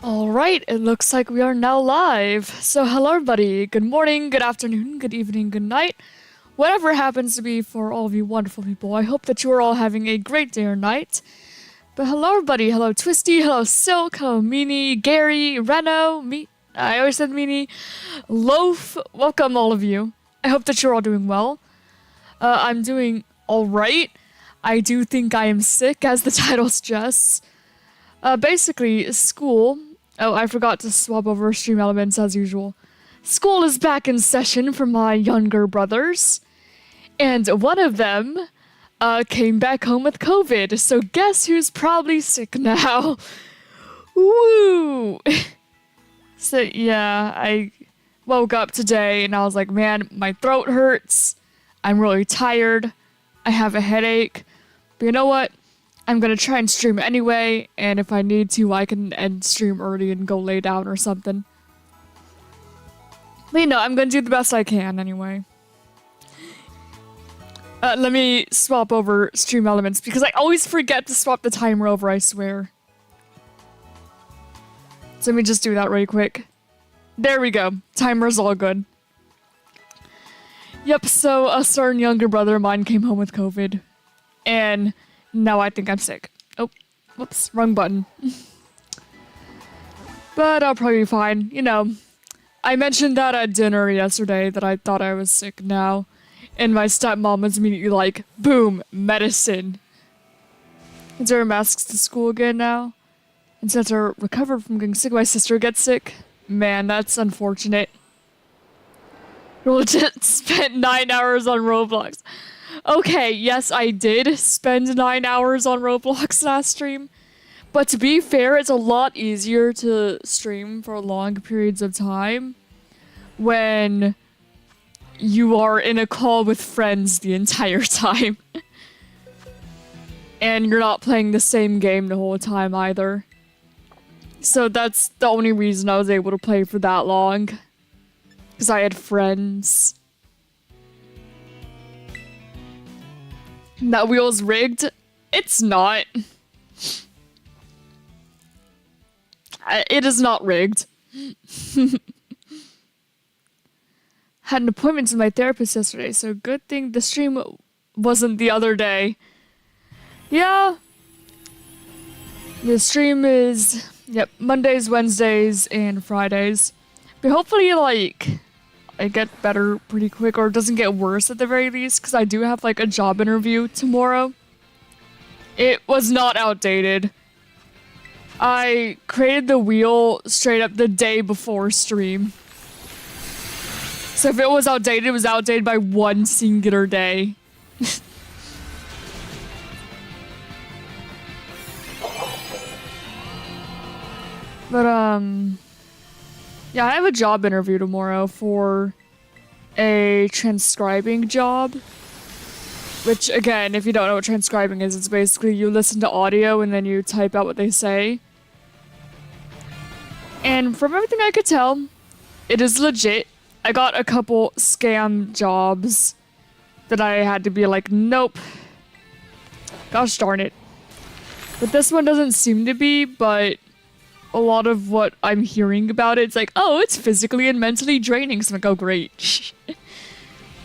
Alright, it looks like we are now live. So hello everybody, good morning, good afternoon, good evening, good night. Whatever it happens to be for all of you wonderful people, I hope that you are all having a great day or night. But hello everybody, hello Twisty, hello Silk, hello Meanie, Gary, Reno, I always said Meanie, Loaf, welcome all of you. I hope that you're all doing well. I'm doing alright. I do think I am sick, as the title suggests. Basically, school. Oh, I forgot to swap over stream elements as usual. School is back in session for my younger brothers. And one of them, came back home with COVID. So guess who's probably sick now? Woo! So yeah, I woke up today and I was like, man, my throat hurts. I'm really tired. I have a headache. But you know what? I'm gonna try and stream anyway, and if I need to, I can end stream early and go lay down or something. But you know, I'm gonna do the best I can anyway. Let me swap over stream elements, because I always forget to swap the timer over, I swear. So let me just do that really quick. There we go. Timer's all good. Yep, so a certain younger brother of mine came home with COVID. And now I think I'm sick. Oh, whoops, wrong button. But I'll probably be fine. You know, I mentioned that at dinner yesterday that I thought I was sick now. And my stepmom was immediately like, boom, medicine. Is there masks to school again now? And since I recovered from getting sick, my sister gets sick. Man, that's unfortunate. Legit spent 9 hours on Roblox. Okay, yes, I did spend 9 hours on Roblox last stream. But to be fair, it's a lot easier to stream for long periods of time when you are in a call with friends the entire time. And you're not playing the same game the whole time either. So that's the only reason I was able to play for that long. Because I had friends. That wheel's rigged? It's not. It is not rigged. Had an appointment with my therapist yesterday, so good thing the stream wasn't the other day. Yeah. The stream is, yep, Mondays, Wednesdays, and Fridays. But hopefully, like, I get better pretty quick, or it doesn't get worse at the very least, because I do have, like, a job interview tomorrow. It was not outdated. I created the wheel straight up the day before stream. So if it was outdated by one singular day. But, yeah, I have a job interview tomorrow for a transcribing job. Which, again, if you don't know what transcribing is, it's basically you listen to audio and then you type out what they say. And from everything I could tell, it is legit. I got a couple scam jobs that I had to be like, nope. Gosh darn it. But this one doesn't seem to be, but a lot of what I'm hearing about it's like, oh, it's physically and mentally draining. So I'm like, oh, great.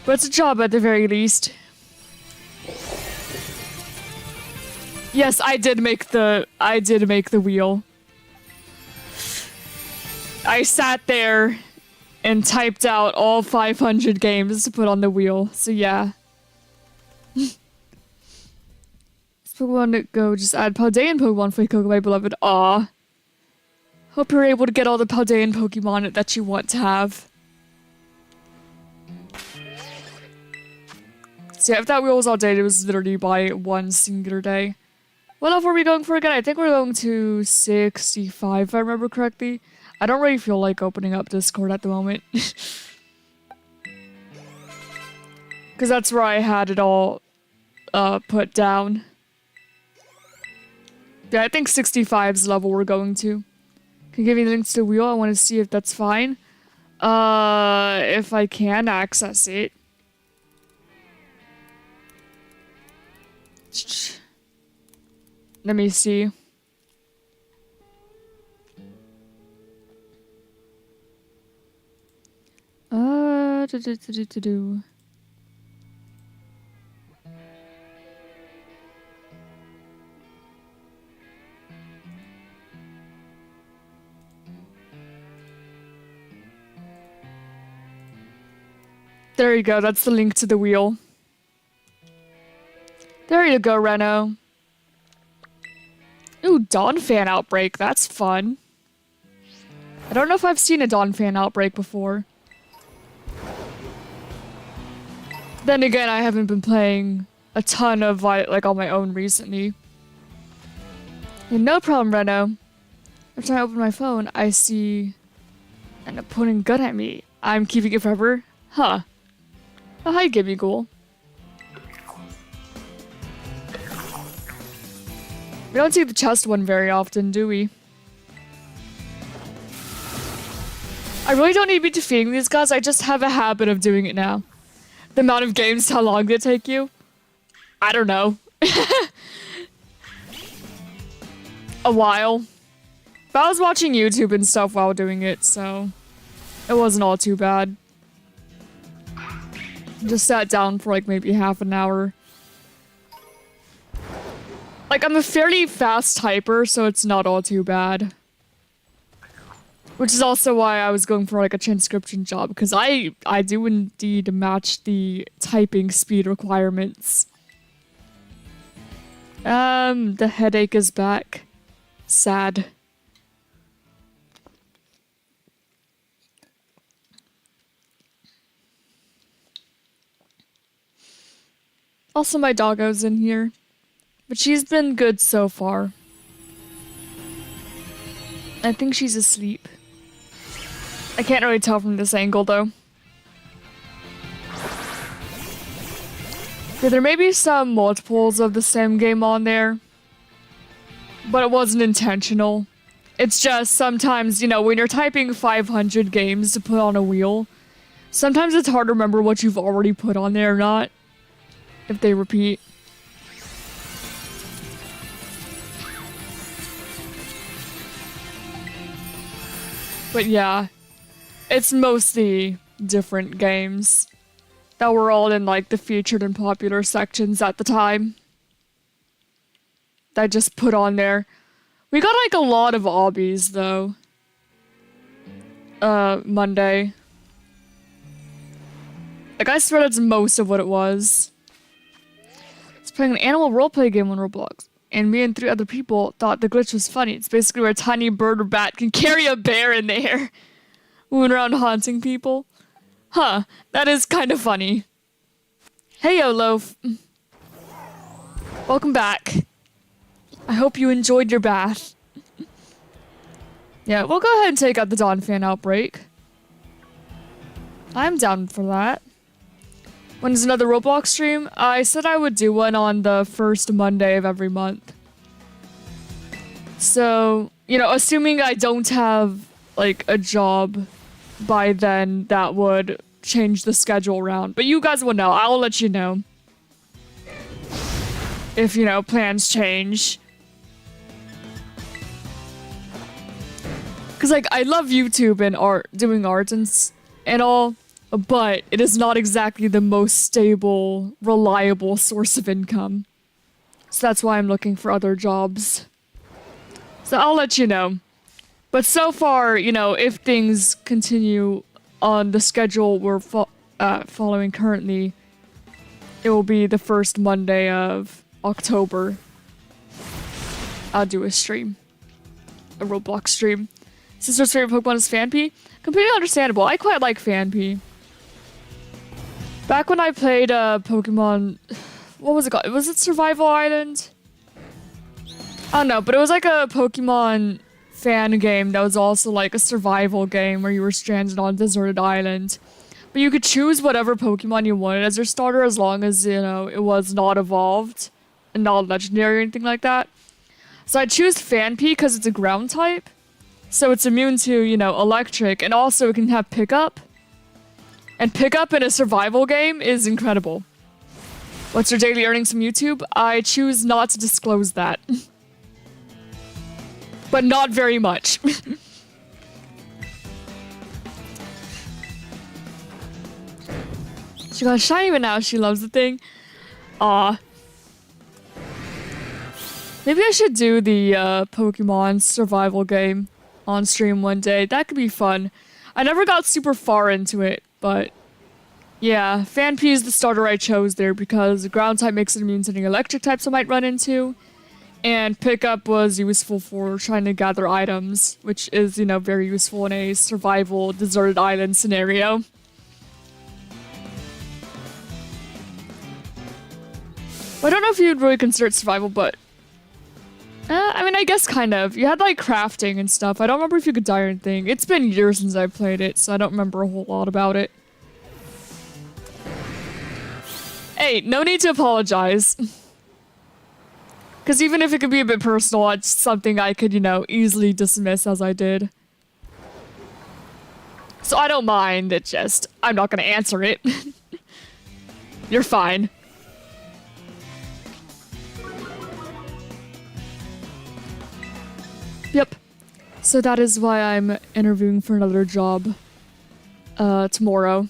But it's a job at the very least. Yes, I did make the wheel. I sat there and typed out all 500 games to put on the wheel. So yeah. Pokemon Go, just add Paldean Pokemon for Coco, my beloved. Aw. Hope you're able to get all the Paldean Pokemon that you want to have. So yeah, if that wheel was outdated, it was literally by one singular day. What level are we going for again? I think we're going to 65, if I remember correctly. I don't really feel like opening up Discord at the moment. Because that's where I had it all put down. Yeah, I think 65 is the level we're going to. Can you give me links to the wheel? I want to see if that's fine. If I can access it. Let me see. There you go, that's the link to the wheel. There you go, Reno. Ooh, Dawn fan outbreak, that's fun. I don't know if I've seen a Dawn fan outbreak before. Then again, I haven't been playing a ton of, like, on my own recently. Yeah, no problem, Reno. Every time I open my phone, I see an opponent gun at me. I'm keeping it forever? Huh. Oh, hi, Gibby Ghoul. We don't see the chest one very often, do we? I really don't need to be defeating these guys, I just have a habit of doing it now. The amount of games, how long they take you? I don't know. A while. But I was watching YouTube and stuff while doing it, so it wasn't all too bad. Just sat down for like maybe half an hour. Like, I'm a fairly fast typer, so it's not all too bad. Which is also why I was going for like a transcription job, because I do indeed match the typing speed requirements. The headache is back. Sad. Also, my doggo's in here. But she's been good so far. I think she's asleep. I can't really tell from this angle, though. Yeah, there may be some multiples of the same game on there. But it wasn't intentional. It's just sometimes, you know, when you're typing 500 games to put on a wheel, sometimes it's hard to remember what you've already put on there or not. If they repeat. But yeah, it's mostly different games that were all in like the featured and popular sections at the time. That I just put on there. We got like a lot of obbies though. Monday. Like I swear that's most of what it was. It's playing an animal roleplay game on Roblox. And me and 3 other people thought the glitch was funny. It's basically where a tiny bird or bat can carry a bear in the air. Moving around haunting people. Huh, that is kind of funny. Hey, Loaf. Welcome back. I hope you enjoyed your bath. Yeah, we'll go ahead and take out the Dawn fan outbreak. I'm down for that. When's another Roblox stream? I said I would do one on the first Monday of every month. So, you know, assuming I don't have, like, a job by then, that would change the schedule around. But you guys will know. I'll let you know. If, you know, plans change. Because, like, I love YouTube and art, doing art and all. But it is not exactly the most stable, reliable source of income. So that's why I'm looking for other jobs. So I'll let you know. But so far, you know, if things continue on the schedule we're following currently, it will be the first Monday of October. I'll do a stream. A Roblox stream. Sister's favorite Pokemon is Phanpy? Completely understandable. I quite like Phanpy. Back when I played Pokemon, what was it called? Was it Survival Island? I don't know, but it was like a Pokemon fan game that was also like a survival game where you were stranded on a deserted island. But you could choose whatever Pokemon you wanted as your starter as long as, you know, it was not evolved and not legendary or anything like that. So I choose Phanpy because it's a ground type. So it's immune to, you know, electric, and also it can have pickup. And pickup in a survival game is incredible. What's your daily earnings from YouTube? I choose not to disclose that. But not very much. She got shiny, but now she loves the thing. Aw. Maybe I should do the Pokemon survival game on stream one day. That could be fun. I never got super far into it, but yeah, Phanpy is the starter I chose there because ground type makes it immune to any electric types I might run into, and pickup was useful for trying to gather items, which is, you know, very useful in a survival deserted island scenario. Well, I don't know if you'd really consider it survival, but I mean, I guess kind of. You had, like, crafting and stuff. I don't remember if you could die or anything. It's been years since I played it, so I don't remember a whole lot about it. Hey, no need to apologize. Because even if it could be a bit personal, it's something I could, you know, easily dismiss as I did. So I don't mind, it's just, I'm not gonna answer it. You're fine. Yep. So that is why I'm interviewing for another job tomorrow.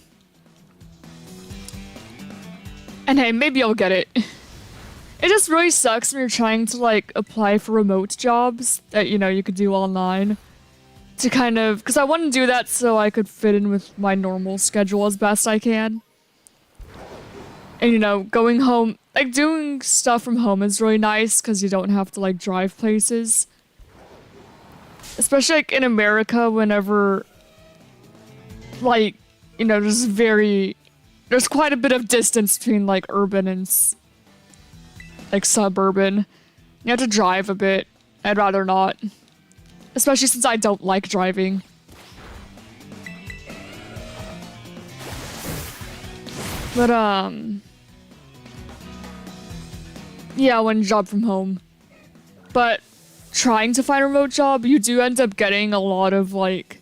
And hey, maybe I'll get it. It just really sucks when you're trying to, like, apply for remote jobs that, you know, you could do online. To kind of... Because I want to do that so I could fit in with my normal schedule as best I can. And, you know, going home... Like, doing stuff from home is really nice because you don't have to, like, drive places. Especially, like, in America, whenever... Like, you know, there's quite a bit of distance between, like, urban and... like, suburban. You have to drive a bit. I'd rather not. Especially since I don't like driving. But, yeah, one job from home. But trying to find a remote job, you do end up getting a lot of, like,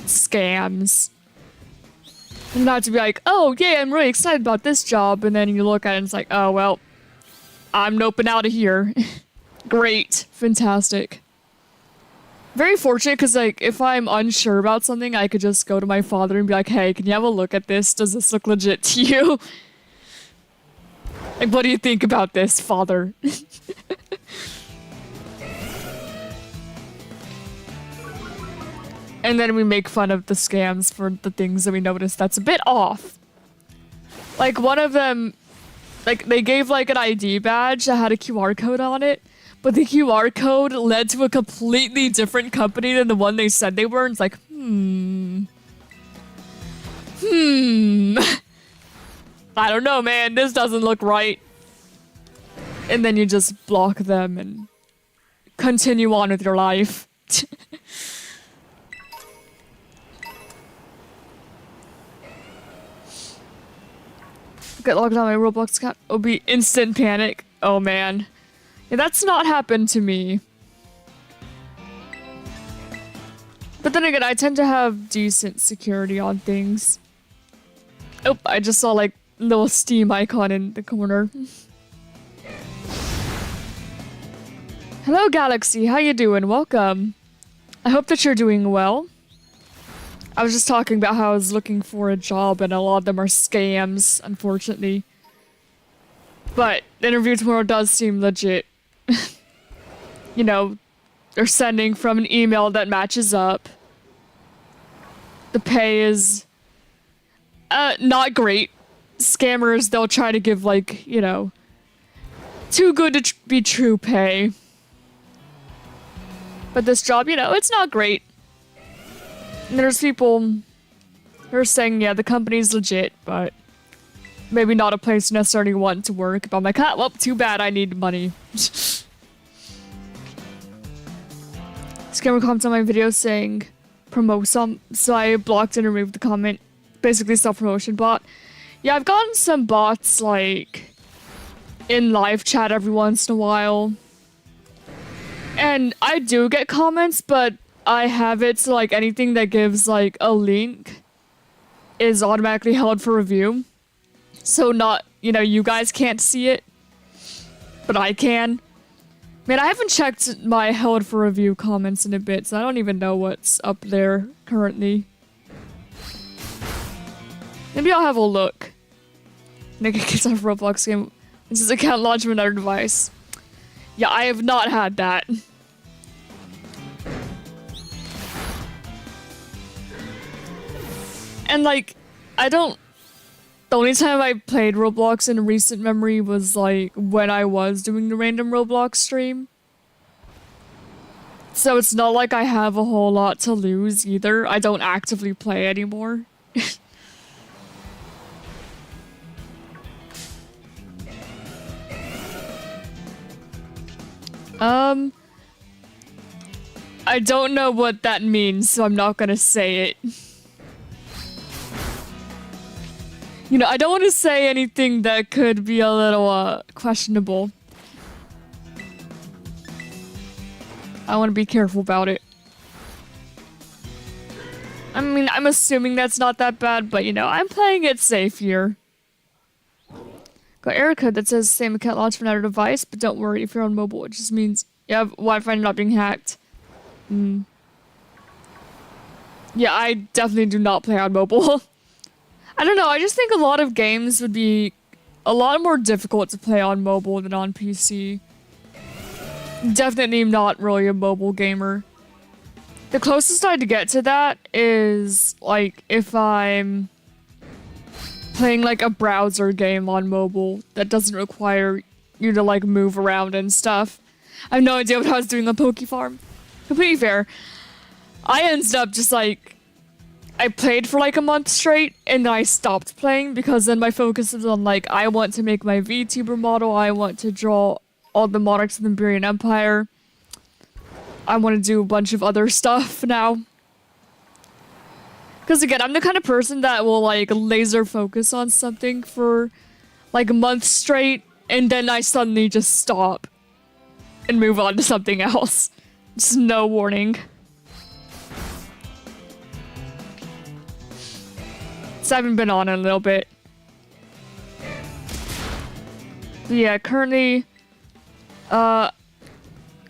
scams. And not to be like, oh, yeah, I'm really excited about this job, and then you look at it and it's like, oh, well, I'm noping out of here. Great. Fantastic. Very fortunate, because, like, if I'm unsure about something, I could just go to my father and be like, hey, can you have a look at this? Does this look legit to you? Like, what do you think about this, father? And then we make fun of the scams for the things that we notice that's a bit off. Like, one of them, like, they gave, like, an ID badge that had a QR code on it, but the QR code led to a completely different company than the one they said they were, and it's like, I don't know, man, this doesn't look right. And then you just block them and continue on with your life. Get logged on my Roblox account, it'll be instant panic. Oh man. Yeah, that's not happened to me. But then again, I tend to have decent security on things. Oh, I just saw like a little Steam icon in the corner. Hello Galaxy, how you doing? Welcome. I hope that you're doing well. I was just talking about how I was looking for a job and a lot of them are scams, unfortunately. But the interview tomorrow does seem legit. You know, they're sending from an email that matches up. The pay is not great. Scammers, they'll try to give like, you know, too good to be true pay. But this job, you know, it's not great. And there's people who are saying, yeah, the company's legit, but maybe not a place you necessarily want to work. But I'm like, well, too bad, I need money. Scammer comments on my video saying, promote some, so I blocked and removed the comment. Basically, self-promotion bot. Yeah, I've gotten some bots, like, in live chat every once in a while. And I do get comments, but I have it so, like, anything that gives, like, a link is automatically held for review. So not, you know, you guys can't see it, but I can. Man, I haven't checked my held for review comments in a bit, so I don't even know what's up there currently. Maybe I'll have a look. Nick gets a Roblox game. This is account launch from another device. Yeah, I have not had that. And like, the only time I played Roblox in recent memory was like when I was doing the random Roblox stream. So it's not like I have a whole lot to lose either. I don't actively play anymore. I don't know what that means, so I'm not gonna say it. You know, I don't want to say anything that could be a little, questionable. I want to be careful about it. I mean, I'm assuming that's not that bad, but you know, I'm playing it safe here. Got error code that says same account launch from another device, but don't worry if you're on mobile. It just means you have Wi-Fi not being hacked. Yeah, I definitely do not play on mobile. I don't know, I just think a lot of games would be a lot more difficult to play on mobile than on PC. Definitely not really a mobile gamer. The closest I'd get to that is, like, if I'm playing, like, a browser game on mobile that doesn't require you to, like, move around and stuff. I have no idea what I was doing on Poke Farm. Completely fair. I ended up just, like, I played for like a month straight, and then I stopped playing because then my focus is on like, I want to make my VTuber model, I want to draw all the monarchs of the Iberian Empire. I want to do a bunch of other stuff now. Because again, I'm the kind of person that will like laser focus on something for like a month straight, and then I suddenly just stop and move on to something else. Just no warning. So I haven't been on in a little bit. But yeah, currently, I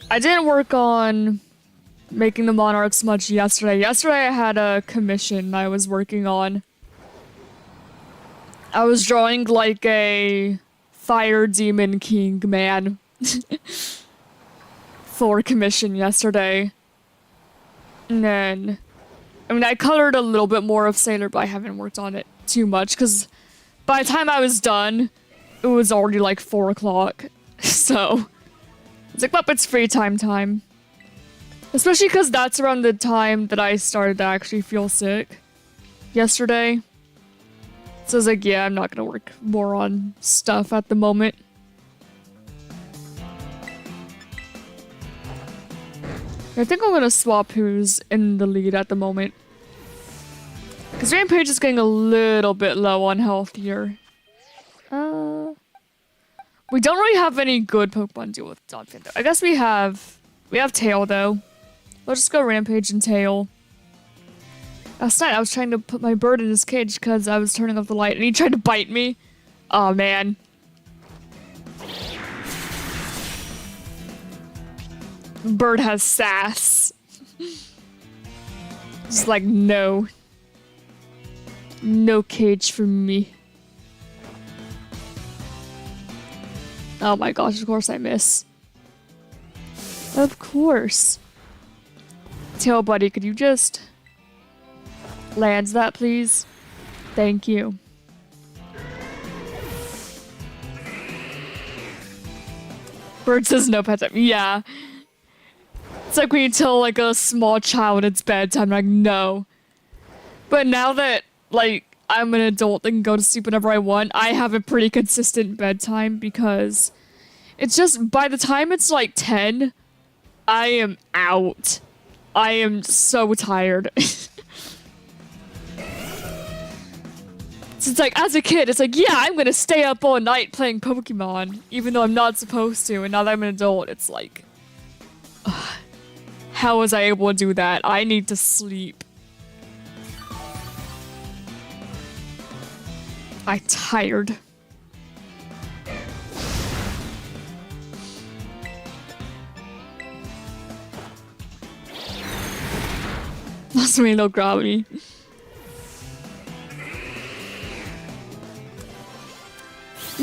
didn't work on making the monarchs much yesterday. Yesterday I had a commission I was working on. I was drawing like a fire demon king man for commission yesterday. And then I mean, I colored a little bit more of Sailor, but I haven't worked on it too much, because by the time I was done, it was already like 4 o'clock. So, it's like, well, it's free time. Especially because that's around the time that I started to actually feel sick yesterday. So I was like, yeah, I'm not gonna work more on stuff at the moment. I think I'm gonna swap who's in the lead at the moment. Because Rampage is getting a little bit low on health here. We don't really have any good Pokemon to deal with Donphan though. I guess we have Tail though. We'll just go Rampage and Tail. Last night I was trying to put my bird in his cage because I was turning off the light and he tried to bite me. Oh man. Bird has sass. Just like, no. No cage for me. Oh my gosh, of course I miss. Of course. Tail buddy, could you just land that, please? Thank you. Bird says no pet time. Yeah. It's like when you tell like a small child it's bedtime, like no. But now that like I'm an adult and can go to sleep whenever I want, I have a pretty consistent bedtime because it's just by the time it's like 10, I am out. I am so tired. So it's like, as a kid, it's like, yeah, I'm gonna stay up all night playing Pokemon, even though I'm not supposed to, and now that I'm an adult, it's like, how was I able to do that? I need to sleep. I'm tired. Lost me low gravity.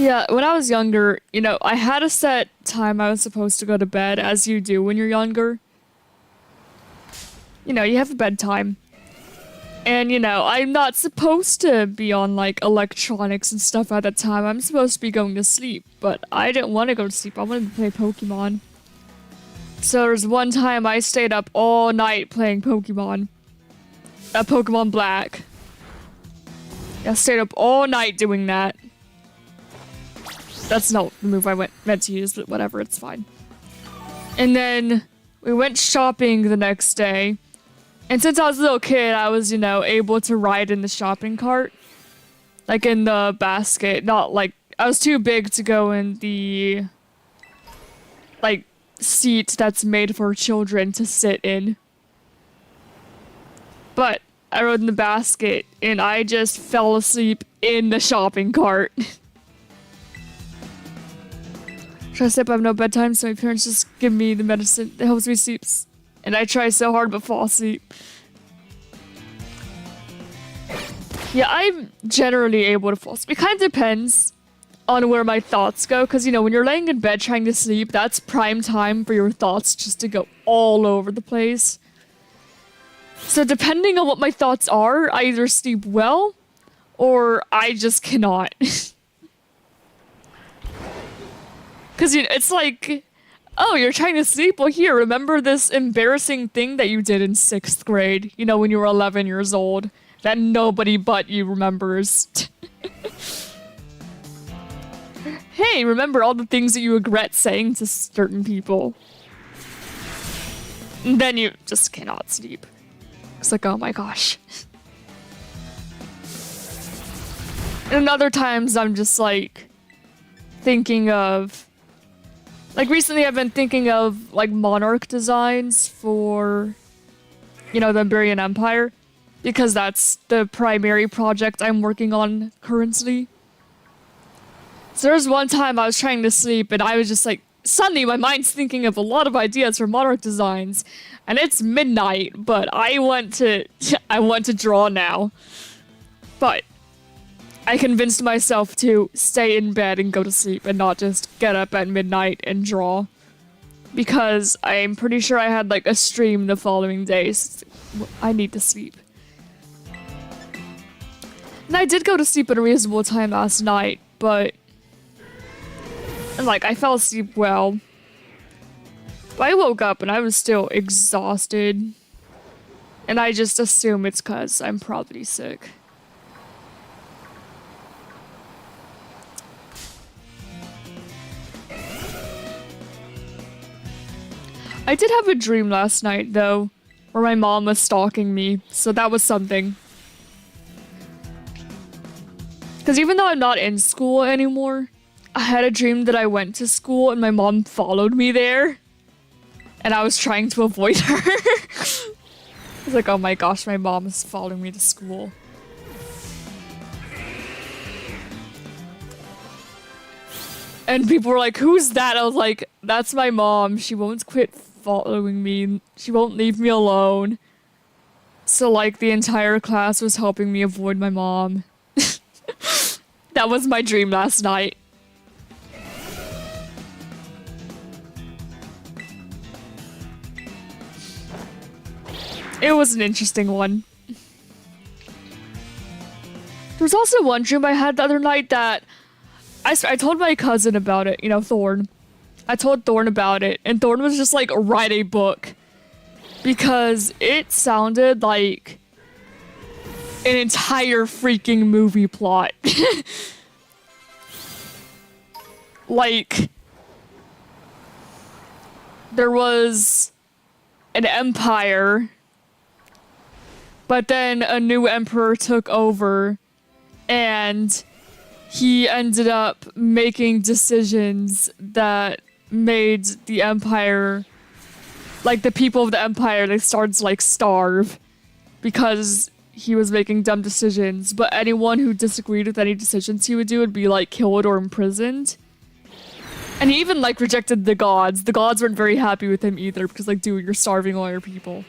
Yeah, when I was younger, I had a set time I was supposed to go to bed, as you do when you're younger. You have a bedtime. And, I'm not supposed to be on, like, electronics and stuff at that time. I'm supposed to be going to sleep, but I didn't want to go to sleep. I wanted to play Pokemon. So there was one time I stayed up all night playing Pokemon. Pokemon Black. I stayed up all night doing that. That's not the move I meant to use, but whatever, it's fine. And then we went shopping the next day. And since I was a little kid, I was, able to ride in the shopping cart. Like in the basket. Not like, I was too big to go in the, like, seat that's made for children to sit in. But I rode in the basket and I just fell asleep in the shopping cart. Try to sleep, I have no bedtime, so my parents just give me the medicine that helps me sleep. And I try so hard but fall asleep. Yeah, I'm generally able to fall asleep. It kind of depends on where my thoughts go. Because, when you're laying in bed trying to sleep, that's prime time for your thoughts just to go all over the place. So depending on what my thoughts are, I either sleep well or I just cannot. Because it's like, oh, you're trying to sleep? Well, here, remember this embarrassing thing that you did in 6th grade, when you were 11 years old, that nobody but you remembers. Hey, remember all the things that you regret saying to certain people. And then you just cannot sleep. It's like, oh my gosh. And other times I'm just like thinking of, like recently I've been thinking of like monarch designs for, the Emberian Empire, because that's the primary project I'm working on currently. So there was one time I was trying to sleep and I was just like, suddenly my mind's thinking of a lot of ideas for monarch designs, and it's midnight, but I want to draw now. But I convinced myself to stay in bed and go to sleep and not just get up at midnight and draw. Because I'm pretty sure I had like a stream the following day. So I need to sleep. And I did go to sleep at a reasonable time last night, but I fell asleep well. But I woke up and I was still exhausted. And I just assume it's because I'm probably sick. I did have a dream last night, though, where my mom was stalking me, so that was something. Because even though I'm not in school anymore, I had a dream that I went to school and my mom followed me there. And I was trying to avoid her. I was like, oh my gosh, my mom is following me to school. And people were like, who's that? I was like, that's my mom. She won't quit following me. She won't leave me alone. So like the entire class was helping me avoid my mom. That was my dream last night. It was an interesting one. There was also one dream I had the other night that I told my cousin about it, Thorn. I told Thorn about it, and Thorn was just like, write a book. Because it sounded like an entire freaking movie plot. Like, there was an empire, but then a new emperor took over, and he ended up making decisions that made the empire, like the people of the empire, they started to like starve because he was making dumb decisions. But anyone who disagreed with any decisions he would do would be like killed or imprisoned. And he even like rejected the gods. The gods weren't very happy with him either because like, dude, you're starving all your people.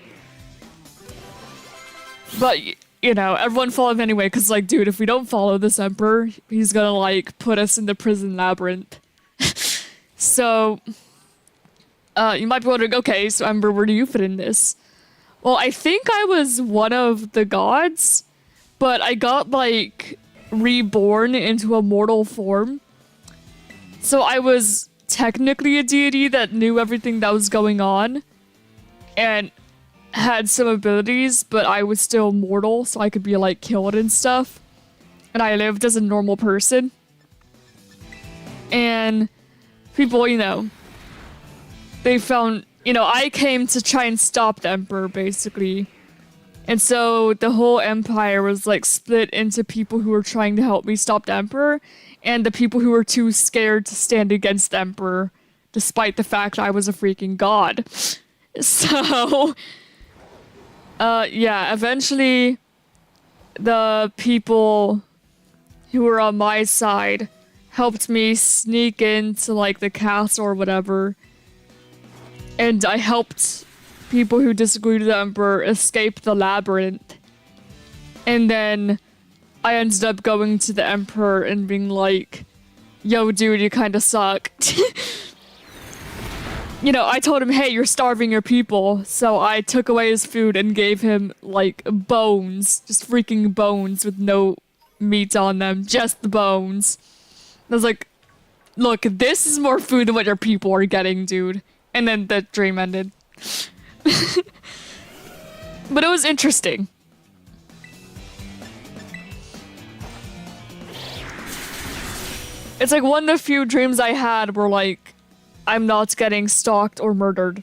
But you know, everyone follow him anyway, because, like, dude, if we don't follow this Emperor, he's gonna, like, put us in the prison labyrinth. So, you might be wondering, okay, so Ember, where do you fit in this? Well, I think I was one of the gods, but I got, like, reborn into a mortal form. So I was technically a deity that knew everything that was going on and had some abilities, but I was still mortal, so I could be, like, killed and stuff. And I lived as a normal person. And people, you know, they found, you know, I came to try and stop the Emperor, basically. And so the whole empire was, like, split into people who were trying to help me stop the Emperor and the people who were too scared to stand against the Emperor, despite the fact I was a freaking god. So, yeah, eventually the people who were on my side helped me sneak into, like, the castle or whatever. And I helped people who disagreed with the Emperor escape the labyrinth. And then I ended up going to the Emperor and being like, yo, dude, you kinda suck. You know, I told him, hey, you're starving your people. So I took away his food and gave him, like, bones. Just freaking bones with no meat on them. Just the bones. I was like, look, this is more food than what your people are getting, dude. And then the dream ended. But it was interesting. It's like one of the few dreams I had were like, I'm not getting stalked or murdered.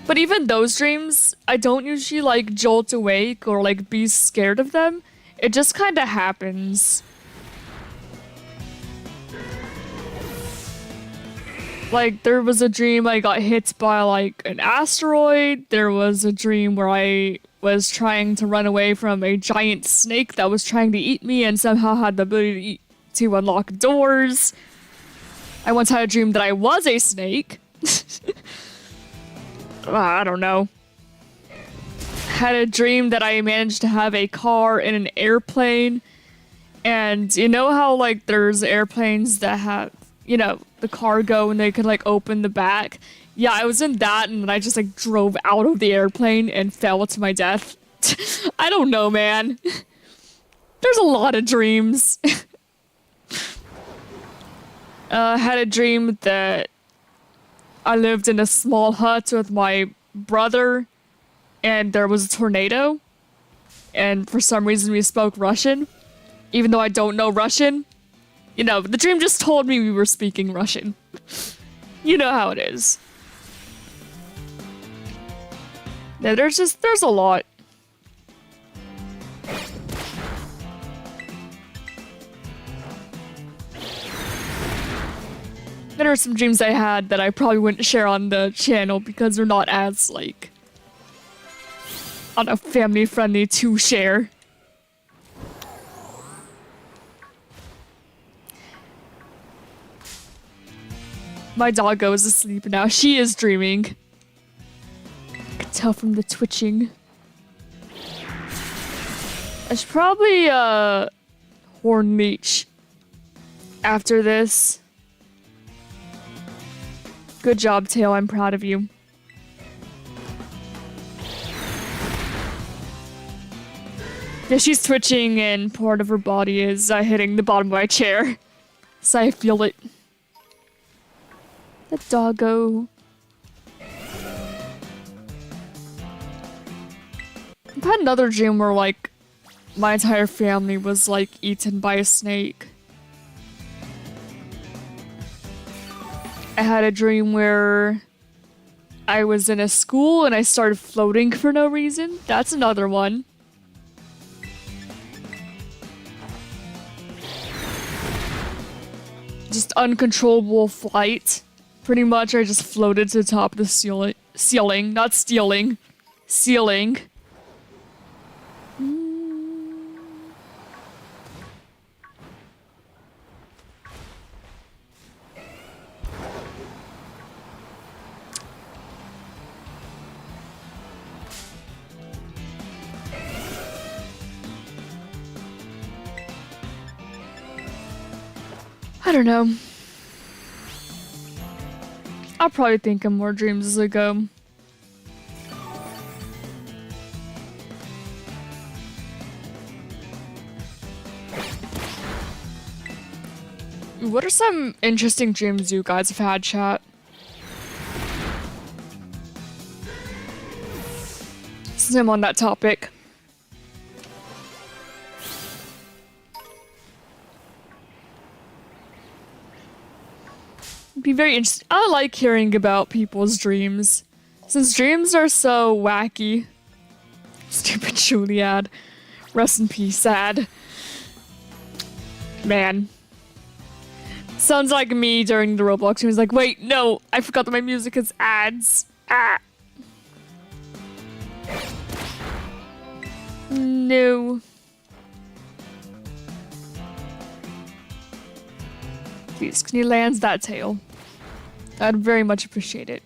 But even those dreams, I don't usually like jolt awake or like be scared of them. It just kind of happens. Like, there was a dream I got hit by, like, an asteroid. There was a dream where I was trying to run away from a giant snake that was trying to eat me and somehow had the ability to unlock doors. I once had a dream that I was a snake. I don't know. Had a dream that I managed to have a car in an airplane. And you know how, like, there's airplanes that have, you know, the cargo and they could, like, open the back? Yeah, I was in that and then I just, like, drove out of the airplane and fell to my death. I don't know, man. There's a lot of dreams. Had a dream that I lived in a small hut with my brother and there was a tornado. And for some reason we spoke Russian, even though I don't know Russian. You know, the dream just told me we were speaking Russian. You know how it is. Yeah, there's a lot. There are some dreams I had that I probably wouldn't share on the channel because they're not as, like, on a family-friendly to share. My doggo is asleep now. She is dreaming. I can tell from the twitching. I should probably, horn leech after this. Good job, Tail. I'm proud of you. Yeah, she's twitching and part of her body is hitting the bottom of my chair. So I feel it. The doggo. I've had another dream where, like, my entire family was, like, eaten by a snake. I had a dream where I was in a school and I started floating for no reason. That's another one. Just uncontrollable flight. Pretty much, I just floated to the top of the ceiling. Not stealing. Ceiling. I don't know. I'll probably think of more dreams as I go. What are some interesting dreams you guys have had, chat? Since I'm on that topic. It'd be very interesting. I like hearing about people's dreams. Since dreams are so wacky. Stupid Juliad. Rest in peace, sad. Man. Sounds like me during the Roblox. He was like, wait, no, I forgot that my music is ads. Ah. No. Please, can you land that tail? I'd very much appreciate it.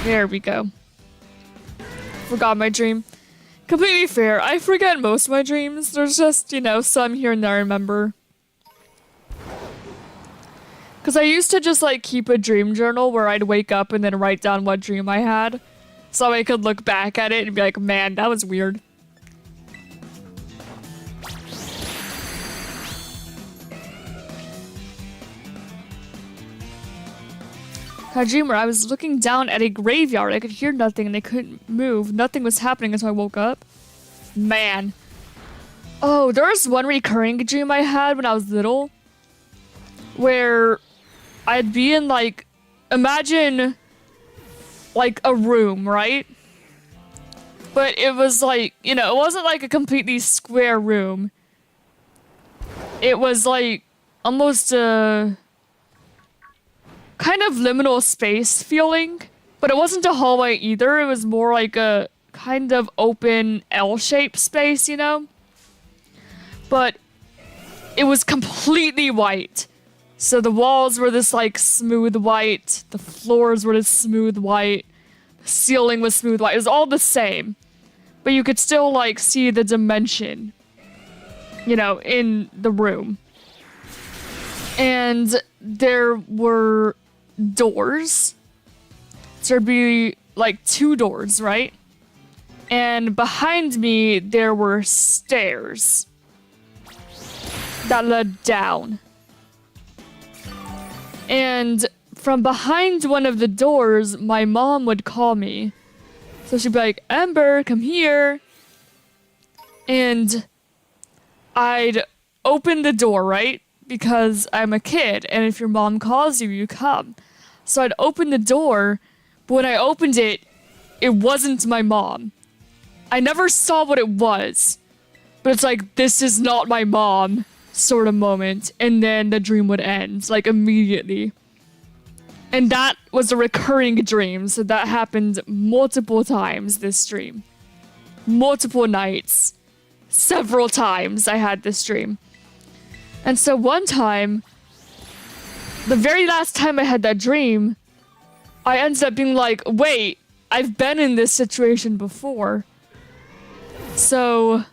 There we go. Forgot my dream. Completely fair. I forget most of my dreams. There's just, you know, some here and there I remember. Because I used to just, like, keep a dream journal where I'd wake up and then write down what dream I had. So I could look back at it and be like, man, that was weird. I had a dream where I was looking down at a graveyard. I could hear nothing and I couldn't move. Nothing was happening until I woke up. Man. Oh, there was one recurring dream I had when I was little. Where I'd be in, like, imagine, like, a room, right? But it was, like, you know, it wasn't, like, a completely square room. It was, like, almost a kind of liminal space feeling. But it wasn't a hallway either. It was more like a kind of open L-shaped space, you know? But it was completely white. So the walls were this, like, smooth white. The floors were this smooth white. The ceiling was smooth white. It was all the same. But you could still, like, see the dimension, you know, in the room. And there were doors. So there'd be, like, 2 doors, right? And behind me, there were stairs that led down. And from behind one of the doors, my mom would call me. So she'd be like, Ember, come here. And I'd open the door, right? Because I'm a kid, and if your mom calls you, you come. So I'd open the door, but when I opened it, it wasn't my mom. I never saw what it was. But it's like, this is not my mom. Sort of moment, and then the dream would end, like, immediately. And that was a recurring dream, so that happened multiple times this dream. Multiple nights. Several times I had this dream. And so one time, the very last time I had that dream, I ended up being like, wait, I've been in this situation before. So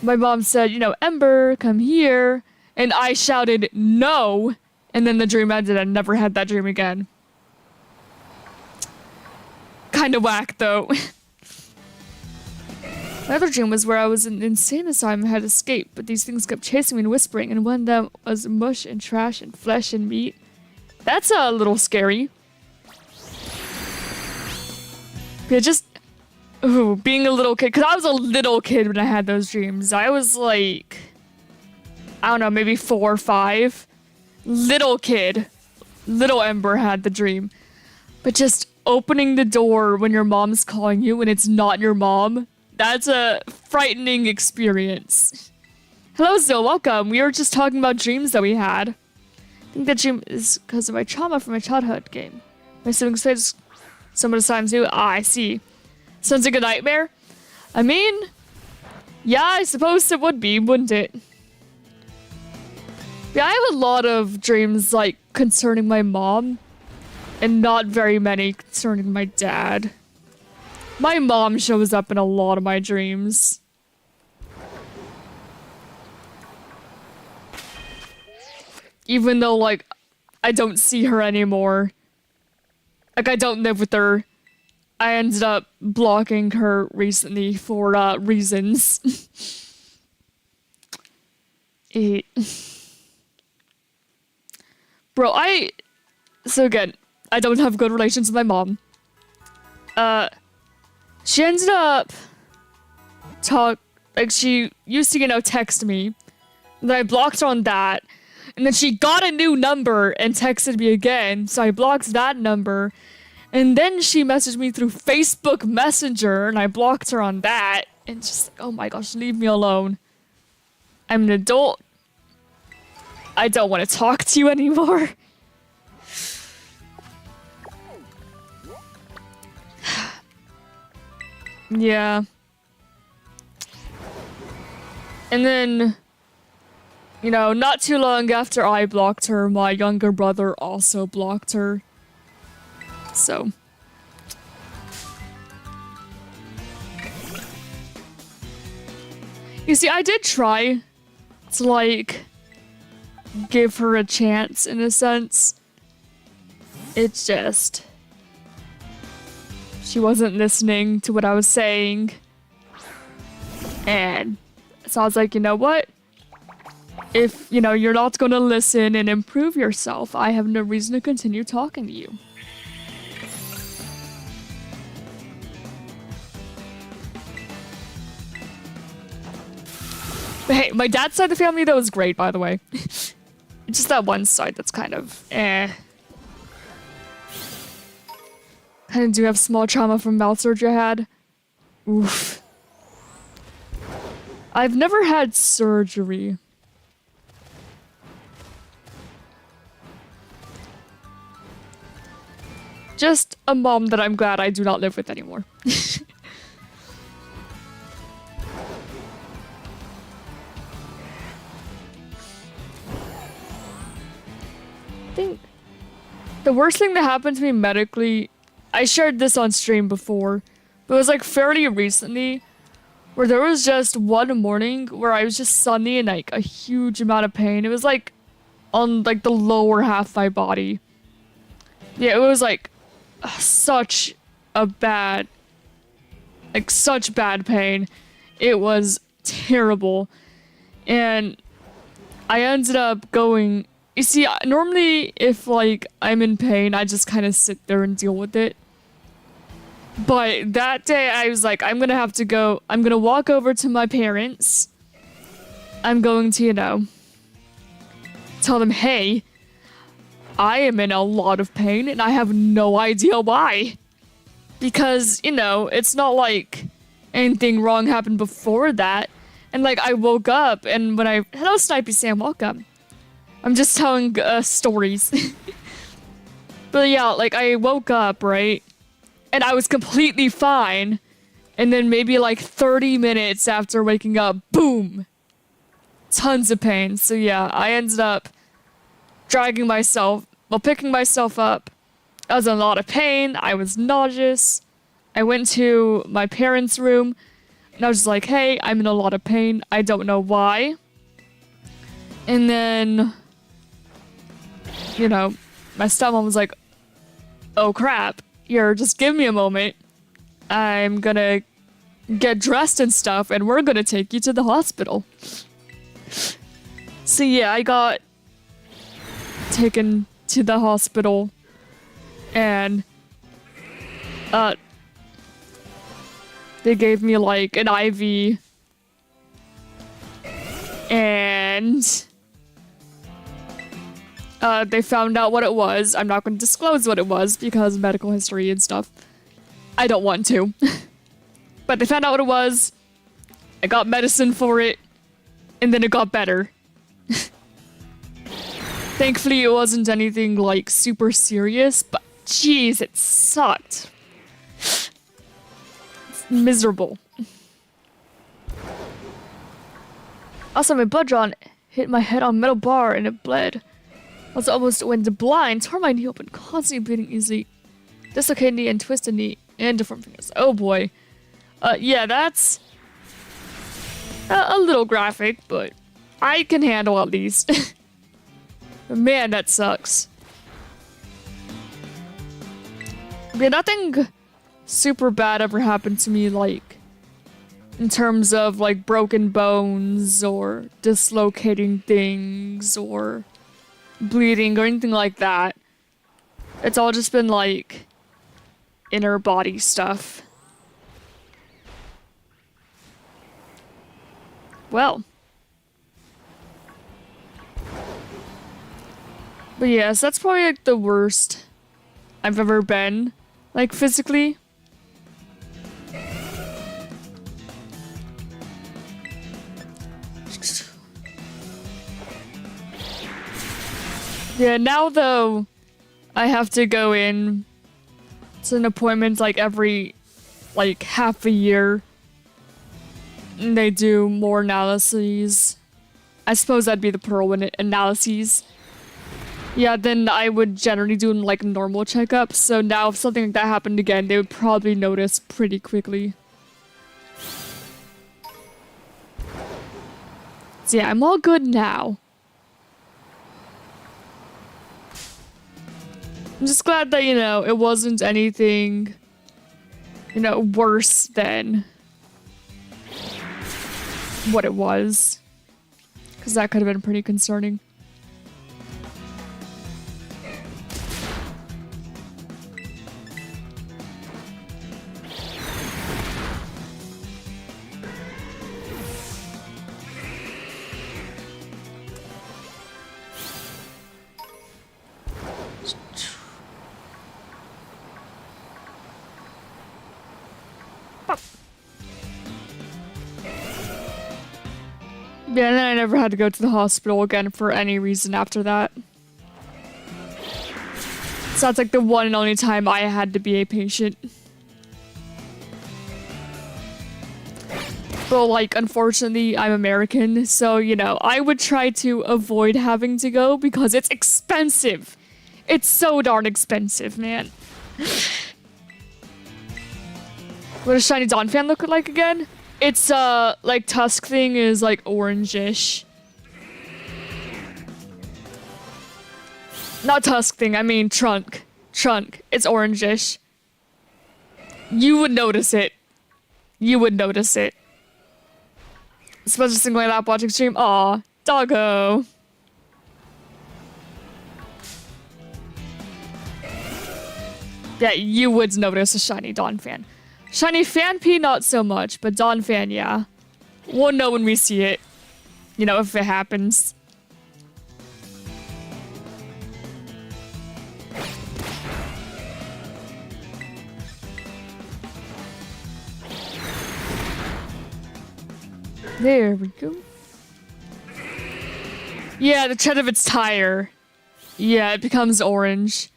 my mom said, you know, Ember, come here. And I shouted, no. And then the dream ended. I never had that dream again. Kind of whack, though. My other dream was where I was in an insane asylum and had escaped, but these things kept chasing me and whispering, and one of them was mush and trash and flesh and meat. That's a little scary. Yeah, just... Ooh, being a little kid, because I was a little kid when I had those dreams. I was like, I don't know, maybe 4 or 5. Little kid. Little Ember had the dream. But just opening the door when your mom's calling you and it's not your mom, that's a frightening experience. Hello, Zill, welcome. We were just talking about dreams that we had. I think that dream is because of my trauma from my childhood game. My siblings face some of the times too. Ah, I see. Sounds like a nightmare? I mean, yeah, I suppose it would be, wouldn't it? Yeah, I have a lot of dreams, like, concerning my mom, and not very many concerning my dad. My mom shows up in a lot of my dreams. even though, like, I don't see her anymore. Like, I don't live with her. I ended up blocking her recently for, reasons. Bro, so again, I don't have good relations with my mom. She ended up she used to, text me. And then I blocked her on that. And then she got a new number and texted me again, so I blocked that number. And then she messaged me through Facebook Messenger, and I blocked her on that. And just like, oh my gosh, leave me alone. I'm an adult. I don't want to talk to you anymore. Yeah. And then, not too long after I blocked her, my younger brother also blocked her. So. You see, I did try to, like, give her a chance, in a sense. It's just... she wasn't listening to what I was saying. And so I was like, you know what? If, you're not gonna listen and improve yourself, I have no reason to continue talking to you. But hey, my dad's side of the family, that was great, by the way. It's just that one side that's kind of, Kind of do have small trauma from mouth surgery I had. Oof. I've never had surgery. Just a mom that I'm glad I do not live with anymore. I think the worst thing that happened to me medically, I shared this on stream before, but it was like fairly recently, where there was just one morning where I was just suddenly in like a huge amount of pain. It was like on like the lower half of my body. Yeah, it was like such bad pain. It was terrible. And I ended up going, you see, normally if like I'm in pain, I just kind of sit there and deal with it. But that day I was like, I'm gonna walk over to my parents. I'm going to, tell them, hey, I am in a lot of pain and I have no idea why. Because, it's not like anything wrong happened before that. And like, I woke up and hello Snipey Sam, welcome. I'm just telling stories. But yeah, like I woke up, right? And I was completely fine. And then maybe like 30 minutes after waking up, boom! Tons of pain. So yeah, I ended up picking myself up. I was in a lot of pain. I was nauseous. I went to my parents' room. And I was just like, hey, I'm in a lot of pain. I don't know why. And then, my stepmom was like, oh crap. Here, just give me a moment. I'm gonna get dressed and stuff, and we're gonna take you to the hospital. So yeah, I got taken to the hospital, and they gave me like an IV, and they found out what it was. I'm not going to disclose what it was because medical history and stuff. I don't want to. But they found out what it was. I got medicine for it. And then it got better. Thankfully, it wasn't anything like super serious. But jeez, it sucked. It's miserable. Also, my blood drawn hit my head on a metal bar and it bled. I was almost went blind, tore my knee open, constantly bleeding easily. Dislocated knee and twisted knee and different fingers. Oh boy. Yeah, that's a little graphic, but I can handle at least. Man, that sucks. Yeah, nothing super bad ever happened to me, like, in terms of, like, broken bones or dislocating things or bleeding or anything like that. It's all just been, like, inner body stuff. Well. But yes, that's probably, like, the worst I've ever been, like, physically. Yeah, now though, I have to go in to an appointment like every, like, half a year. And they do more analyses. I suppose that'd be the plural in it, analyses. Yeah, then I would generally do like normal checkups. So now if something like that happened again, they would probably notice pretty quickly. So yeah, I'm all good now. I'm just glad that, you know, it wasn't anything, you know, worse than what it was. Because that could have been pretty concerning. Yeah, and then I never had to go to the hospital again for any reason after that. So that's like the one and only time I had to be a patient. But like, unfortunately, I'm American, so, you know, I would try to avoid having to go because it's expensive. It's so darn expensive, man. What does Shiny Dawn fan look like again? It's, like, Tusk thing is, like, orange-ish. Not Tusk thing, I mean Trunk. Trunk. It's orange-ish. You would notice it. You would notice it. Especially singling out watching stream. Aw, doggo. Yeah, you would notice a Shiny Dawn fan. Shiny Fan P, not so much, but Dawn Fan, yeah. We'll know when we see it. You know, if it happens. There we go. Yeah, the tread of its tire. Yeah, it becomes orange.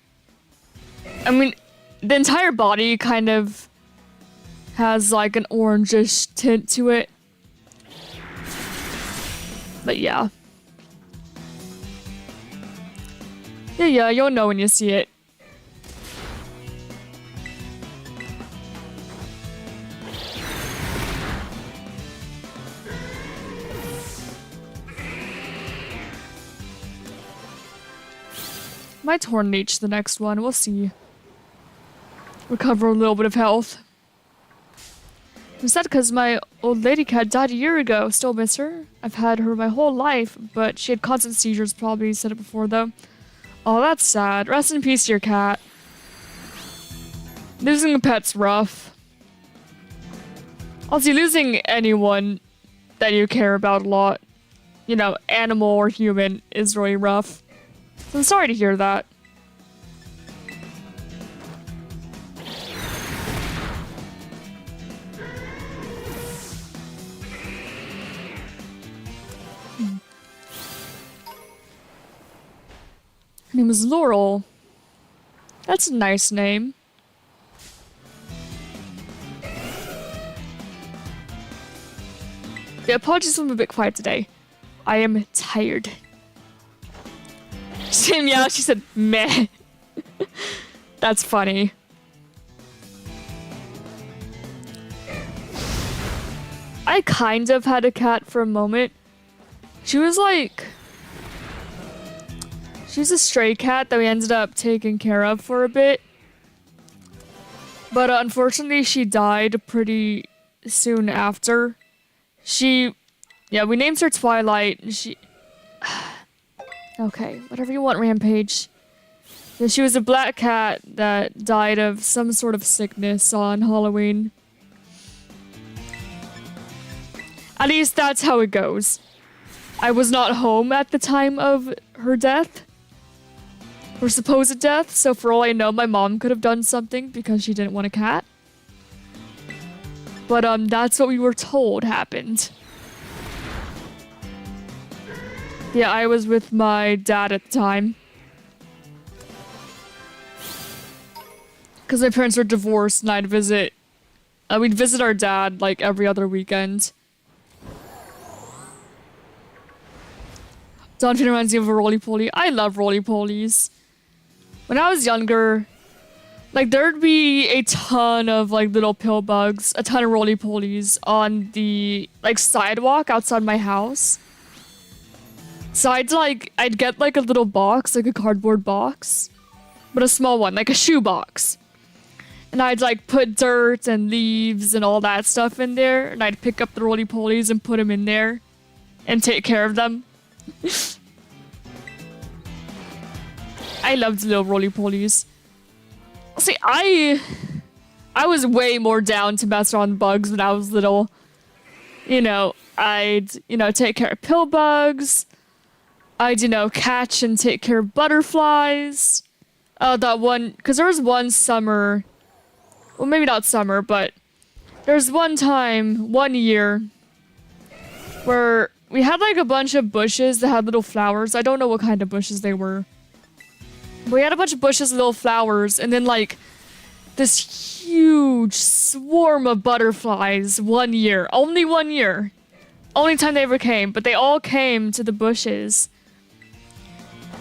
I mean, the entire body kind of has like an orangish tint to it. But yeah. Yeah, you'll know when you see it. Might Tornage the next one, we'll see. Recover a little bit of health. I'm sad because my old lady cat died a year ago. Still miss her. I've had her my whole life, but she had constant seizures, probably said it before though. Oh, that's sad. Rest in peace to your cat. Losing a pet's rough. Also, losing anyone that you care about a lot, you know, animal or human, is really rough. So I'm sorry to hear that. Her name is Laurel. That's a nice name. Yeah, apologies if I'm a bit quiet today. I am tired. She didn't meow, she said meh. That's funny. I kind of had a cat for a moment. She was like She's a stray cat that we ended up taking care of for a bit. But unfortunately, she died pretty soon after. Yeah, we named her Twilight. Okay, whatever you want, Rampage. Yeah, she was a black cat that died of some sort of sickness on Halloween. At least that's how it goes. I was not home at the time of her death. Her supposed death, so for all I know, my mom could have done something because she didn't want a cat. But that's what we were told happened. Yeah, I was with my dad at the time. Because my parents were divorced and we'd visit our dad like every other weekend. Donphin reminds me of a roly-poly. I love roly-polies. When I was younger, like, there'd be a ton of, like, little pill bugs, a ton of roly-polies on the, like, sidewalk outside my house. So I'd get, like, a little box, like a cardboard box, but a small one, like a shoe box. And I'd, like, put dirt and leaves and all that stuff in there, and I'd pick up the roly-polies and put them in there and take care of them. I loved little roly-polies. See, I was way more down to mess around with bugs when I was little. You know, I'd, take care of pill bugs. I'd, catch and take care of butterflies. Because there was one summer, well, maybe not summer, but there's one year, where we had, like, a bunch of bushes that had little flowers. I don't know what kind of bushes they were. We had a bunch of bushes with little flowers, and then, like, this huge swarm of butterflies one year. Only 1 year. Only time they ever came, but they all came to the bushes.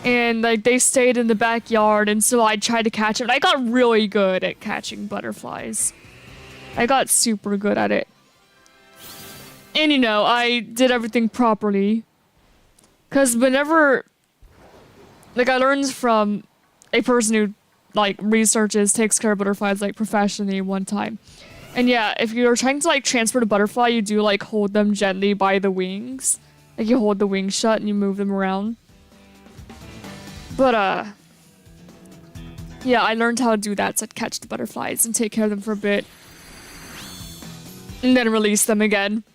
And, like, they stayed in the backyard, and so I tried to catch them. I got really good at catching butterflies. I got super good at it. And, I did everything properly. Because whenever... Like, I learned from a person who, like, takes care of butterflies, like, professionally one time. And yeah, if you're trying to, like, transport a butterfly, you do, like, hold them gently by the wings. Like, you hold the wings shut and you move them around. But, yeah, I learned how to do that, so I'd catch the butterflies and take care of them for a bit. And then release them again.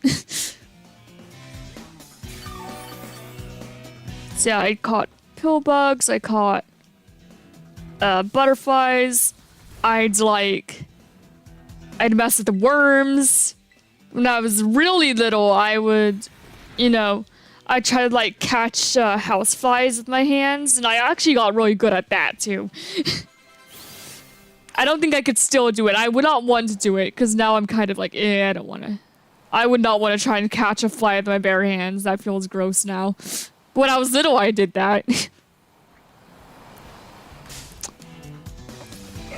So yeah, I caught pill bugs, I caught butterflies, I'd mess with the worms. When I was really little, I would, I'd try to, like, catch houseflies with my hands, and I actually got really good at that, too. I don't think I could still do it. I would not want to do it, because now I'm kind of like, I don't want to. I would not want to try and catch a fly with my bare hands. That feels gross now. But when I was little, I did that.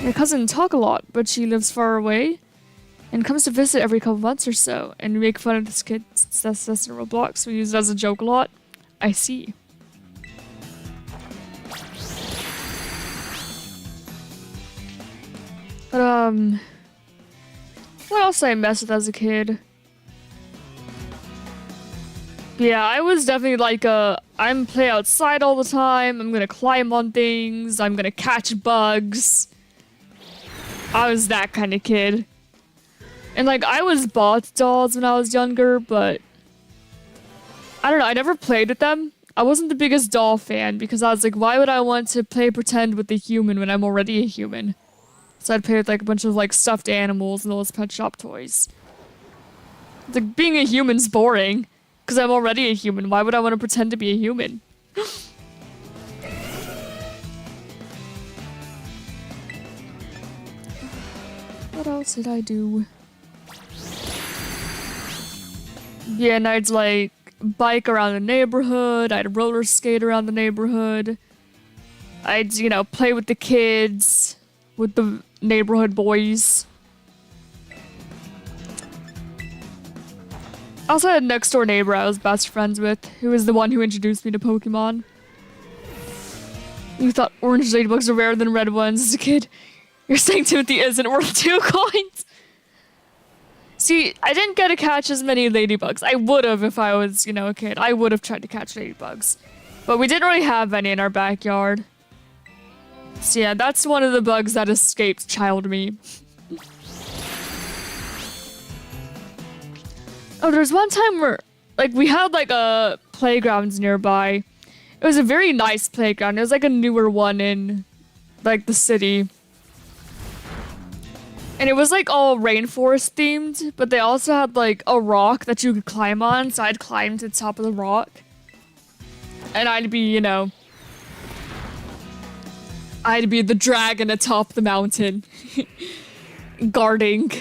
My cousin talk a lot, but she lives far away and comes to visit every couple months or so. And we make fun of this kid that's in Roblox. We use it as a joke a lot. I see. But, what else did I mess with as a kid? Yeah, I was definitely like I'm play outside all the time, I'm gonna climb on things, I'm gonna catch bugs. I was that kind of kid. And like, I was bought dolls when I was younger, but I don't know, I never played with them. I wasn't the biggest doll fan because I was like, why would I want to play pretend with a human when I'm already a human? So I'd play with like a bunch of like stuffed animals and those pet shop toys. It's like, being a human's boring. Because I'm already a human. Why would I want to pretend to be a human? What else did I do? Yeah, and I'd like bike around the neighborhood. I'd roller skate around the neighborhood. I'd, play with the kids. With the neighborhood boys. I also had a next door neighbor I was best friends with, who was the one who introduced me to Pokemon. You thought orange ladybugs are rarer than red ones as a kid. You're saying Timothy isn't worth 2 coins? See, I didn't get to catch as many ladybugs. I would have if I was, you know, a kid. I would have tried to catch ladybugs. But we didn't really have any in our backyard. So yeah, that's one of the bugs that escaped child me. Oh, there's one time where, like, we had, like, a playground nearby. It was a very nice playground. It was, like, a newer one in, like, the city. And it was, like, all rainforest themed, but they also had, like, a rock that you could climb on, so I'd climb to the top of the rock. And I'd be, you know... I'd be the dragon atop the mountain. Guarding.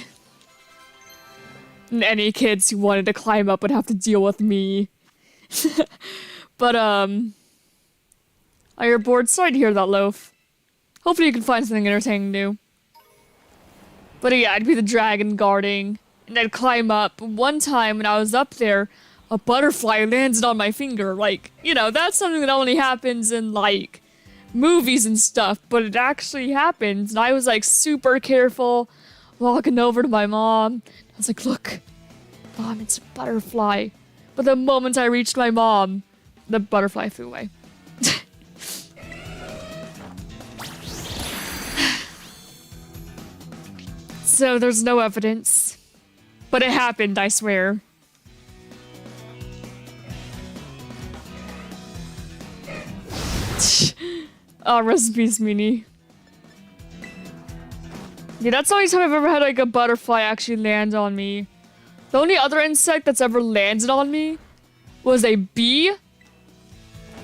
And any kids who wanted to climb up would have to deal with me. But, oh, you're bored? Sorry to hear that, Loaf. Hopefully you can find something entertaining new. But yeah, I'd be the dragon guarding, and I'd climb up. One time when I was up there, a butterfly landed on my finger. Like, you know, that's something that only happens in, like, movies and stuff, but it actually happens. And I was, like, super careful, walking over to my mom. I was like, look, Mom, it's a butterfly. But the moment I reached my mom, the butterfly flew away. So there's no evidence. But it happened, I swear. Oh, recipes, Meanie. Yeah, that's the only time I've ever had, like, a butterfly actually land on me. The only other insect that's ever landed on me was a bee.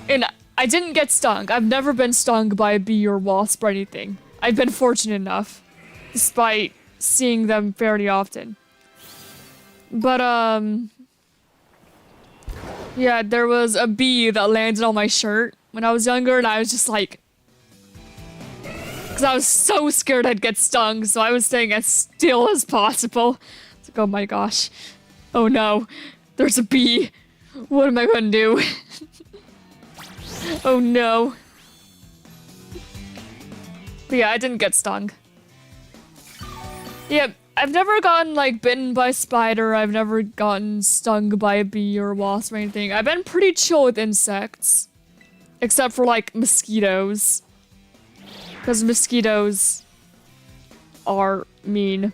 And I didn't get stung. I've never been stung by a bee or wasp or anything. I've been fortunate enough, despite seeing them fairly often. But, yeah, there was a bee that landed on my shirt when I was younger, and I was just like... Because I was so scared I'd get stung, so I was staying as still as possible. It's like, oh my gosh. Oh no. There's a bee. What am I gonna do? Oh no. But yeah, I didn't get stung. Yeah, I've never gotten, like, bitten by a spider. I've never gotten stung by a bee or a wasp or anything. I've been pretty chill with insects. Except for, like, mosquitoes. Because mosquitoes are mean.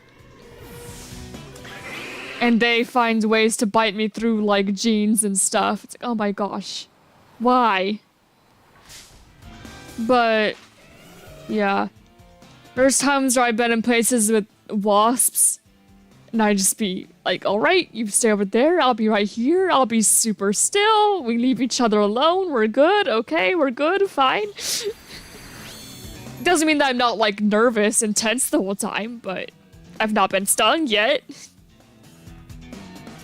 And they find ways to bite me through, like, jeans and stuff. It's like, oh my gosh. Why? But, yeah. There's times where I've been in places with wasps, and I just be like, alright, you stay over there, I'll be right here, I'll be super still, we leave each other alone, we're good, okay, we're good, fine. Doesn't mean that I'm not, like, nervous and tense the whole time, but I've not been stung yet.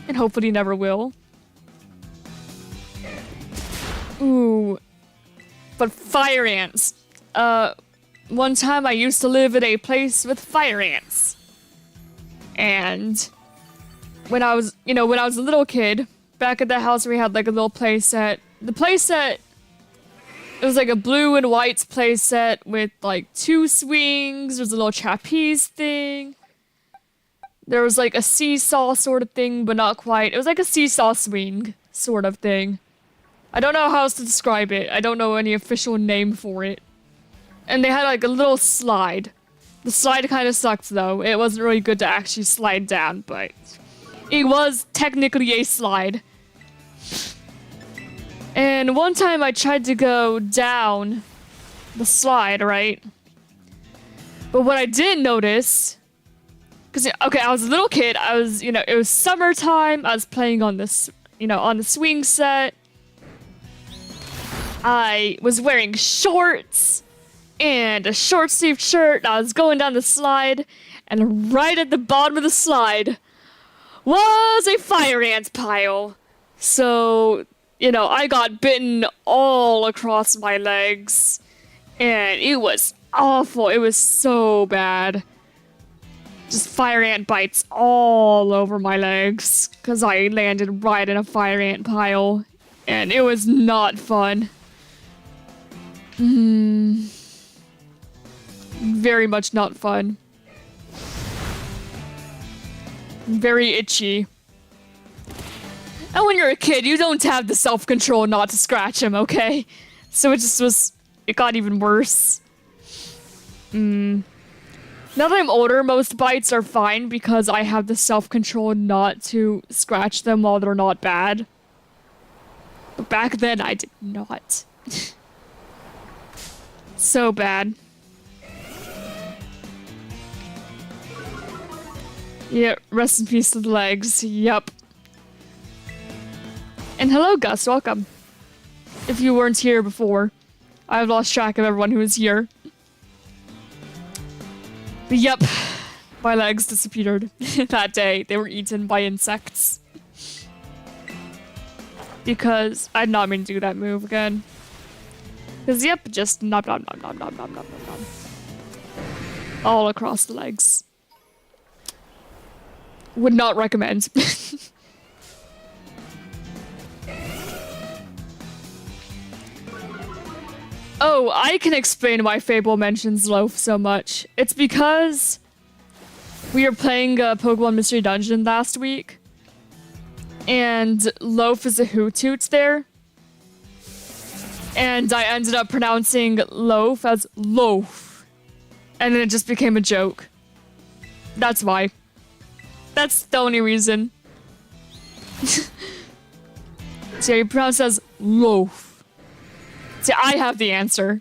And hopefully never will. Ooh. But fire ants. One time I used to live in a place with fire ants. And when I was, you know, when I was a little kid, back at the house we had, like, a little play set. The play set, it was like a blue and white play set with, like, 2 swings. There was a little trapeze thing. There was, like, a seesaw sort of thing, but not quite. It was like a seesaw swing sort of thing. I don't know how else to describe it. I don't know any official name for it. And they had, like, a little slide. The slide kind of sucked, though. It wasn't really good to actually slide down, but it was technically a slide. And one time I tried to go down the slide, right? But what I didn't notice... Because, okay, I was a little kid. I was, you know, it was summertime. I was playing on this, you know, on the swing set. I was wearing shorts and a short sleeved shirt. I was going down the slide, and right at the bottom of the slide was a fire ant pile. So, you know, I got bitten all across my legs, and it was awful. It was so bad. Just fire ant bites all over my legs, because I landed right in a fire ant pile, and it was not fun. very much not fun. Very itchy. And when you're a kid, you don't have the self-control not to scratch him, okay? So it got even worse. Now that I'm older, most bites are fine because I have the self-control not to scratch them while they're not bad. But back then, I did not. So bad. Yeah, rest in peace to the legs. Yup. And hello, Gus. Welcome. If you weren't here before. I've lost track of everyone who was here. But yep. My legs disappeared that day. They were eaten by insects. Because I did not mean to do that move again. Because, yep, just nom nom nom nom nom nom nom nom nom. All across the legs. Would not recommend. Oh, I can explain why Fable mentions Loaf so much. It's because we were playing Pokemon Mystery Dungeon last week, and Loaf is a Hoothoot there. And I ended up pronouncing Loaf as Loaf. And then it just became a joke. That's why. That's the only reason. So you pronounce it as Loaf. See, I have the answer.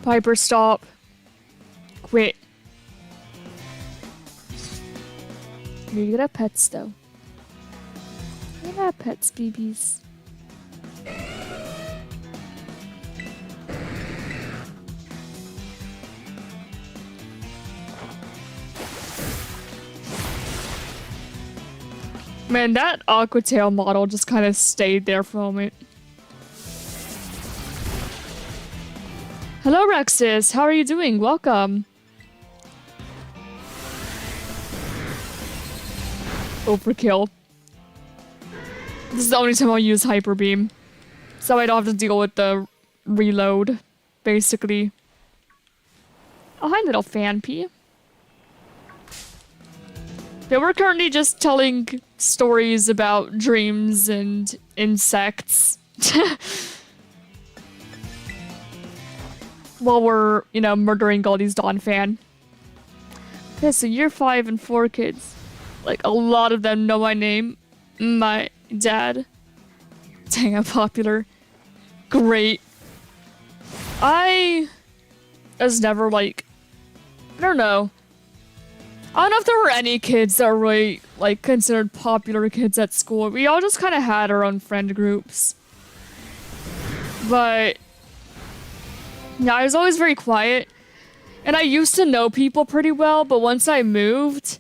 Piper, stop. Quit. You gotta have pets, though. You gotta have pets, BBs. Man, that Aquatail model just kind of stayed there for a moment. Hello, Rexus. How are you doing? Welcome. Overkill. This is the only time I'll use Hyper Beam. So I don't have to deal with the reload, basically. Oh, hi, little fan pea. Yeah, we're currently just telling stories about dreams and insects. While we're, you know, murdering Goldie's Dawn fan. Okay, so you're 5 and 4 kids. Like, a lot of them know my name. My dad. Dang, I'm popular. Great. I was never, like... I don't know. I don't know if there were any kids that were really, like, considered popular kids at school. We all just kind of had our own friend groups. But... yeah, I was always very quiet. And I used to know people pretty well, but once I moved...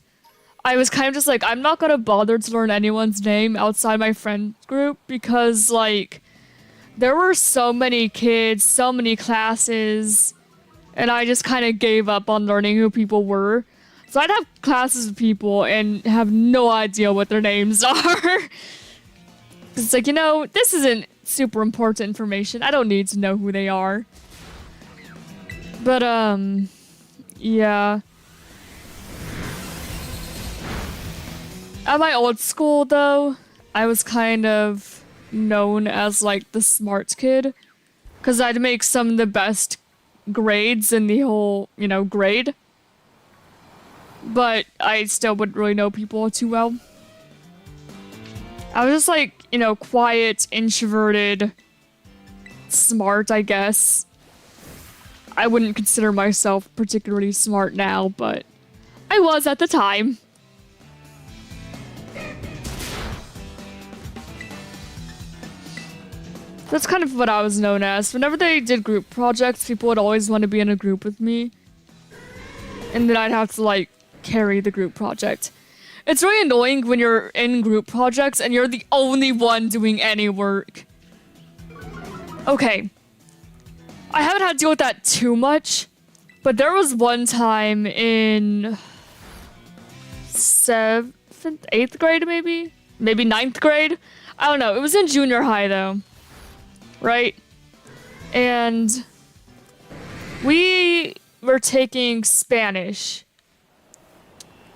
I was kind of just like, I'm not gonna bother to learn anyone's name outside my friend group because, like, there were so many kids, so many classes, and I just kind of gave up on learning who people were. So I'd have classes of people and have no idea what their names are. It's like, you know, this isn't super important information. I don't need to know who they are. But, yeah. At my old school, though, I was kind of known as, like, the smart kid. Because I'd make some of the best grades in the whole, you know, grade. But I still wouldn't really know people too well. I was just, like, you know, quiet, introverted, smart, I guess. I wouldn't consider myself particularly smart now, but I was at the time. That's kind of what I was known as. Whenever they did group projects, people would always want to be in a group with me. And then I'd have to, like, carry the group project. It's really annoying when you're in group projects and you're the only one doing any work. Okay. I haven't had to deal with that too much, but there was one time in 7th, 8th grade maybe? Maybe 9th grade? I don't know. It was in junior high though. Right? And we were taking Spanish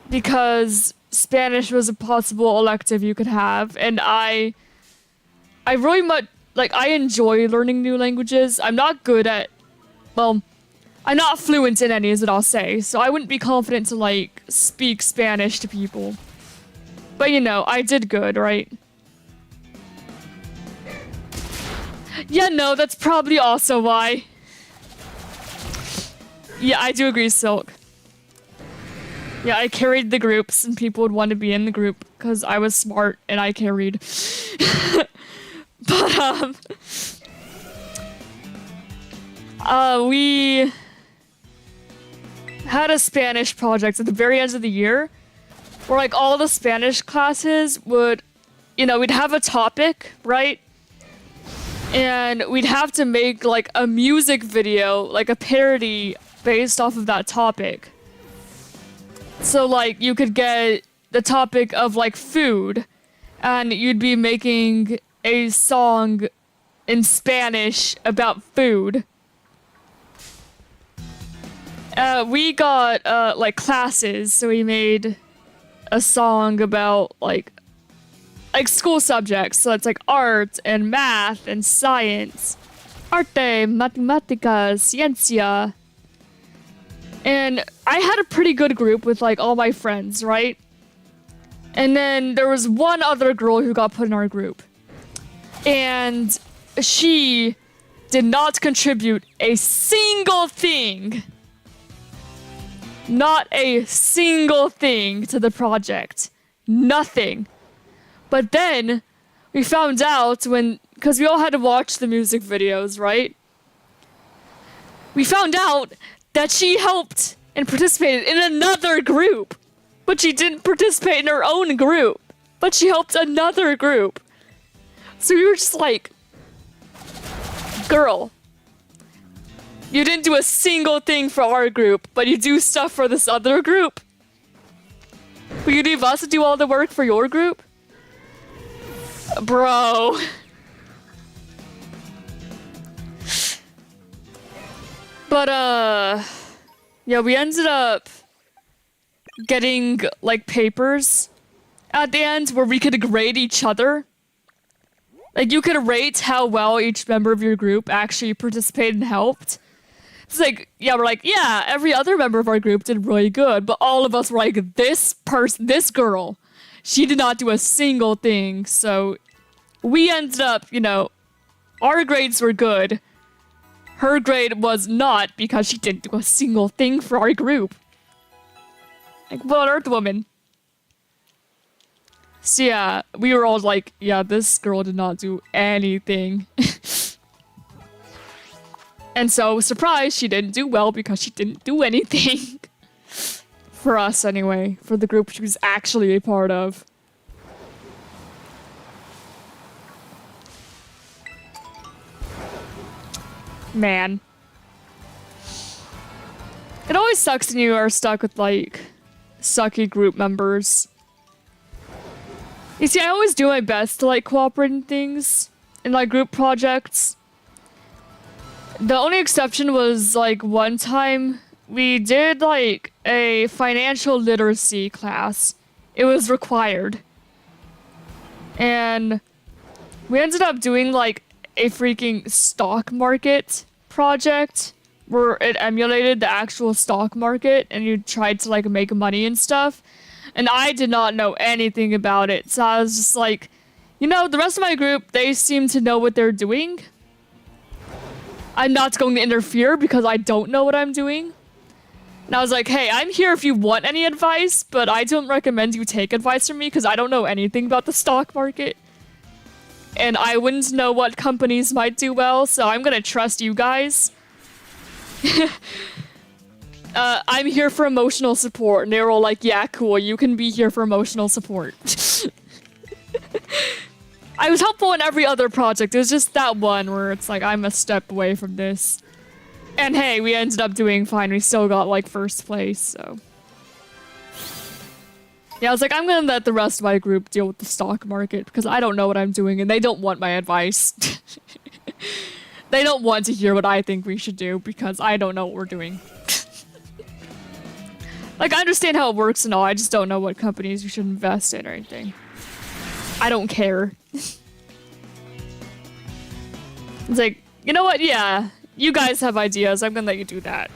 because Spanish was a possible elective you could have, and I really much, like, I enjoy learning new languages. I'm not good at, well, I'm not fluent in any, is what I'll say, so I wouldn't be confident to, like, speak Spanish to people. But, you know, I did good, right? Yeah, no, that's probably also why. Yeah, I do agree, Silk. Yeah, I carried the groups, and people would want to be in the group because I was smart and I carried. But, we had a Spanish project at the very end of the year where, like, all the Spanish classes would, you know, we'd have a topic, right? And we'd have to make, like, a music video, like a parody based off of that topic. So, like, you could get the topic of, like, food, and you'd be making a song in Spanish about food. We got, like, classes, so we made a song about, like, school subjects. So it's, like, art and math and science. Arte, matematica, ciencia. And I had a pretty good group with, like, all my friends, right? And then there was one other girl who got put in our group. And she did not contribute a single thing. Not a single thing to the project. Nothing. But then we found out because we all had to watch the music videos, right? We found out that she helped and participated in another group, but she didn't participate in her own group, but she helped another group. So we were just like, girl, you didn't do a single thing for our group, but you do stuff for this other group. Will you leave us to do all the work for your group? Bro. But, yeah, we ended up getting, like, papers at the end where we could grade each other. Like, you could rate how well each member of your group actually participated and helped. It's like, yeah, we're like, yeah, every other member of our group did really good, but all of us were like, this girl, she did not do a single thing, so we ended up, you know, our grades were good. Her grade was not because she didn't do a single thing for our group. Like, what on earth, woman? So yeah, we were all like, yeah, this girl did not do anything. And so, surprise, she didn't do well because she didn't do anything. For us, anyway. For the group she was actually a part of. Man. It always sucks when you are stuck with, like, sucky group members. You see, I always do my best to, like, cooperate in things. In, like, group projects. The only exception was, like, one time we did, like, a financial literacy class. It was required. And we ended up doing, like, a freaking stock market project where it emulated the actual stock market and you tried to, like, make money and stuff. And I did not know anything about it. So I was just like, you know, the rest of my group, they seem to know what they're doing. I'm not going to interfere because I don't know what I'm doing. And I was like, hey, I'm here if you want any advice, but I don't recommend you take advice from me because I don't know anything about the stock market. And I wouldn't know what companies might do well, so I'm gonna trust you guys. I'm here for emotional support. And they were all like, yeah, cool, you can be here for emotional support. I was helpful in every other project. It was just that one where it's like, I'm a step away from this. And hey, we ended up doing fine. We still got, like, first place, so. Yeah, I was like, I'm gonna let the rest of my group deal with the stock market because I don't know what I'm doing and they don't want my advice. They don't want to hear what I think we should do because I don't know what we're doing. Like, I understand how it works and all, I just don't know what companies you should invest in or anything. I don't care. It's like, you know what? Yeah, you guys have ideas. I'm gonna let you do that.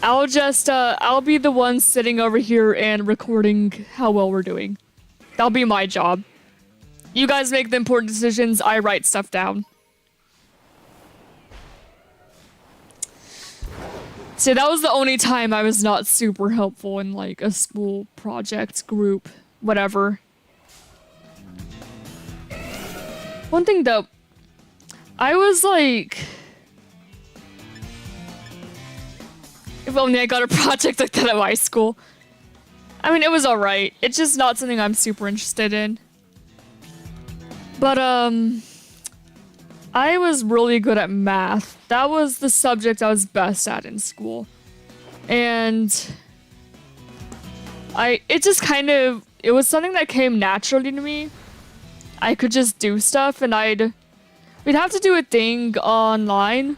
I'll just, I'll be the one sitting over here and recording how well we're doing. That'll be my job. You guys make the important decisions, I write stuff down. See, that was the only time I was not super helpful in, like, a school project, group, whatever. One thing, though, I was, like... If only I got a project like that at my school. I mean, it was alright. It's just not something I'm super interested in. But, I was really good at math. That was the subject I was best at in school. And it just kind of, it was something that came naturally to me. I could just do stuff and we'd have to do a thing online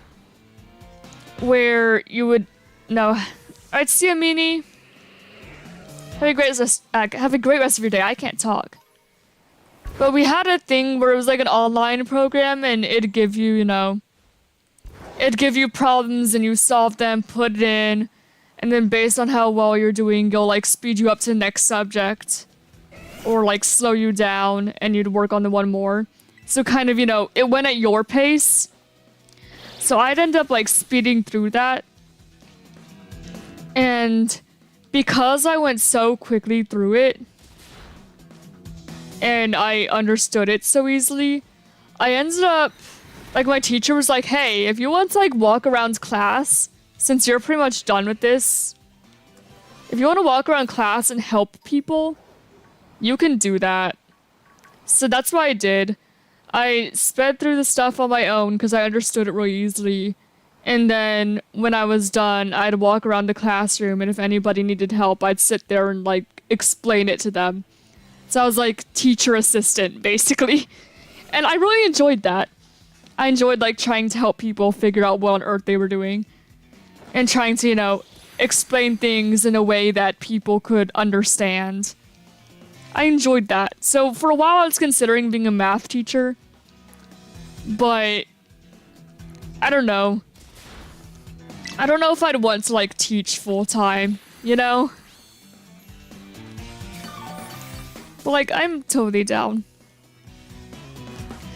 where you would, no, alright, see ya, Meanie. Have a great rest of your day. I can't talk. But we had a thing where it was like an online program and it'd give you, you know, it'd give you problems and you solve them, put it in, and then based on how well you're doing, you'll like speed you up to the next subject or like slow you down and you'd work on the one more. So kind of, you know, it went at your pace. So I'd end up like speeding through that. And because I went so quickly through it, and I understood it so easily, I ended up, like, my teacher was like, hey, if you want to, like, walk around class, since you're pretty much done with this, if you want to walk around class and help people, you can do that. So that's what I did. I sped through the stuff on my own because I understood it really easily. And then when I was done, I'd walk around the classroom, and if anybody needed help, I'd sit there and, like, explain it to them. So I was like teacher assistant, basically. And I really enjoyed that. I enjoyed like trying to help people figure out what on earth they were doing. And trying to, you know, explain things in a way that people could understand. I enjoyed that. So for a while I was considering being a math teacher. But I don't know. I don't know if I'd want to like teach full time, you know? But, like, I'm totally down.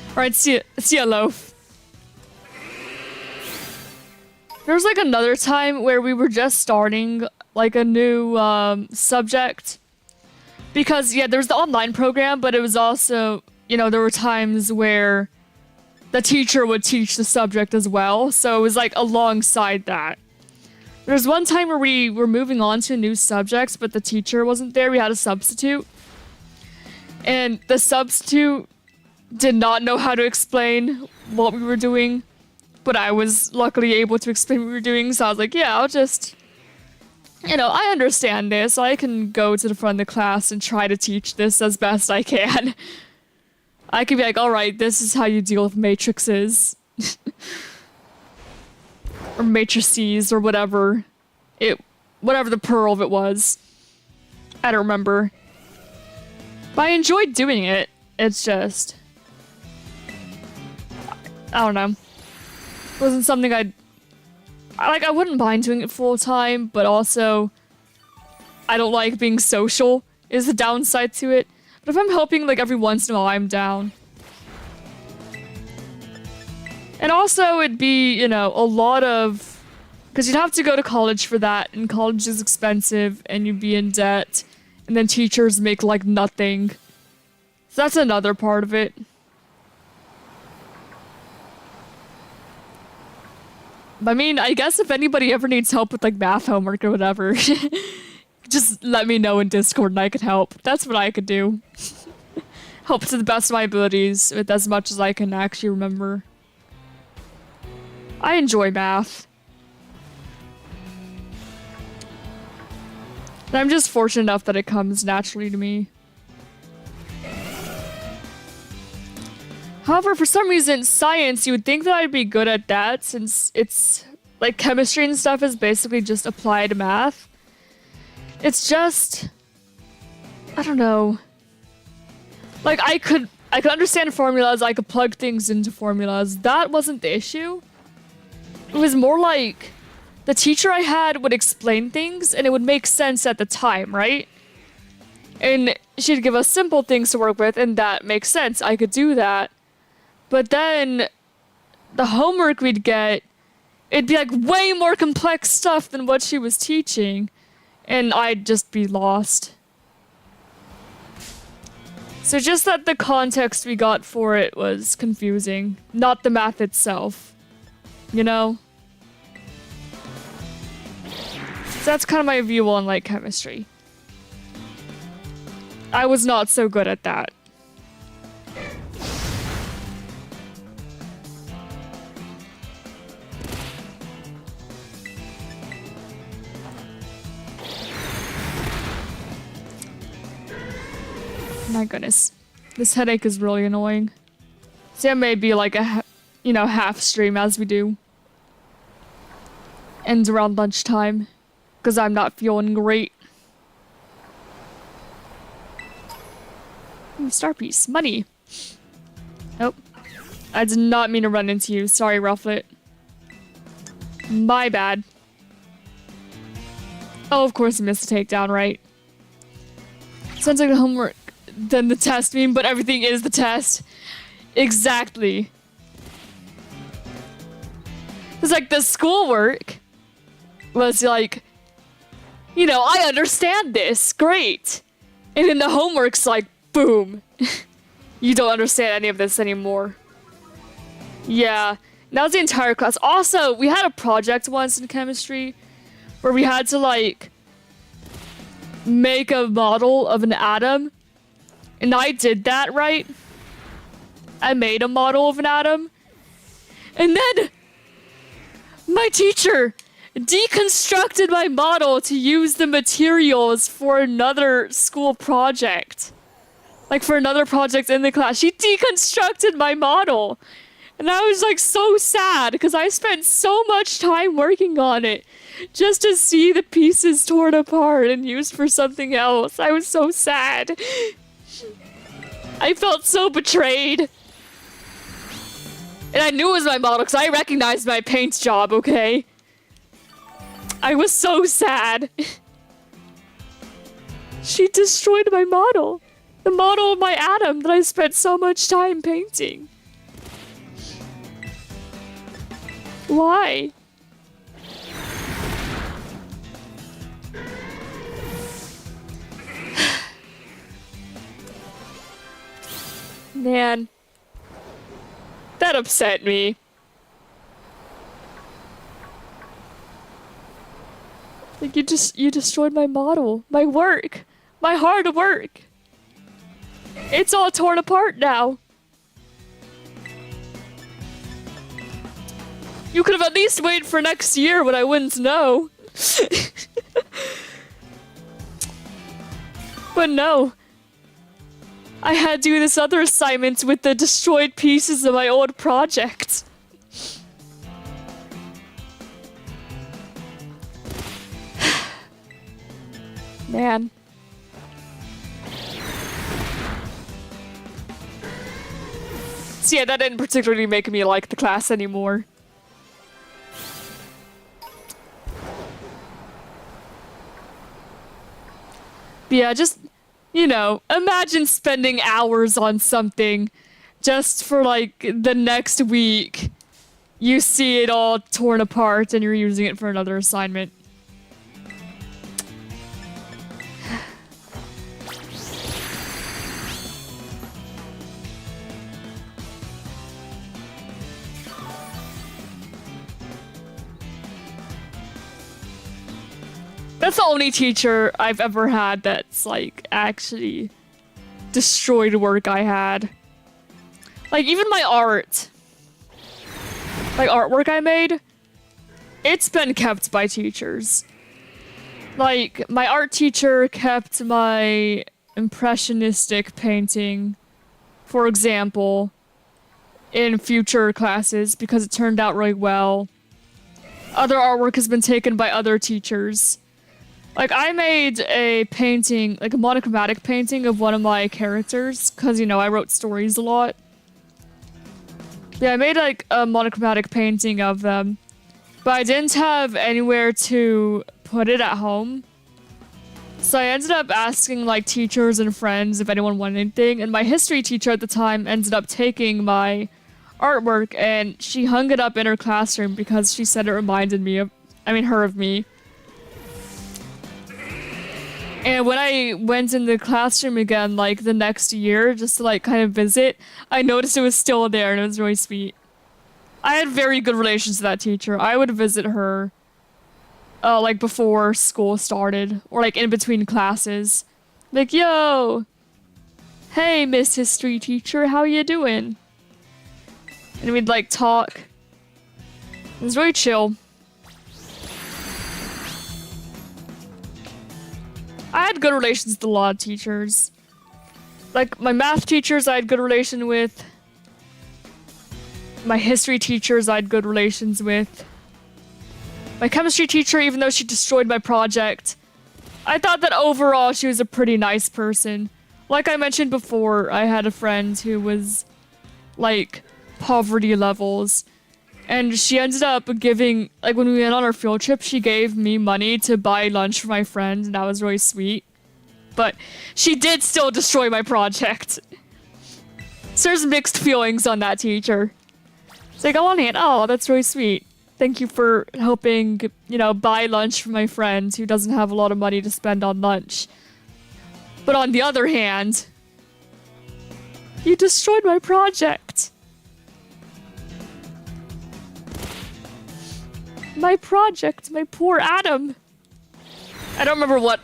Alright, see ya, Loaf. There was, like, another time where we were just starting, like, a new, subject. Because, yeah, there was the online program, but it was also, you know, there were times where the teacher would teach the subject as well. So it was, like, alongside that. There was one time where we were moving on to new subjects, but the teacher wasn't there. We had a substitute. And the substitute did not know how to explain what we were doing, but I was luckily able to explain what we were doing, so I was like, yeah, I'll just, you know, I understand this. I can go to the front of the class and try to teach this as best I can. I could be like, alright, this is how you deal with matrices. Or matrices, or whatever. Whatever the plural of it was. I don't remember. But I enjoyed doing it. It's just... I don't know. It wasn't something I wouldn't mind doing it full time, but also... I don't like being social, is the downside to it. But if I'm helping, like, every once in a while, I'm down. And also, it'd be, you know, a lot of... Because you'd have to go to college for that, and college is expensive, and you'd be in debt. And then teachers make, like, nothing. So that's another part of it. I mean, I guess if anybody ever needs help with like math homework or whatever, just let me know in Discord and I could help. That's what I could do. Help to the best of my abilities with as much as I can actually remember. I enjoy math. And I'm just fortunate enough that it comes naturally to me. However, for some reason, science, you would think that I'd be good at that since it's like chemistry and stuff is basically just applied math. It's just, I don't know. Like I could understand formulas, I could plug things into formulas. That wasn't the issue. It was more like the teacher I had would explain things and it would make sense at the time, right? And she'd give us simple things to work with and that makes sense. I could do that. But then the homework we'd get, it'd be like way more complex stuff than what she was teaching. And I'd just be lost. So just that the context we got for it was confusing, not the math itself. You know? So that's kind of my view on like chemistry. I was not so good at that. My goodness. This headache is really annoying. So it may be like a, half stream as we do. Ends around lunchtime. Because I'm not feeling great. Ooh, star piece. Money. Nope. I did not mean to run into you. Sorry, Rufflet. My bad. Oh, of course I missed a takedown, right? Sounds like the homework than the test meme, but everything is the test. Exactly. It's like the schoolwork was like, I understand this. Great. And then the homework's like, boom. You don't understand any of this anymore. Yeah. That was the entire class. Also, we had a project once in chemistry where we had to like make a model of an atom. And I did that, right? I made a model of an atom. And then my teacher deconstructed my model to use the materials for another school project. Like for another project in the class. She deconstructed my model. And I was like so sad because I spent so much time working on it just to see the pieces torn apart and used for something else. I was so sad. I felt so betrayed. And I knew it was my model because I recognized my paint job, okay? I was so sad. She destroyed my model. The model of my atom that I spent so much time painting. Why? Man. That upset me. Like you destroyed my model, my work, my hard work. It's all torn apart now. You could have at least waited for next year when I wouldn't know. But no. I had to do this other assignment with the destroyed pieces of my old project. Man. So yeah, that didn't particularly make me like the class anymore. But yeah, just, imagine spending hours on something just for like the next week. You see it all torn apart and you're using it for another assignment. That's the only teacher I've ever had that's, like, actually destroyed work I had. Like, even my art. Like, artwork I made, it's been kept by teachers. Like, my art teacher kept my impressionistic painting, for example, in future classes because it turned out really well. Other artwork has been taken by other teachers. Like, I made a painting, like a monochromatic painting of one of my characters, because, you know, I wrote stories a lot. Yeah, I made, like, a monochromatic painting of them, but I didn't have anywhere to put it at home. So I ended up asking, like, teachers and friends if anyone wanted anything, and my history teacher at the time ended up taking my artwork, and she hung it up in her classroom because she said it reminded me of, her of me. And when I went in the classroom again, like, the next year, just to, like, kind of visit, I noticed it was still there, and it was really sweet. I had very good relations with that teacher. I would visit her, like, before school started, or, like, in between classes. Like, yo! Hey, Miss History teacher, how you doing? And we'd, like, talk. It was really chill. I had good relations with a lot of teachers. Like, my math teachers I had good relation with. My history teachers I had good relations with. My chemistry teacher, even though she destroyed my project, I thought that overall she was a pretty nice person. Like I mentioned before, I had a friend who was, like, poverty levels. And she ended up giving, like, when we went on our field trip, she gave me money to buy lunch for my friend, and that was really sweet. But she did still destroy my project. So there's mixed feelings on that teacher. It's like, on one hand, oh, that's really sweet. Thank you for helping, you know, buy lunch for my friend who doesn't have a lot of money to spend on lunch. But on the other hand, you destroyed my project. My project, my poor Adam. I don't remember what,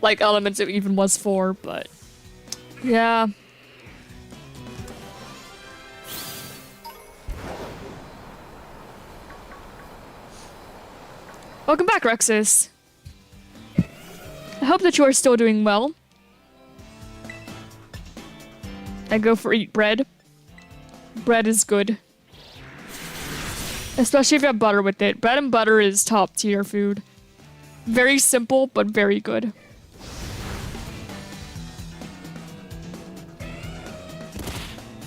like, elements it even was for, but yeah. Welcome back, Rexus. I hope that you are still doing well. I go for eat bread. Bread is good. Especially if you have butter with it. Bread and butter is top tier food. Very simple, but very good.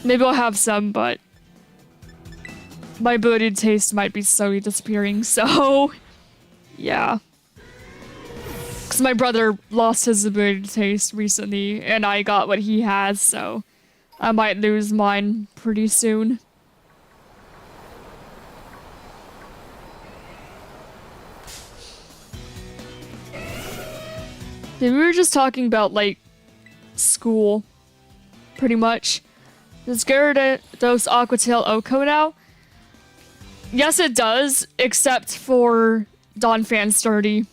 Maybe I'll have some, but my ability to taste might be slowly disappearing, so yeah. Because my brother lost his ability to taste recently, and I got what he has, so I might lose mine pretty soon. Yeah, we were just talking about, like, school, pretty much. Does Gyarados Aquatail Oko now? Yes, it does, except for Donphan Sturdy.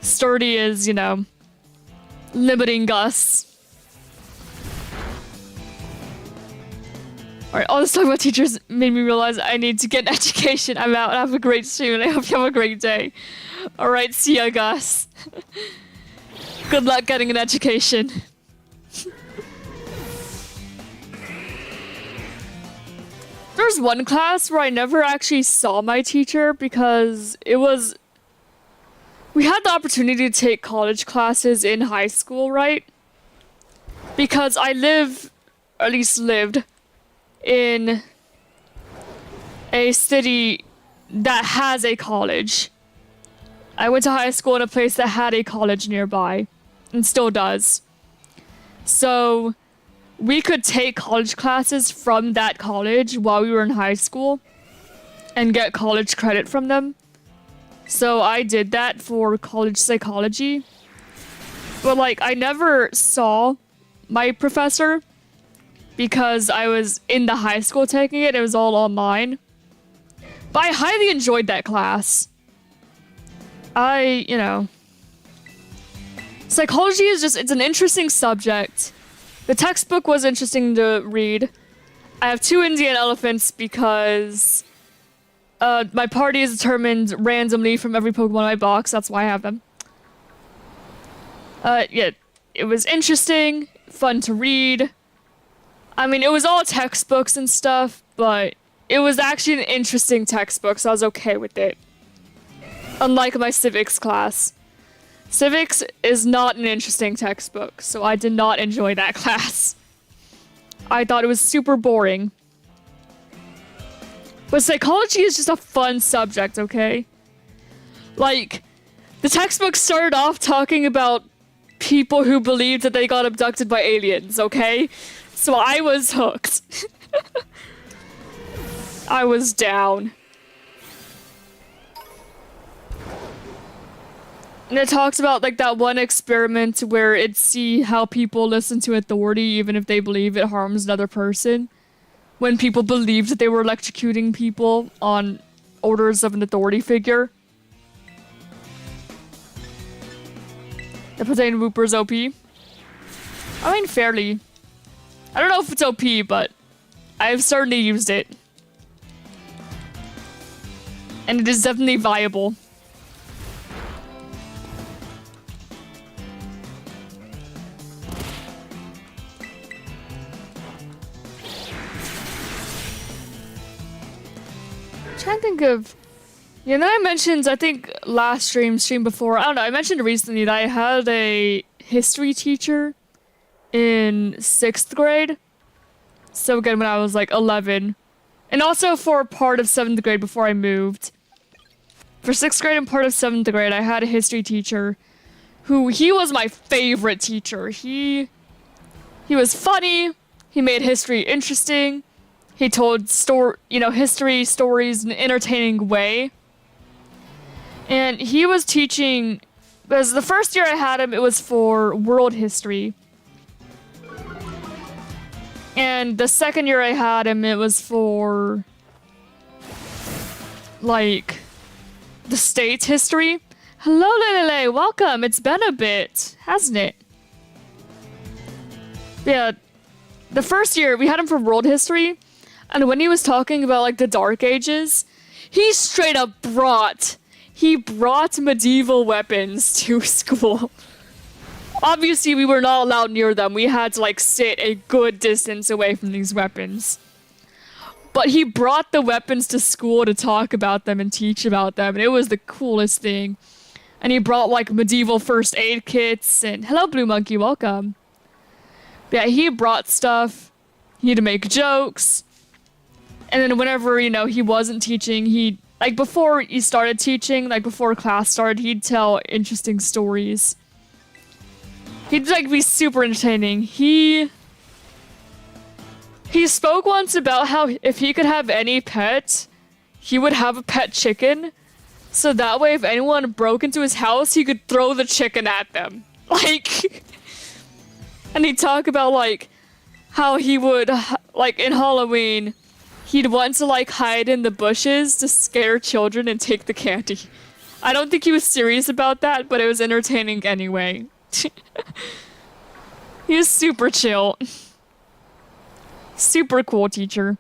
Sturdy is, you know, limiting us. Alright, all this talk about teachers made me realize I need to get an education. I'm out. Have a great stream. I hope you have a great day. Alright, see ya, Gus. Good luck getting an education. There's one class where I never actually saw my teacher because it was... We had the opportunity to take college classes in high school, right? Because I live, or at least lived, in a city that has a college. I went to high school in a place that had a college nearby, and still does. So we could take college classes from that college while we were in high school and get college credit from them. So I did that for college psychology. But, like, I never saw my professor because I was in the high school taking it. It was all online. But I highly enjoyed that class. you know, psychology is just, it's an interesting subject. The textbook was interesting to read. I have 2 Indian elephants because my party is determined randomly from every Pokemon in my box. That's why I have them. Yeah, it was interesting, fun to read. I mean, it was all textbooks and stuff, but it was actually an interesting textbook, so I was okay with it. Unlike my civics class. Civics is not an interesting textbook, so I did not enjoy that class. I thought it was super boring. But psychology is just a fun subject, okay? Like, the textbook started off talking about people who believed that they got abducted by aliens, okay? So I was hooked. I was down. And it talks about, like, that one experiment where it see how people listen to authority even if they believe it harms another person. When people believed that they were electrocuting people on orders of an authority figure. The Potato Wooper's OP. I mean, fairly. I don't know if it's OP, but I've certainly used it. And it is definitely viable. Trying to think of, you know, I mentioned, I think last stream before, I don't know, I mentioned recently that I had a history teacher in 6th grade. So again, when I was like 11. And also for part of 7th grade before I moved. For 6th grade and part of 7th grade, I had a history teacher who, he was my favorite teacher. He was funny. He made history interesting. He told history stories in an entertaining way. And he was teaching, because the first year I had him, it was for world history. And the second year I had him, it was for, like, the state's history. Hello, Lele, welcome. It's been a bit, hasn't it? Yeah, the first year we had him for world history. And when he was talking about, like, the Dark Ages, he straight up brought medieval weapons to school. Obviously, we were not allowed near them. We had to, like, sit a good distance away from these weapons. But he brought the weapons to school to talk about them and teach about them, and it was the coolest thing. And he brought, like, medieval first aid kits, and hello, Blue Monkey, welcome. Yeah, he brought stuff. He had to make jokes. And then whenever, you know, he wasn't teaching, like, before he started teaching, like, before class started, he'd tell interesting stories. He'd, like, be super entertaining. He spoke once about how if he could have any pet, he would have a pet chicken. So that way, if anyone broke into his house, he could throw the chicken at them. Like, and he'd talk about, like, how he would, like, in Halloween, he'd want to, like, hide in the bushes to scare children and take the candy. I don't think he was serious about that, but it was entertaining anyway. He was super chill. Super cool teacher.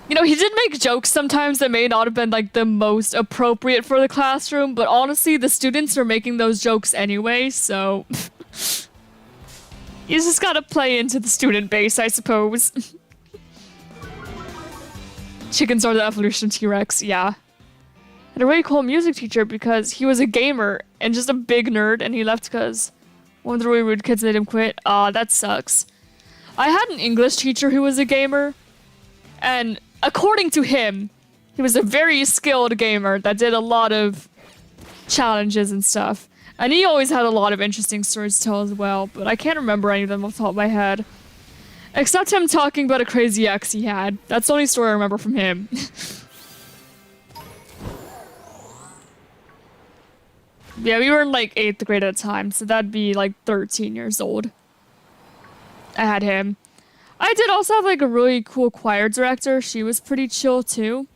You know, he did make jokes sometimes that may not have been, like, the most appropriate for the classroom, but honestly, the students were making those jokes anyway, so... You just gotta play into the student base, I suppose. Chickens are the evolution of T-Rex, yeah. Had a really cool music teacher because he was a gamer and just a big nerd, and he left because one of the really rude kids made him quit. Aw, that sucks. I had an English teacher who was a gamer, and according to him, he was a very skilled gamer that did a lot of challenges and stuff. And he always had a lot of interesting stories to tell as well, but I can't remember any of them off the top of my head. Except him talking about a crazy ex he had. That's the only story I remember from him. Yeah, we were in, like, 8th grade at the time, so that'd be, like, 13 years old. I had him. I did also have, like, a really cool choir director. She was pretty chill, too.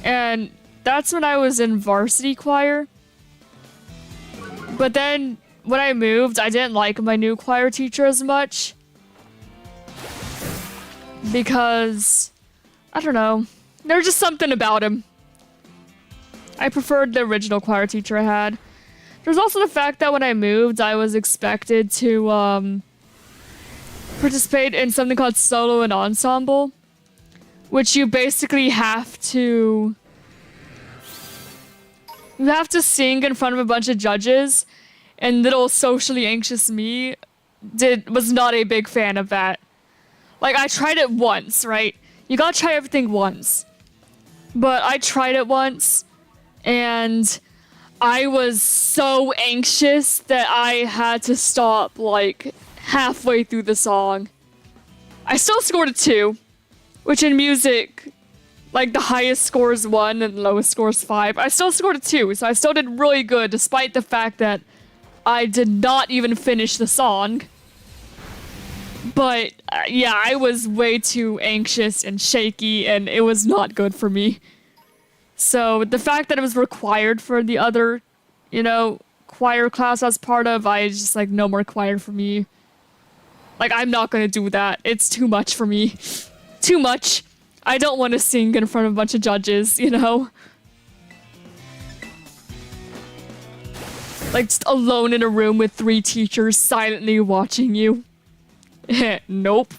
And that's when I was in varsity choir. But then when I moved, I didn't like my new choir teacher as much. Because, I don't know, there's just something about him. I preferred the original choir teacher I had. There's also the fact that when I moved, I was expected to participate in something called solo and ensemble, which you basically have to sing in front of a bunch of judges, and little socially anxious me was not a big fan of that. Like, I tried it once, right? You gotta try everything once. But I tried it once, and I was so anxious that I had to stop, like, halfway through the song. I still scored a 2, which in music, like, the highest score is 1 and the lowest score is 5. I still scored a 2, so I still did really good, despite the fact that I did not even finish the song. But, yeah, I was way too anxious and shaky, and it was not good for me. So, the fact that it was required for the other, you know, choir class I was part of, I was just like, no more choir for me. Like, I'm not gonna do that. It's too much for me. Too much. I don't want to sing in front of a bunch of judges, you know? Like, just alone in a room with 3 teachers silently watching you. Nope.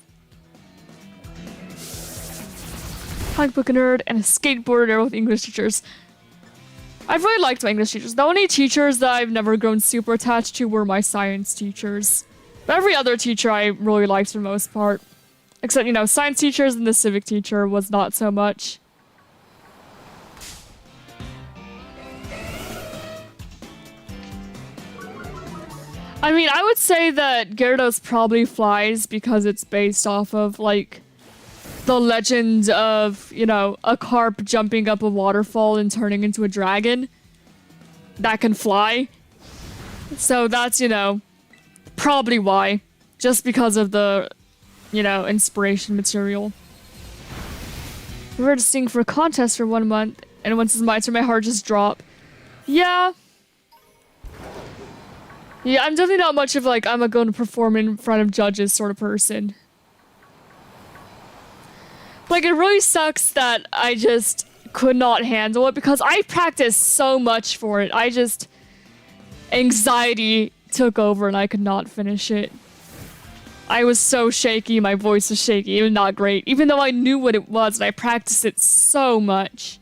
Comic book nerd and a skateboarder with English teachers. I've really liked my English teachers. The only teachers that I've never grown super attached to were my science teachers. But every other teacher I really liked for the most part. Except, you know, science teachers and the civic teacher was not so much. I mean, I would say that Gyarados probably flies because it's based off of, like, the legend of, you know, a carp jumping up a waterfall and turning into a dragon that can fly. So that's, you know, probably why. Just because of the, you know, inspiration material. We were to sing for a contest for 1 month, and once it's my turn, my heart just dropped. Yeah. Yeah, I'm definitely not much of, like, I'm going to perform in front of judges sort of person. Like, it really sucks that I just could not handle it because I practiced so much for it. Anxiety took over and I could not finish it. I was so shaky, my voice was shaky, it was not great. Even though I knew what it was and I practiced it so much.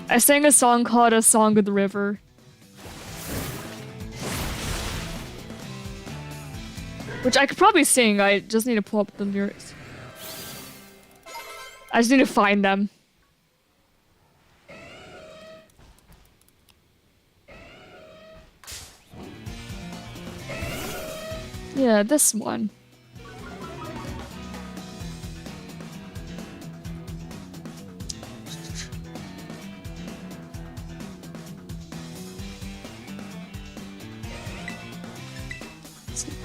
I sang a song called A Song of the River. Which I could probably sing, I just need to pull up the lyrics. I just need to find them. Yeah, this one.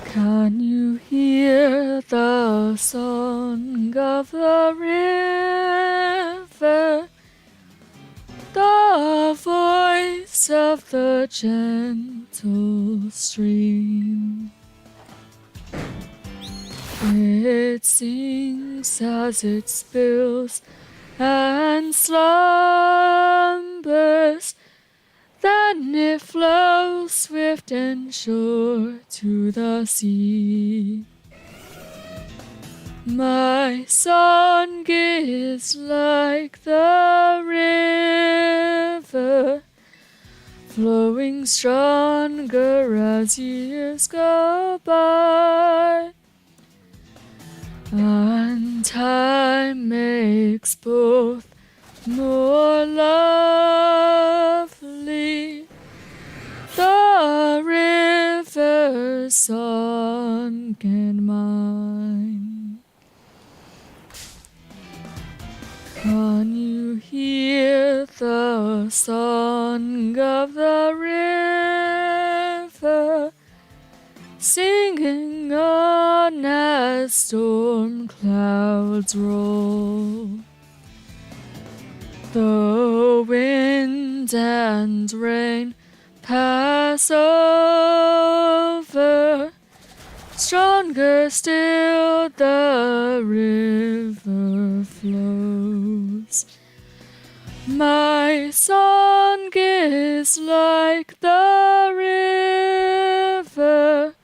Can you hear the song of the river? The voice of the gentle stream. It sings as it spills and slumbers. Then it flows swift and sure to the sea. My song is like the river, flowing stronger as years go by. And time makes both more lovely. The river's song and mine. Can you hear the song of the river, singing on as storm clouds roll? The wind and rain pass over. Stronger still the river flows. My song is like the river,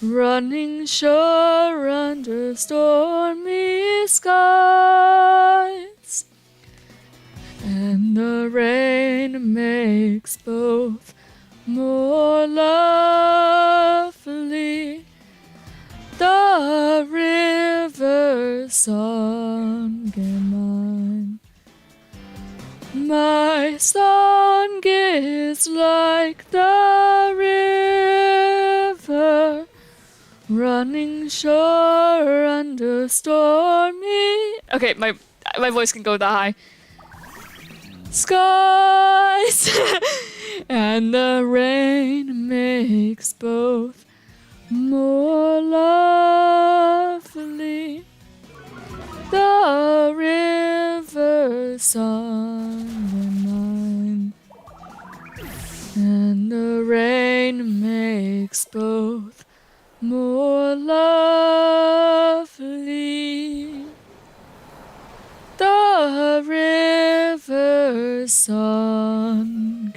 running shore under stormy skies. And the rain makes both more lovely. The river's song and mine. My song is like the river, running shore under stormy... Okay, my voice can go that high. Skies and the rain makes both more lovely. The river's song and mine, and the rain makes both more lovely. The river's song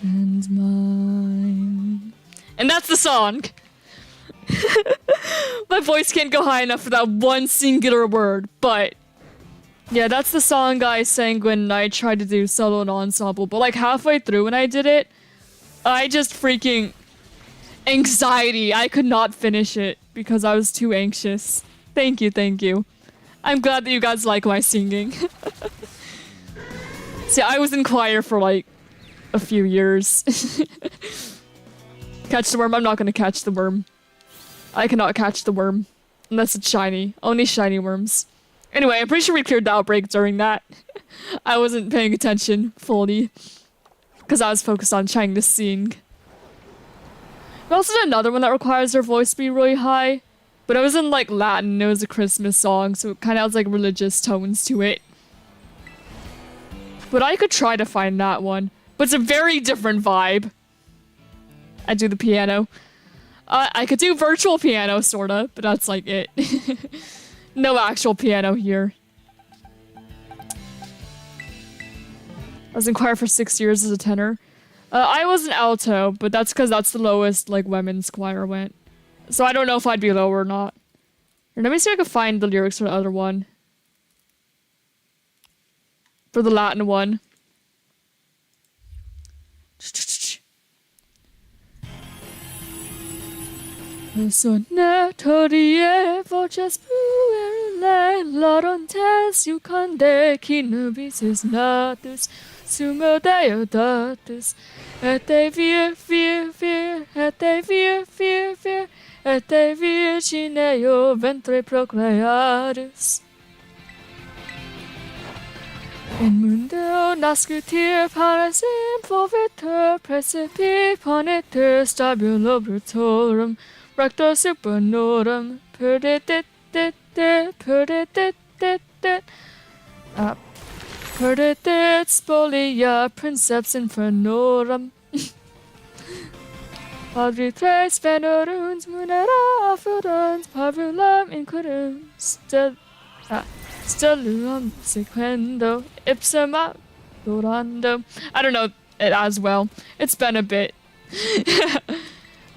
and mine. And that's the song. My voice can't go high enough for that one singular word, but yeah, that's the song I sang when I tried to do solo and ensemble, but like halfway through when I did it, I just freaking anxiety. I could not finish it because I was too anxious. Thank you, thank you. I'm glad that you guys like my singing. See, I was in choir for like a few years. Catch the worm? I'm not gonna catch the worm. I cannot catch the worm. Unless it's shiny. Only shiny worms. Anyway, I'm pretty sure we cleared the outbreak during that. I wasn't paying attention fully. Because I was focused on trying to sing. We also did another one that requires our voice to be really high. But it was in like Latin. It was a Christmas song, so it kind of has like religious tones to it. But I could try to find that one. But it's a very different vibe. I do the piano. I could do virtual piano, sorta, but that's like it. No actual piano here. I was in choir for 6 years as a tenor. I was an alto, but that's because that's the lowest, like, women's choir went. So I don't know if I'd be lower or not. Here, let me see if I can find the lyrics for the other one. For the Latin one. Sonettorie voces puerile larontes iucande cinubisis natus sumo deodatus et vir et vir et virgineo ventre procreatus. In mundo nascutir parasim fovetur precipi ponetur stabulo brutorum rector supernorum perdit spolia princeps infernorum. Padri tres veneruns munera afferens parvulum inquirem stellum sequendo ipsum adorando. I don't know it as well. It's been a bit.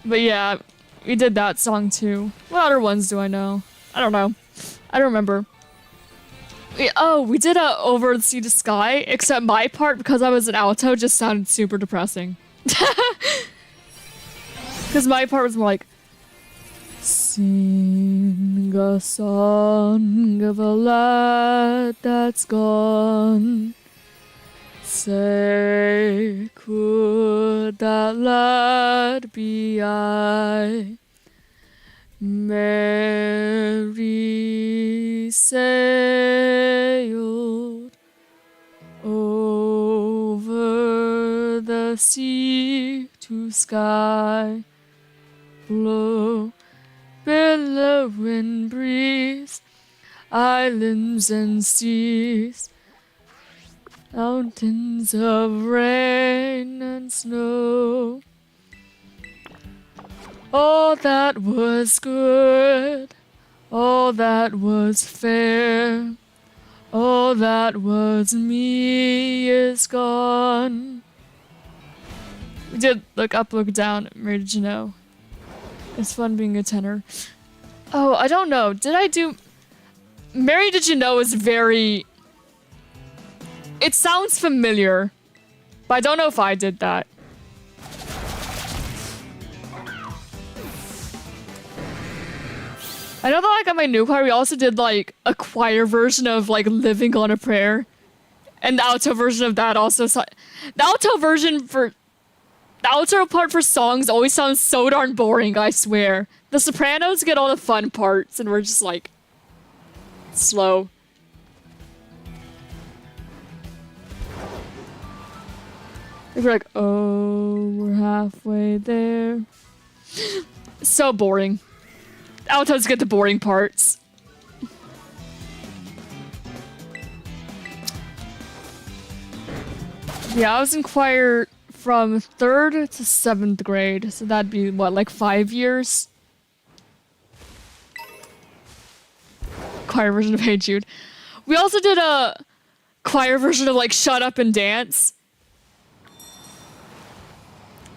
But yeah, we did that song too. What other ones do I know? I don't know. I don't remember. We did Over the Sea to Sky, except my part, because I was an alto, just sounded super depressing. Because my part was more like, sing a song of a lad that's gone. Say, could that lad be I? Mary sailed over the sea to sky. Blow, billowing breeze, islands and seas. Mountains of rain and snow. All that was good, all that was fair, all that was me is gone. We did look up, look down. Mary, did you know? It's fun being a tenor. Oh, I don't know. Did I do... Mary, did you know is very... It sounds familiar, but I don't know if I did that. I know that like on my new choir, we also did like a choir version of like Living on a Prayer. And the alto version of that also... The alto version for... The outro part for songs always sounds so darn boring, I swear. The sopranos get all the fun parts, and we're just like... slow. We're like, oh, we're halfway there. So boring. Altos get the boring parts. Yeah, I was in choir from 3rd to 7th grade, so that'd be, what, like 5 years? Choir version of Hey Jude. We also did a choir version of, like, Shut Up and Dance.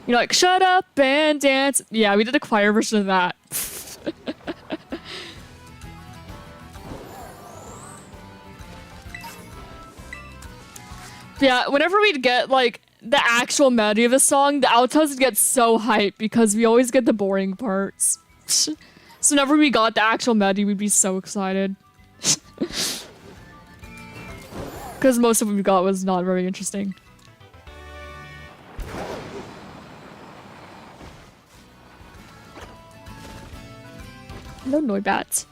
You know, like, shut up and dance. Yeah, we did a choir version of that. Yeah, whenever we'd get, like, the actual melody of the song, the altos would get so hyped because we always get the boring parts. So whenever we got the actual melody, we'd be so excited. Because most of what we got was not very interesting. No Noibats.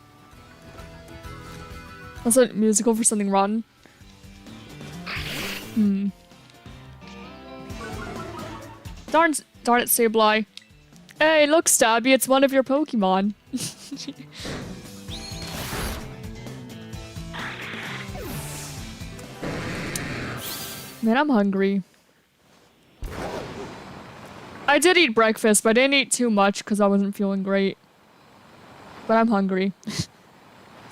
That's a musical for something rotten. Darn it, Sableye. Hey, look, Stabby, it's one of your Pokemon. Man, I'm hungry. I did eat breakfast, but I didn't eat too much because I wasn't feeling great. But I'm hungry. So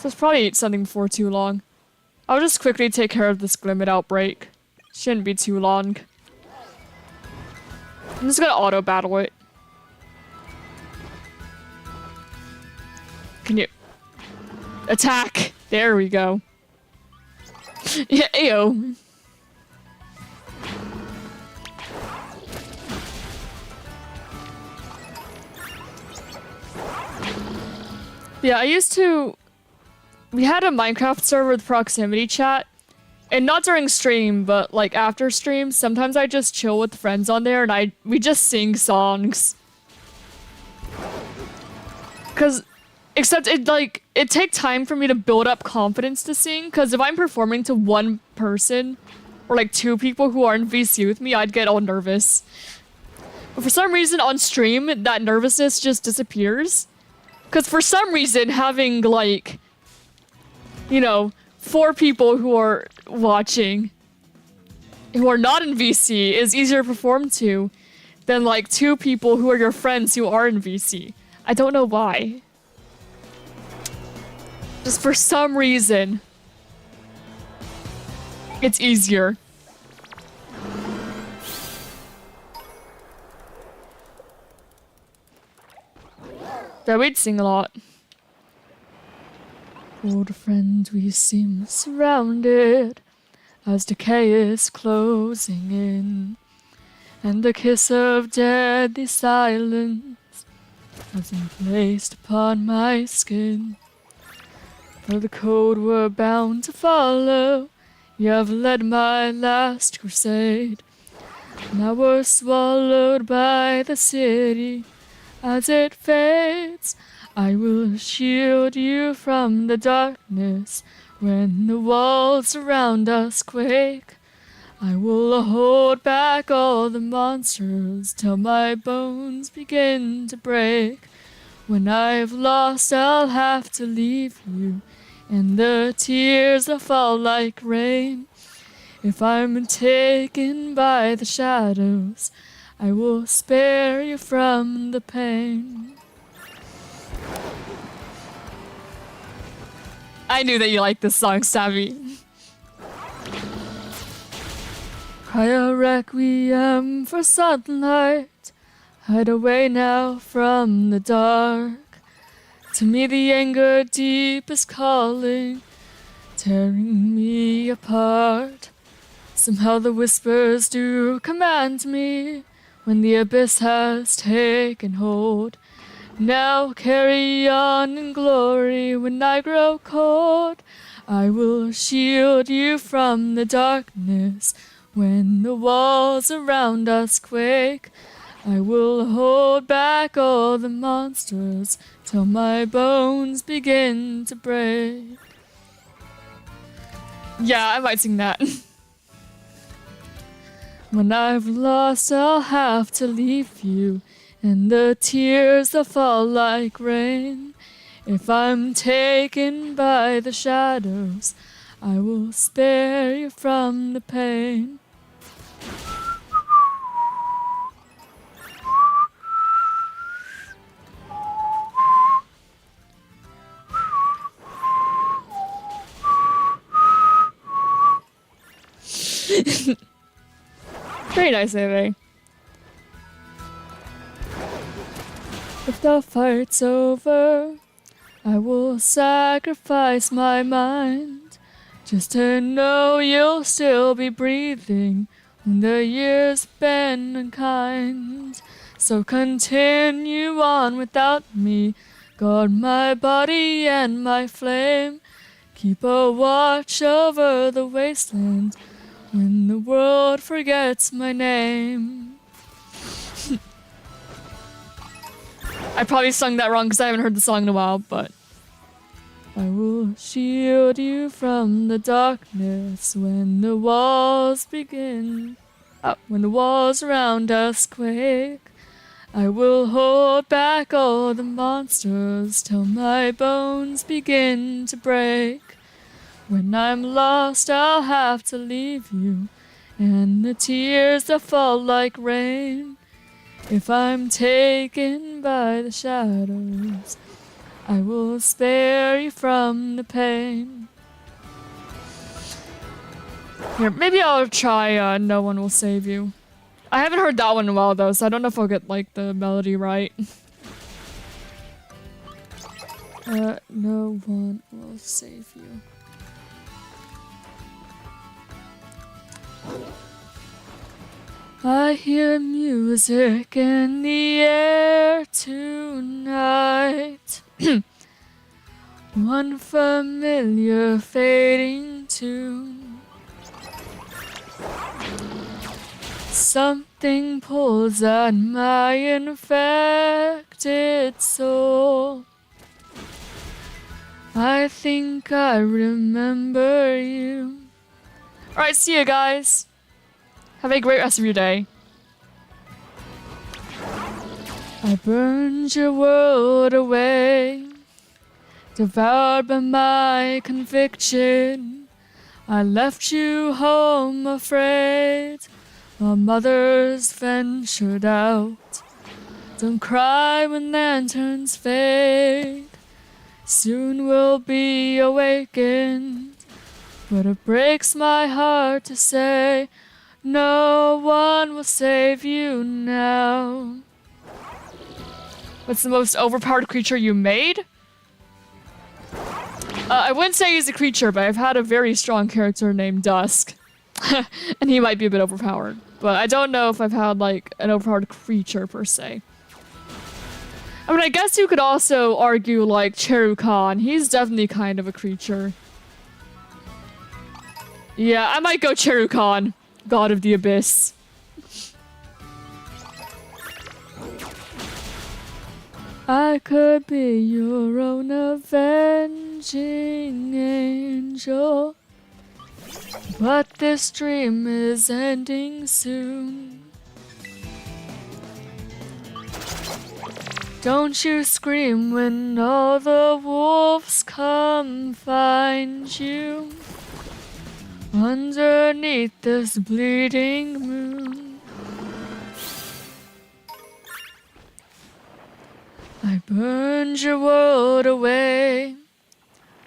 I'll probably eat something before too long. I'll just quickly take care of this Glimmet outbreak. Shouldn't be too long. I'm just gonna auto battle it. Can you attack? There we go. Yeah, ayo. Yeah, I used to... We had a Minecraft server with proximity chat. And not during stream, but like after stream, sometimes I just chill with friends on there and we just sing songs. Cause, except it takes time for me to build up confidence to sing, cause if I'm performing to one person, or like 2 people who are in VC with me, I'd get all nervous. But for some reason on stream, that nervousness just disappears. Cause for some reason, having like, you know, 4 people who are watching, who are not in VC, is easier to perform to than like 2 people who are your friends who are in VC. I don't know why. Just for some reason, it's easier. Yeah, we'd sing a lot. Old friends, we seem surrounded as decay is closing in, and the kiss of deadly silence has been placed upon my skin. For the code we're bound to follow, you have led my last crusade. Now we're swallowed by the city as it fades. I will shield you from the darkness when the walls around us quake. I will hold back all the monsters till my bones begin to break. When I've lost, I'll have to leave you, and the tears will fall like rain. If I'm taken by the shadows, I will spare you from the pain. I knew that you liked this song, Savvy. Cry a requiem for sunlight. Hide away now from the dark. To me the anger deep is calling, tearing me apart. Somehow the whispers do command me when the abyss has taken hold. Now carry on in glory when I grow cold. I will shield you from the darkness when the walls around us quake. I will hold back all the monsters till my bones begin to break. Yeah, I might sing that. When I've lost, I'll have to leave you, and the tears that fall like rain. If I'm taken by the shadows, I will spare you from the pain. Very nice, Ave. If the fight's over, I will sacrifice my mind just to know you'll still be breathing when the years been unkind. So continue on without me, guard my body and my flame. Keep a watch over the wasteland when the world forgets my name. I probably sung that wrong because I haven't heard the song in a while, but I will shield you from the darkness when the walls begin. When the walls around us quake. I will hold back all the monsters till my bones begin to break. When I'm lost, I'll have to leave you, and the tears that fall like rain. If I'm taken by the shadows, I will spare you from the pain. Here, maybe I'll try No One Will Save You. I haven't heard that one in a while though, so I don't know if I'll get like the melody right. No one will save you. I hear music in the air tonight. One familiar fading tune. Something pulls at my infected soul. I think I remember you. Alright, see you guys. Have a great rest of your day. I burned your world away, devoured by my conviction. I left you home afraid, while mothers ventured out. Don't cry when lanterns fade, soon we'll be awakened. But it breaks my heart to say, no one will save you now. What's the most overpowered creature you made? I wouldn't say he's a creature, but I've had a very strong character named Dusk. And he might be a bit overpowered. But I don't know if I've had, like, an overpowered creature, per se. I mean, I guess you could also argue, like, Cheru Khan. He's definitely kind of a creature. Yeah, I might go Cheru Khan, God of the Abyss. I could be your own avenging angel, but this dream is ending soon. Don't you scream when all the wolves come find you. underneath this bleeding moon. I burned your world away,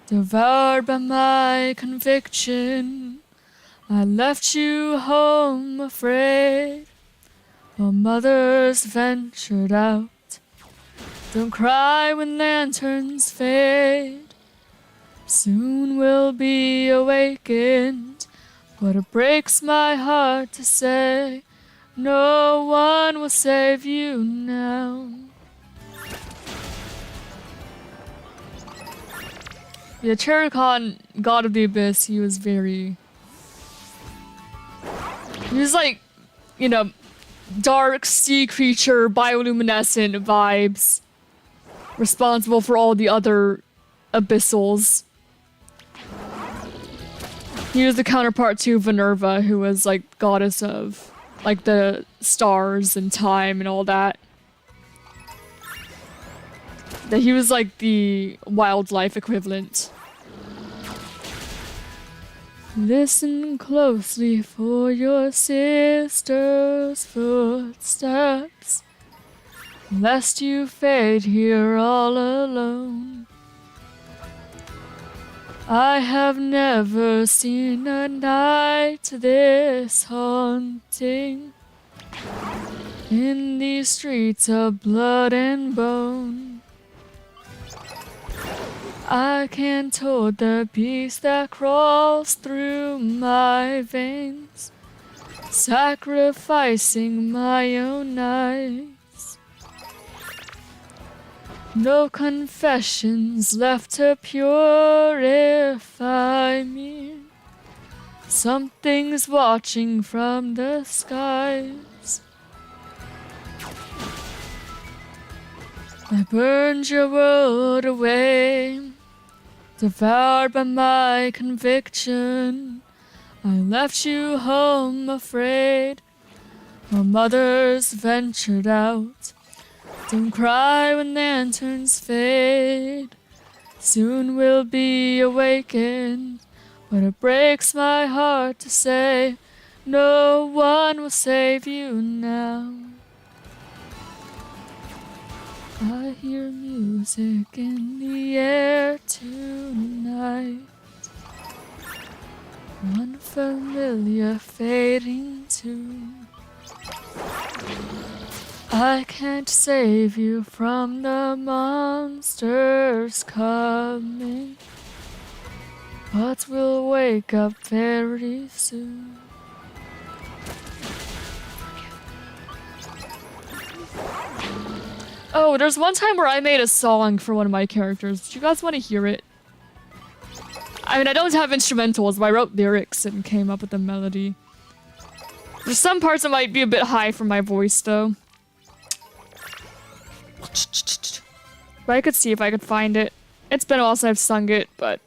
devoured by my conviction. I left you home afraid, while mothers ventured out. Don't cry when lanterns fade, soon we'll be awakened. But it breaks my heart to say, no one will save you now. Yeah, Cherokon, God of the Abyss, he was like, you know, dark sea creature, bioluminescent vibes, responsible for all the other abyssals. He was the counterpart to Minerva, who was like goddess of like the stars and time and all that. That he was like the wildlife equivalent. Listen closely for your sister's footsteps, lest you fade here all alone. I have never seen a night this haunting, in these streets of blood and bone. I can't hold the beast that crawls through my veins, sacrificing my own eyes. No confessions left to purify me. Something's watching from the skies. I burned your world away, devoured by my conviction. I left you home afraid, while mothers ventured out. Don't cry when lanterns fade, soon we'll be awakened. But it breaks my heart to say, no one will save you now. I hear music in the air tonight, one familiar fading tune. I can't save you from the monsters coming, but we'll wake up very soon. Oh, there's one time where I made a song for one of my characters. Do you guys want to hear it? I mean, I don't have instrumentals, but I wrote lyrics and came up with a melody. There's some parts that might be a bit high for my voice, though. But I could see if I could find it. It's been a while since I've sung it, but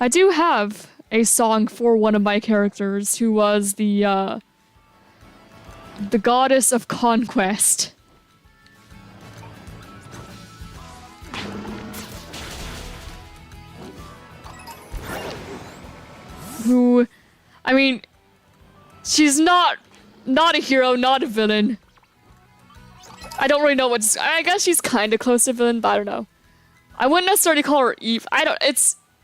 I do have a song for one of my characters who was the goddess of conquest. Who, I mean, she's not a hero, not a villain. I don't really know what's, I guess she's kind of close to villain, but I don't know. I wouldn't necessarily call her Eve.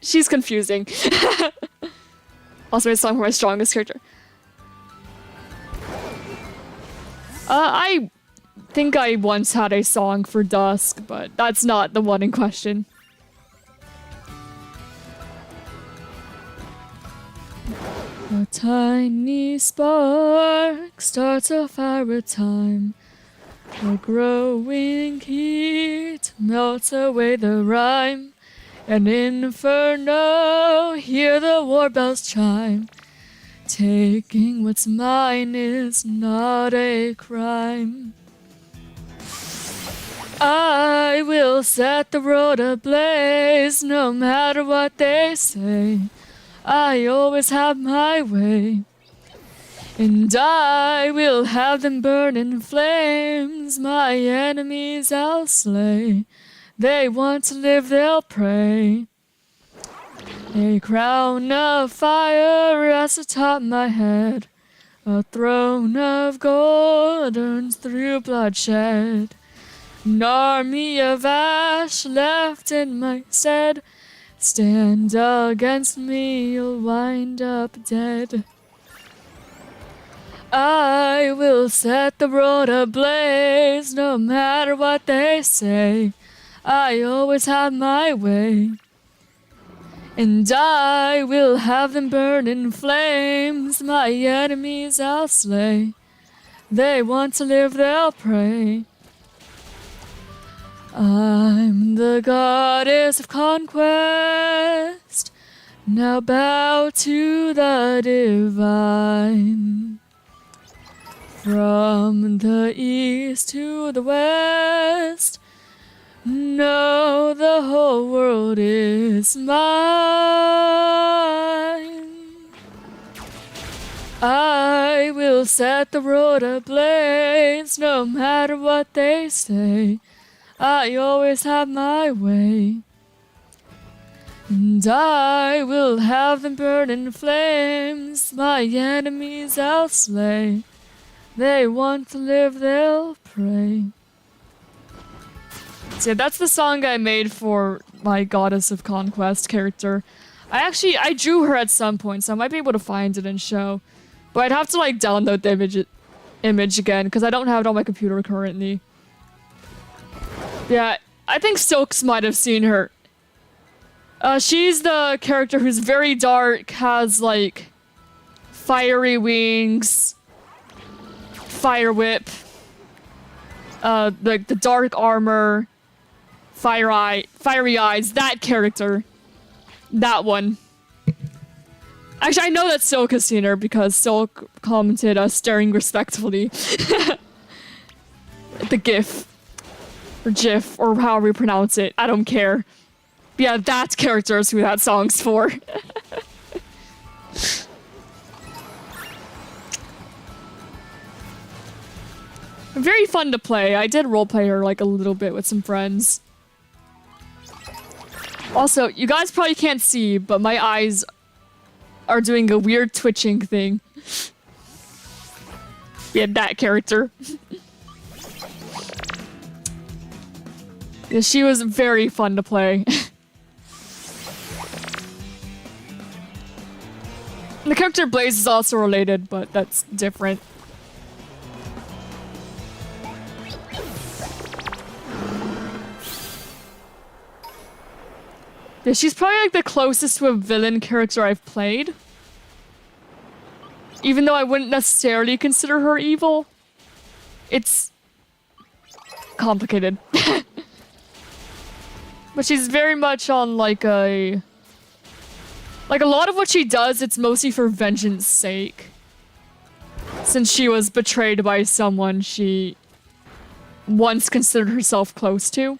She's confusing. Also, a song for my strongest character. I think I once had a song for Dusk, but that's not the one in question. A tiny spark starts a fire at time. A growing heat melts away the rhyme. An inferno, hear the war bells chime. Taking what's mine is not a crime. I will set the world ablaze, no matter what they say. I always have my way, and I will have them burn in flames. My enemies I'll slay. They want to live, they'll pray. A crown of fire rests atop my head. A throne of gold earns through bloodshed. An army of ash left in my stead. Stand against me, you'll wind up dead. I will set the world ablaze, no matter what they say. I always have my way. And I will have them burn in flames, my enemies I'll slay. They want to live, they'll pray. I'm the goddess of conquest, now bow to the divine. From the east to the west, no, the whole world is mine. I will set the world ablaze, no matter what they say. I always have my way. And I will have them burn in flames, my enemies I'll slay. They want to live, they'll pray. So yeah, that's the song I made for my Goddess of Conquest character. I drew her at some point, so I might be able to find it and show. But I'd have to like download the image again, because I don't have it on my computer currently. Yeah, I think Silks might have seen her. She's the character who's very dark, has like fiery wings, fire whip, like the dark armor, fiery eyes, that character. That one. Actually, I know that Silk has seen her because Silk commented staring respectfully. The GIF. Or GIF, or however you pronounce it. I don't care. But yeah, that character is who that song's for. Very fun to play. I did roleplay her like a little bit with some friends. Also, you guys probably can't see, but my eyes are doing a weird twitching thing. Yeah, that character. Yeah, she was very fun to play. The character Blaze is also related, but that's different. Yeah, she's probably like the closest to a villain character I've played. Even though I wouldn't necessarily consider her evil. It's complicated. But she's very much on like a lot of what she does, it's mostly for vengeance sake. Since she was betrayed by someone she once considered herself close to.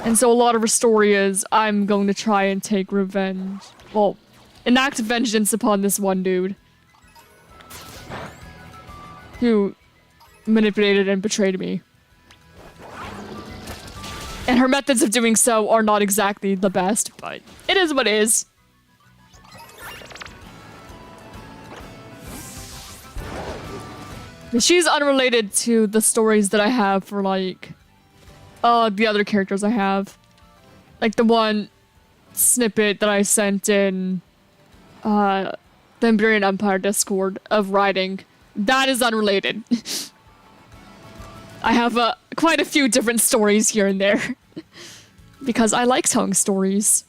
And so a lot of her story is, I'm going to try and take revenge. Well, enact vengeance upon this one dude. Who manipulated and betrayed me. And her methods of doing so are not exactly the best, but it is what it is. She's unrelated to the stories that I have for, like, the other characters I have. Like the one snippet that I sent in, the Emberian Empire Discord of writing. That is unrelated. I have quite a few different stories here and there. Because I like telling stories.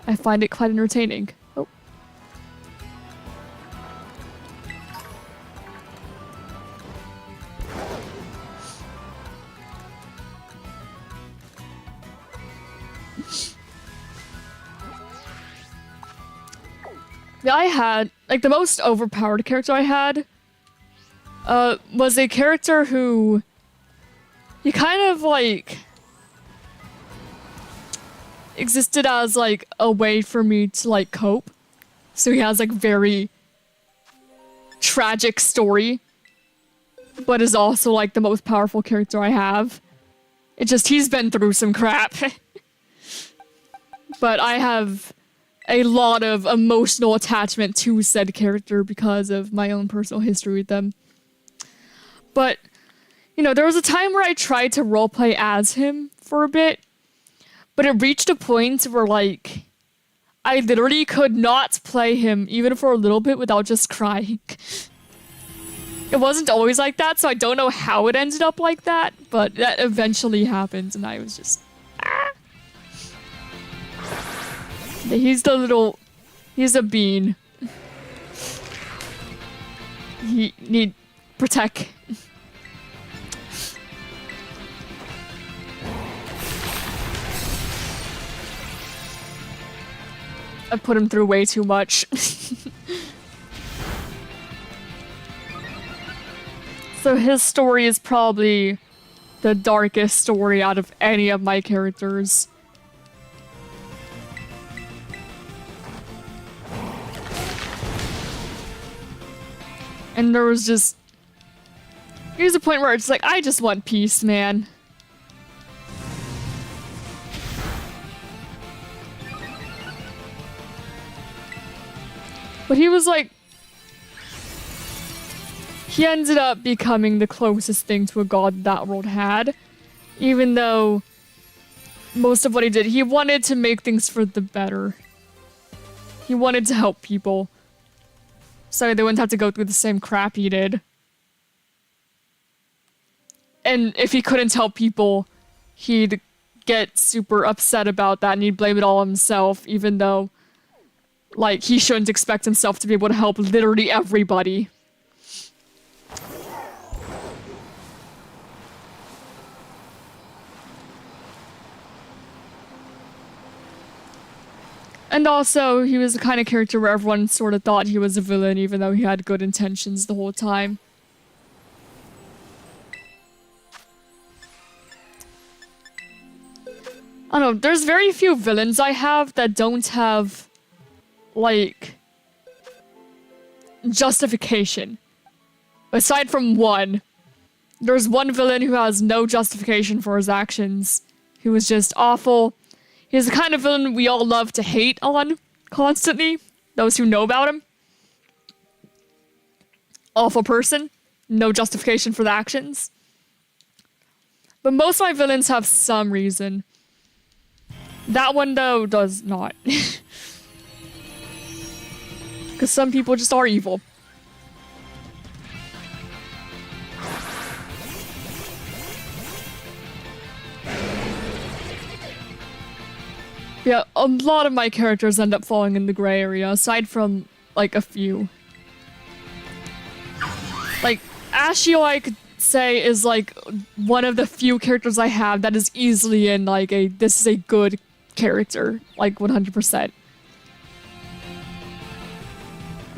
I find it quite entertaining. Oh. Yeah, I had, like, the most overpowered character I had was a character who he kind of, like, existed as, like, a way for me to, like, cope. So he has, like, very tragic story, but is also, like, the most powerful character I have. It just, he's been through some crap. but I have a lot of emotional attachment to said character because of my own personal history with them. But, you know, there was a time where I tried to roleplay as him for a bit, but it reached a point where, like, I literally could not play him even for a little bit without just crying. It wasn't always like that, so I don't know how it ended up like that, but that eventually happened, and I was just... Ah. He's a bean. He need protect. I put him through way too much. So his story is probably the darkest story out of any of my characters. And there was just... Here's a point where it's like, I just want peace, man. But he was like... He ended up becoming the closest thing to a god that world had. Even though most of what he did, he wanted to make things for the better. He wanted to help people. So they wouldn't have to go through the same crap he did. And if he couldn't help people, he'd get super upset about that and he'd blame it all on himself, even though, like, he shouldn't expect himself to be able to help literally everybody. And also, he was the kind of character where everyone sort of thought he was a villain, even though he had good intentions the whole time. I don't know, there's very few villains I have that don't have, like, justification. Aside from one. There's one villain who has no justification for his actions, who is just awful. He's the kind of villain we all love to hate on constantly. Those who know about him. Awful person. No justification for the actions. But most of my villains have some reason. That one, though, does not. Because some people just are evil. Yeah, a lot of my characters end up falling in the gray area, aside from, like, a few. Like, Ashio, I could say, is, like, one of the few characters I have that is easily in, like, this is a good character. Like, 100%.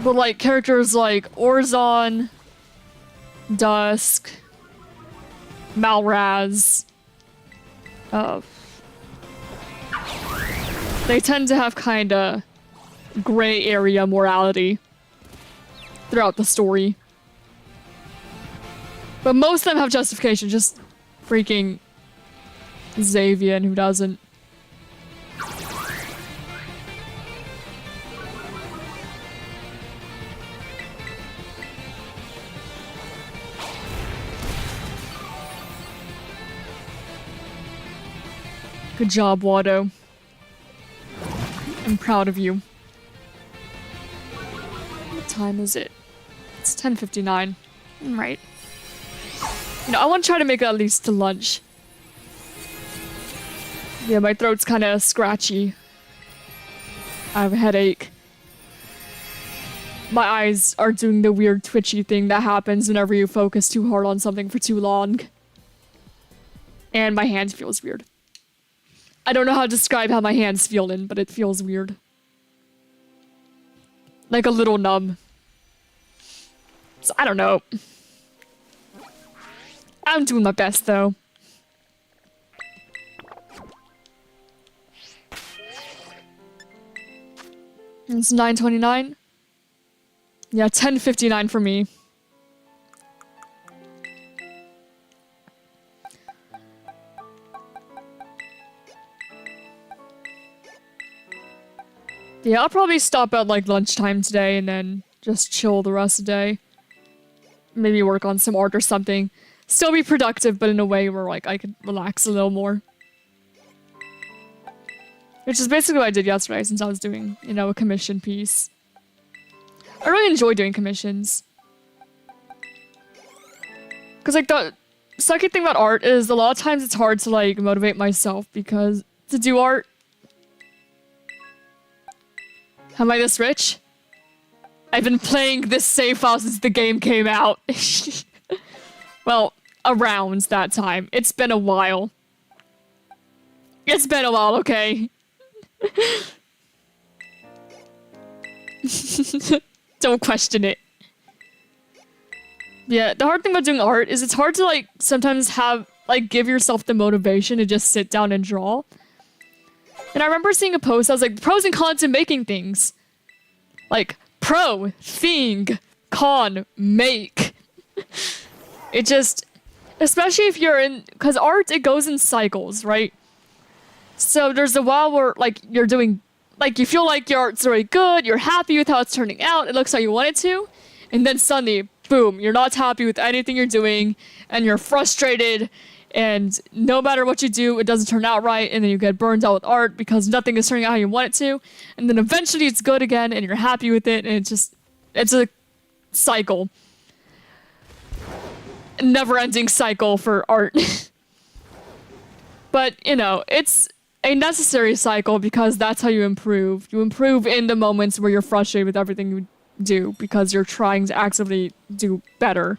But, like, characters like Orzon, Dusk, Malraz, they tend to have kinda gray area morality throughout the story. But most of them have justification, just freaking Xavian who doesn't. Good job, Watto. I'm proud of you. What time is it? It's 10:59. Right. You know, I want to try to make it at least to lunch. Yeah, my throat's kind of scratchy. I have a headache. My eyes are doing the weird twitchy thing that happens whenever you focus too hard on something for too long. And my hand feels weird. I don't know how to describe how my hand's feeling, but it feels weird. Like a little numb. So, I don't know. I'm doing my best, though. It's 9:29. Yeah, 10:59 for me. Yeah, I'll probably stop at like lunchtime today and then just chill the rest of the day. Maybe work on some art or something. Still be productive, but in a way where like I could relax a little more. Which is basically what I did yesterday since I was doing, you know, a commission piece. I really enjoy doing commissions. Because like the sucky thing about art is a lot of times it's hard to like motivate myself because to do art. Am I this rich? I've been playing this save file since the game came out. Well, around that time. It's been a while. It's been a while, okay? Don't question it. Yeah, the hard thing about doing art is it's hard to like sometimes have like give yourself the motivation to just sit down and draw. And I remember seeing a post, I was like, pros and cons of making things. Like, pro, thing, con, make. It just, especially if you're in, because art, it goes in cycles, right? So there's a while where, like, you're doing, like, you feel like your art's really good, you're happy with how it's turning out, it looks how you want it to, and then suddenly, boom, you're not happy with anything you're doing, and you're frustrated, and no matter what you do, it doesn't turn out right, and then you get burned out with art because nothing is turning out how you want it to, and then eventually it's good again, and you're happy with it, and it's a cycle. A never-ending cycle for art. But, you know, it's a necessary cycle because that's how you improve. You improve in the moments where you're frustrated with everything you do because you're trying to actively do better.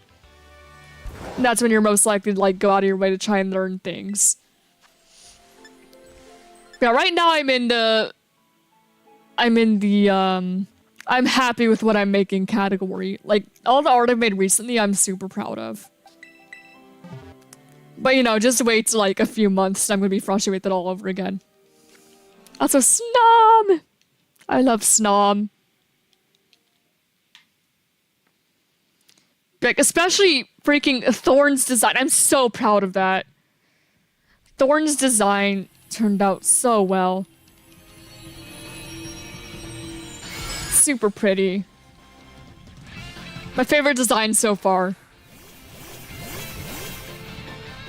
And that's when you're most likely to like go out of your way to try and learn things. Yeah, right now I'm happy with what I'm making category. Like, all the art I've made recently, I'm super proud of. But, you know, just wait till, like, a few months and I'm gonna be frustrated with it all over again. Also, Snom! I love Snom. Like, especially freaking Thorn's design. I'm so proud of that. Thorn's design turned out so well. Super pretty. My favorite design so far.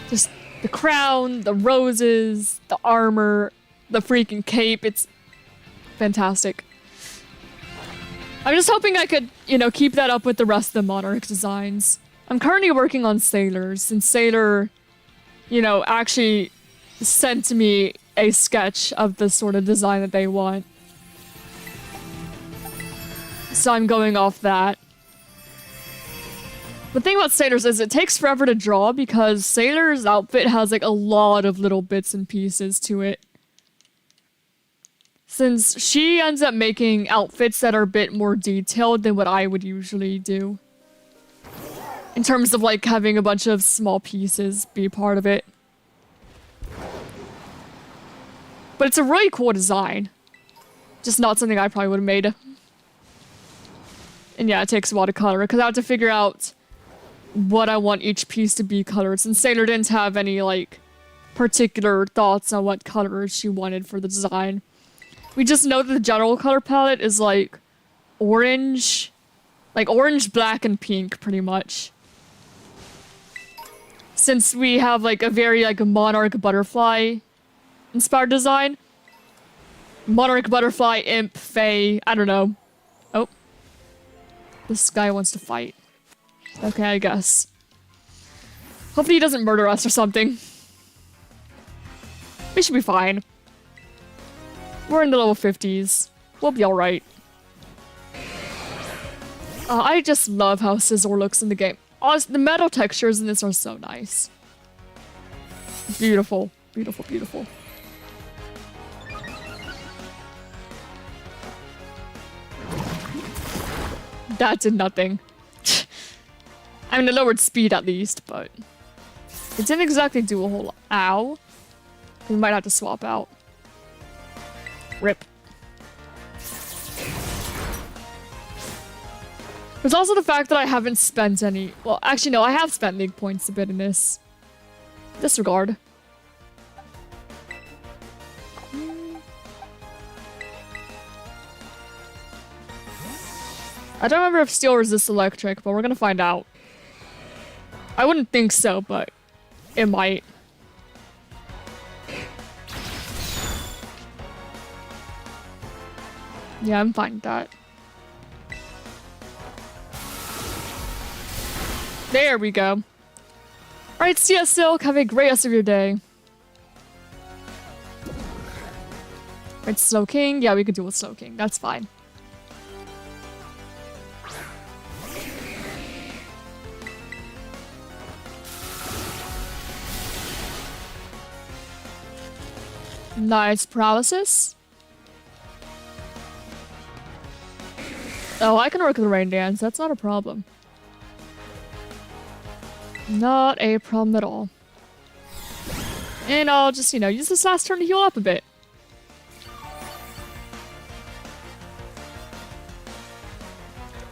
Just the crown, the roses, the armor, the freaking cape. It's fantastic. I'm just hoping I could, you know, keep that up with the rest of the Monarch designs. I'm currently working on Sailors, since Sailor, you know, actually sent me a sketch of the sort of design that they want. So I'm going off that. The thing about Sailors is it takes forever to draw because Sailor's outfit has like a lot of little bits and pieces to it. Since she ends up making outfits that are a bit more detailed than what I would usually do. In terms of like having a bunch of small pieces be part of it. But it's a really cool design. Just not something I probably would have made. And yeah, it takes a lot of color because I have to figure out what I want each piece to be colored. Since Sailor didn't have any like particular thoughts on what colors she wanted for the design. We just know that the general color palette is like orange, black, and pink pretty much. Since we have like a very like monarch butterfly inspired design. Monarch butterfly, imp, fae, I don't know. Oh. This guy wants to fight. Okay, I guess. Hopefully he doesn't murder us or something. We should be fine. We're in the level 50s. We'll be alright. I just love how Scizor looks in the game. Honestly, the metal textures in this are so nice. Beautiful. Beautiful, beautiful. That did nothing. I mean, it lowered speed at least, but it didn't exactly do a whole lot. Ow. We might have to swap out. Rip. There's also the fact that I haven't spent any... Well, actually, no, I have spent league points a bit in this. Disregard. I don't remember if steel resists electric, but we're gonna find out. I wouldn't think so, but it might. Yeah, I'm fine with that. There we go. Alright, see ya, Silk. Have a great rest of your day. Right, Snow King. Yeah, we can deal with Snow King. That's fine. Nice paralysis. Oh, I can work with the rain dance. That's not a problem. Not a problem at all. And I'll just, you know, use this last turn to heal up a bit.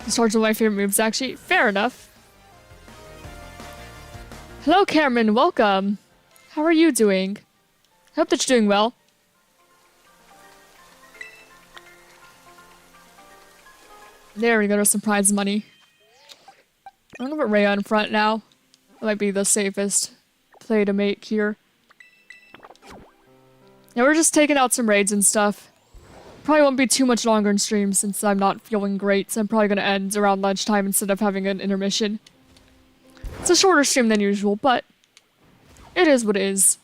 Starts with my favorite moves, actually. Fair enough. Hello, Cameron. Welcome. How are you doing? I hope that you're doing well. There we go, to some prize money. I'm gonna put Rhea in front now. That might be the safest play to make here. Yeah, we're just taking out some raids and stuff. Probably won't be too much longer in stream since I'm not feeling great, so I'm probably gonna end around lunchtime instead of having an intermission. It's a shorter stream than usual, but it is what it is.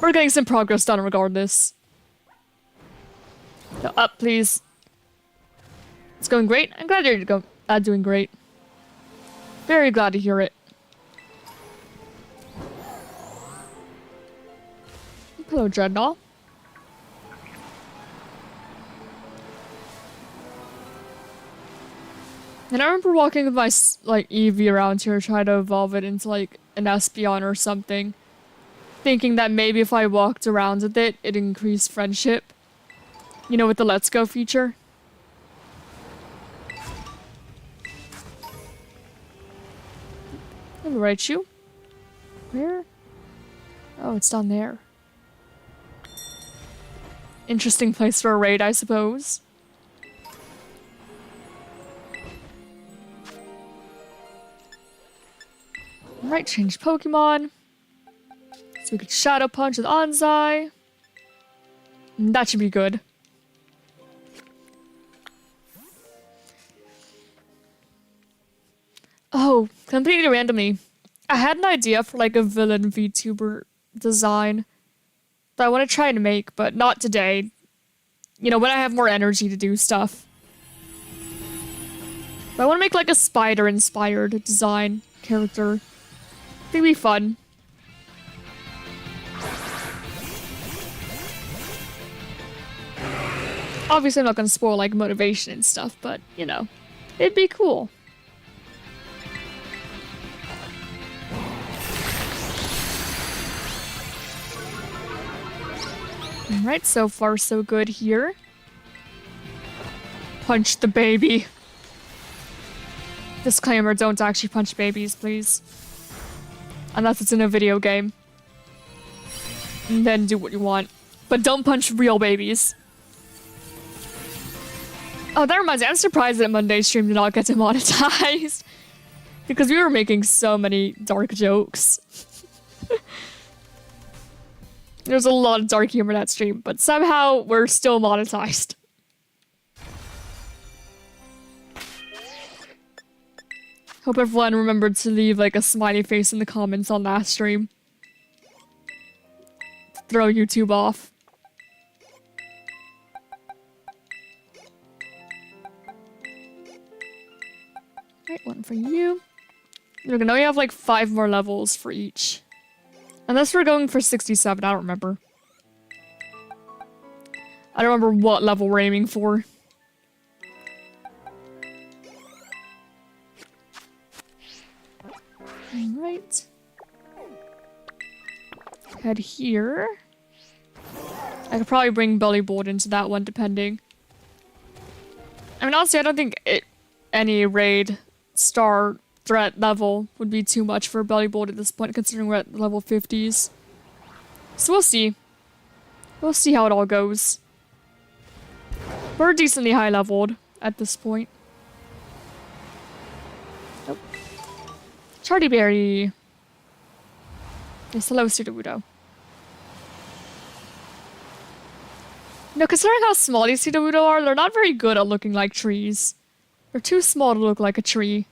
We're getting some progress done regardless. Go up, please. It's going great. I'm glad you're doing great. Very glad to hear it. Hello, Dreadnought. And I remember walking with my, like, Eevee around here, trying to evolve it into, like, an Espeon or something. Thinking that maybe if I walked around with it, it'd increase friendship. You know, with the Let's Go feature. Let me write you. Where? Oh, it's down there. Interesting place for a raid, I suppose. Alright, change Pokemon. So we could Shadow Punch with Anzai. That should be good. Oh, completely randomly. I had an idea for like a villain VTuber design that I want to try to make, but not today. You know, when I have more energy to do stuff. But I want to make like a spider-inspired design character. I think it'd be fun. Obviously, I'm not going to spoil like motivation and stuff, but you know, it'd be cool. Alright, so far so good here. Punch the baby. Disclaimer, don't actually punch babies, please. Unless it's in a video game. And then do what you want. But don't punch real babies. Oh, that reminds me, I'm surprised that Monday's stream did not get demonetized. Because we were making so many dark jokes. There's a lot of dark humor in that stream, but somehow we're still monetized. Hope everyone remembered to leave like a smiley face in the comments on last stream. Throw YouTube off. Right, one for you. We're gonna only have like 5 more levels for each. Unless we're going for 67, I don't remember. I don't remember what level we're aiming for. Alright. Head here. I could probably bring Bellybolt into that one, depending. I mean, honestly, I don't think any raid star threat level would be too much for Bellybolt at this point, considering we're at level 50s. So we'll see. We'll see how it all goes. We're decently high leveled. at this point. Nope. Charty Berry. Yes, hello, Sudowoodo. No, considering how small these Sudowoodo are, they're not very good at looking like trees. They're too small to look like a tree.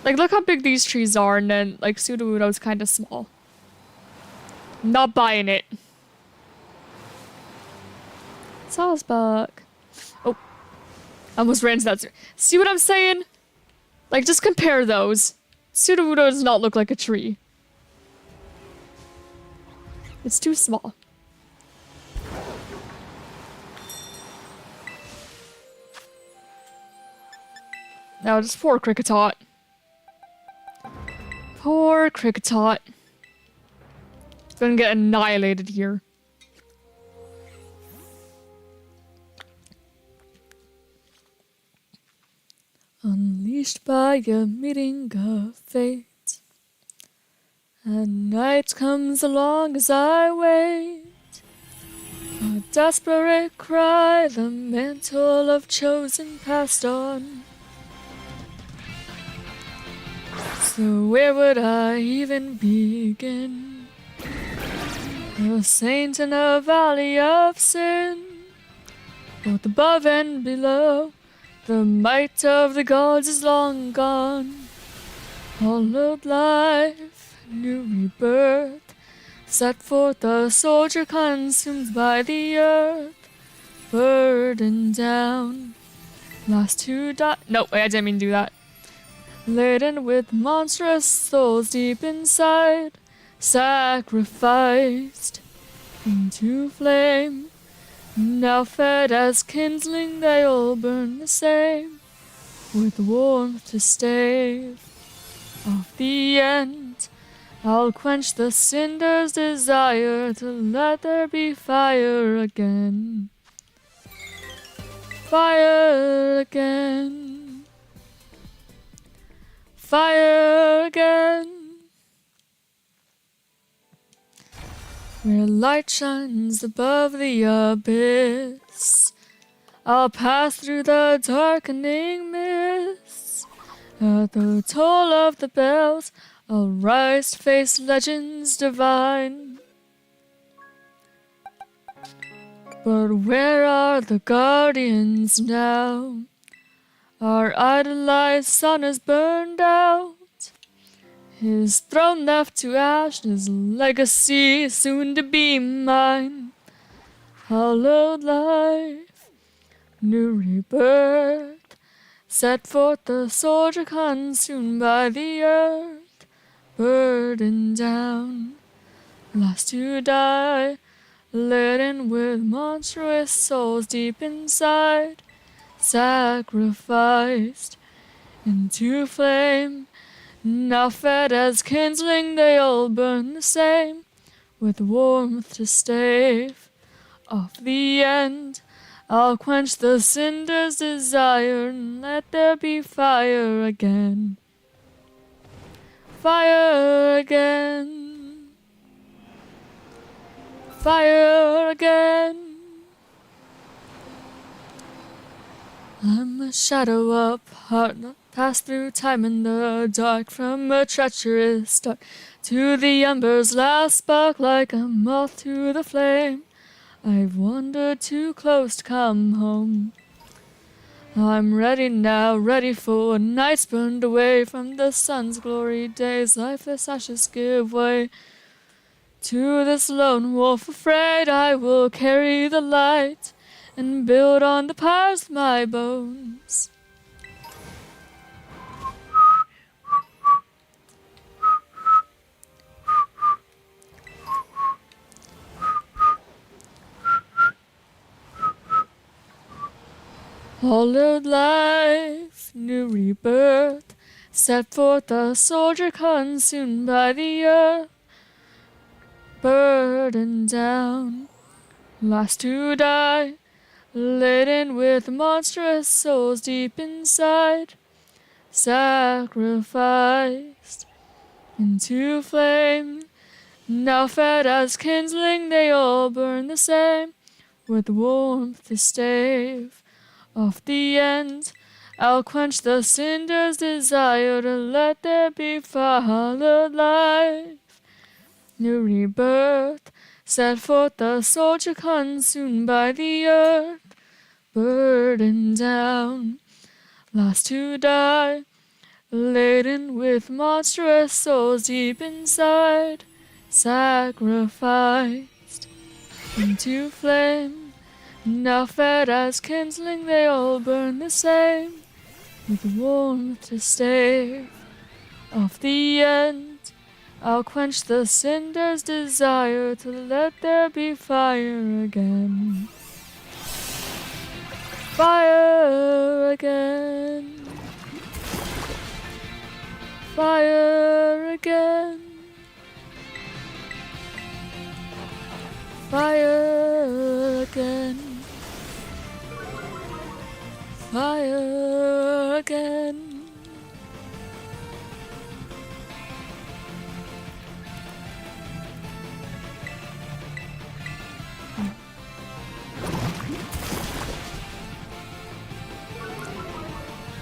Like, look how big these trees are, and then, like, Sudowoodo's kind of small. Not buying it. Salzbuck. Oh. I almost ran into that. See what I'm saying? Like, just compare those. Sudowoodo does not look like a tree. It's too small. Now, just poor Kricketot. Poor Kricketot. It's gonna get annihilated here. Unleashed by a meeting of fate, and night comes along as I wait. A desperate cry, the mantle of chosen passed on. So where would I even begin? A saint in a valley of sin, both above and below. The might of the gods is long gone. Hollowed life, new rebirth, set forth a soldier consumed by the earth, burdened down, last to die. No, wait, I didn't mean to do that. Laden with monstrous souls deep inside, sacrificed into flame. Now fed as kindling, they all burn the same, with warmth to stave off the end. I'll quench the cinder's desire to let there be fire again. Fire again. Fire again. Where light shines above the abyss, I'll pass through the darkening mists. At the toll of the bells, I'll rise to face legends divine. But where are the guardians now? Our idolized sun is burned out. His throne left to ash, his legacy soon to be mine. Hallowed life, new rebirth, set forth the soldier consumed by the earth, burdened down, last to die, laden with monstrous souls deep inside, sacrificed into flame. Now fed as kindling, they all burn the same, with warmth to stave off the end. I'll quench the cinder's desire and let there be fire again. Fire again. Fire again. I'm a shadow up, heart pass through time in the dark, from a treacherous start to the ember's last spark, like a moth to the flame. I've wandered too close to come home. I'm ready now, ready for nights burned away from the sun's glory days. Lifeless ashes give way to this lone wolf afraid. I will carry the light and build on the pyres of my bones. Hollowed life, new rebirth, set forth a soldier consumed by the earth, burdened down, last to die, laden with monstrous souls deep inside, sacrificed into flame. Now fed as kindling, they all burn the same, with warmth to stave off the end. I'll quench the cinder's desire to let there be followed life. New rebirth, set forth the soldier consumed by the earth, burdened down, lost to die, laden with monstrous souls deep inside, sacrificed into flame. Now fed as kindling, they all burn the same, with warmth to stave off the end. I'll quench the cinder's desire to let there be fire again. Fire again. Fire again. Fire again. Fire again.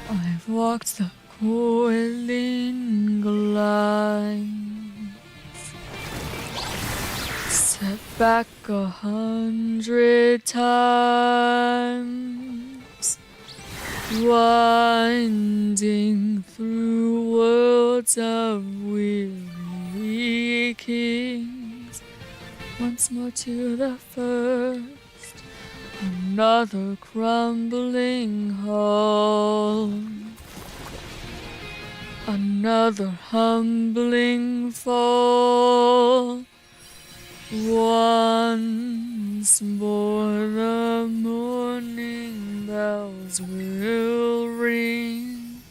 I've walked the coiling lines, set back 100 times, winding through worlds of weary kings, once more to the first. Another crumbling hull, another humbling fall. Once more the morning bells will ring,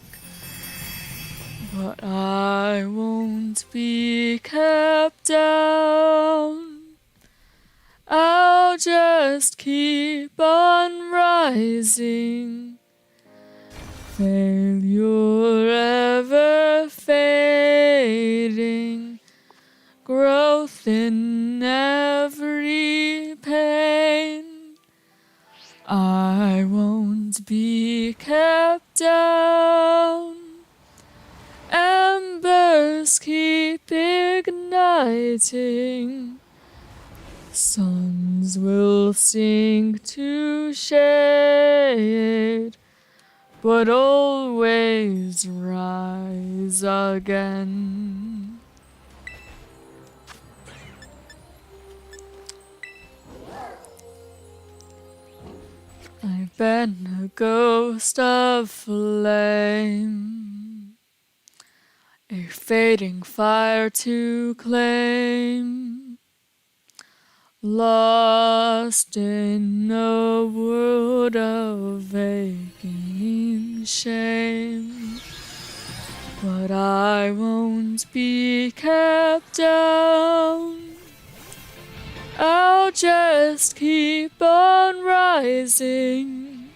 but I won't be kept down. I'll just keep on rising, failure ever fading, growth in every pain. I won't be kept down. Embers keep igniting, suns will sink to shade, but always rise again. I've been a ghost of flame, a fading fire to claim, lost in a world of aching shame. But I won't be kept down. I'll just keep on rising,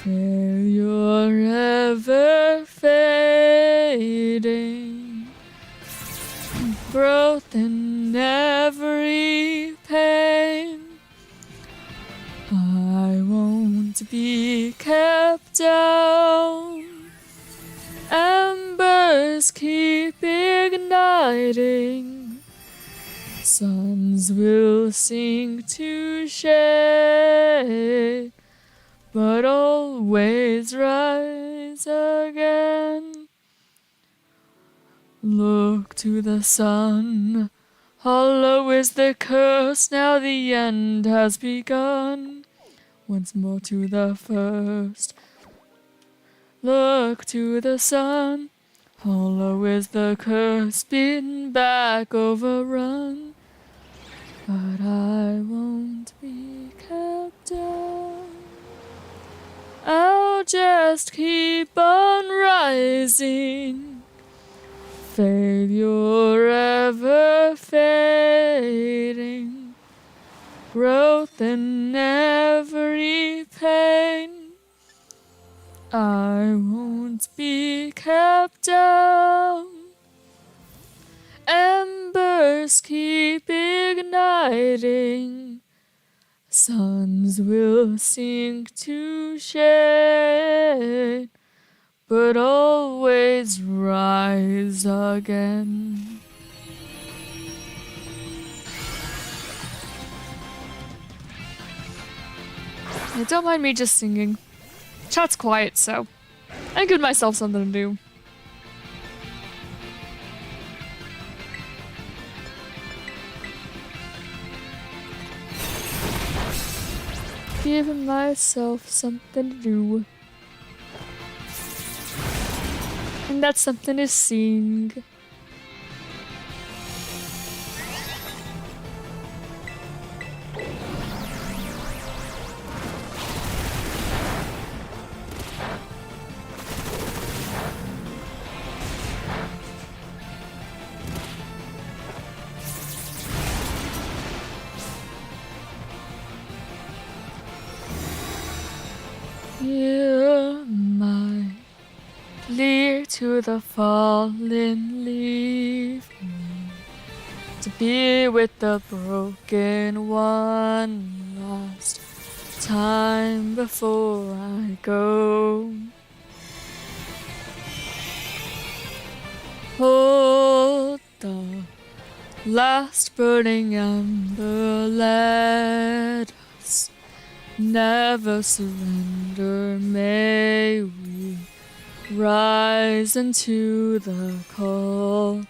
failure ever fading, growth in every pain. I won't be kept down. Embers keep igniting, suns will sink to shade, but always rise again. Look to the sun, hollow is the curse, now the end has begun. Once more to the first. Look to the sun, hollow is the curse, beaten back, overrun. But I won't be kept down. I'll just keep on rising, failure ever fading, growth in every pain. I won't be kept down. Embers keep igniting, Suns will sink to shade, but always rise again. Hey, don't mind me just singing. Chat's quiet, so I give myself something to do. Giving myself something to do. And that something is sing. Hear my plea to the fallen, leave me to be with the broken one last time before I go. Hold the last burning ember, let us never surrender. May we rise into the call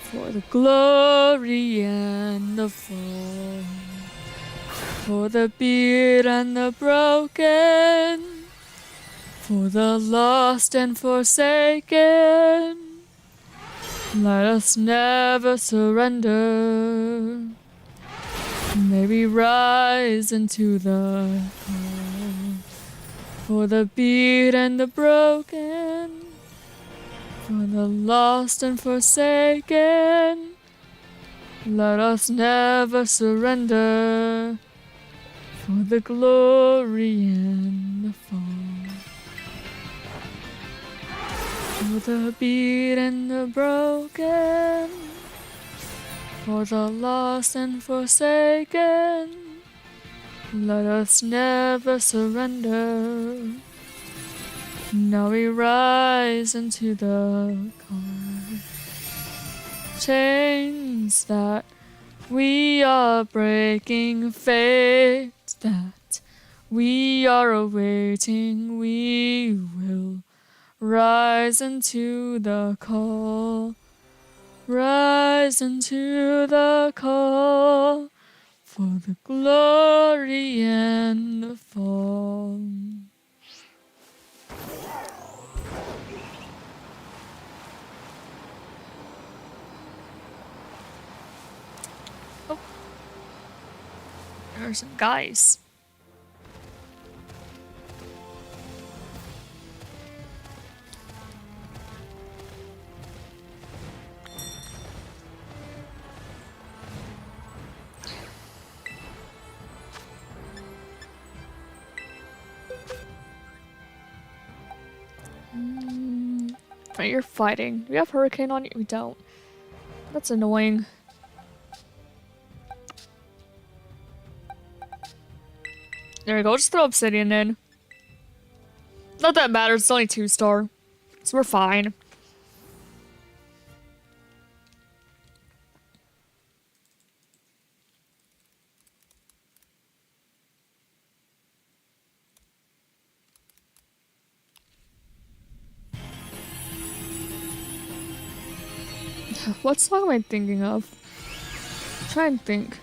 for the glory and the fall, for the beat and the broken, for the lost and forsaken. Let us never surrender. May we rise into the call for the beat and the broken, for the lost and forsaken. Let us never surrender for the glory and the fall, for the beat and the broken, for the lost and forsaken. Let us never surrender. Now we rise into the call. Chains that we are breaking, fate that we are awaiting, we will rise into the call. Rise into the call for the glory and the fall. Oh, there are some guys. You're fighting. Do we have Hurricane on you? We don't. That's annoying. There we go. Just throw Obsidian in. Not that it matters. It's only 2-star. So we're fine. What song am I thinking of? Try and think.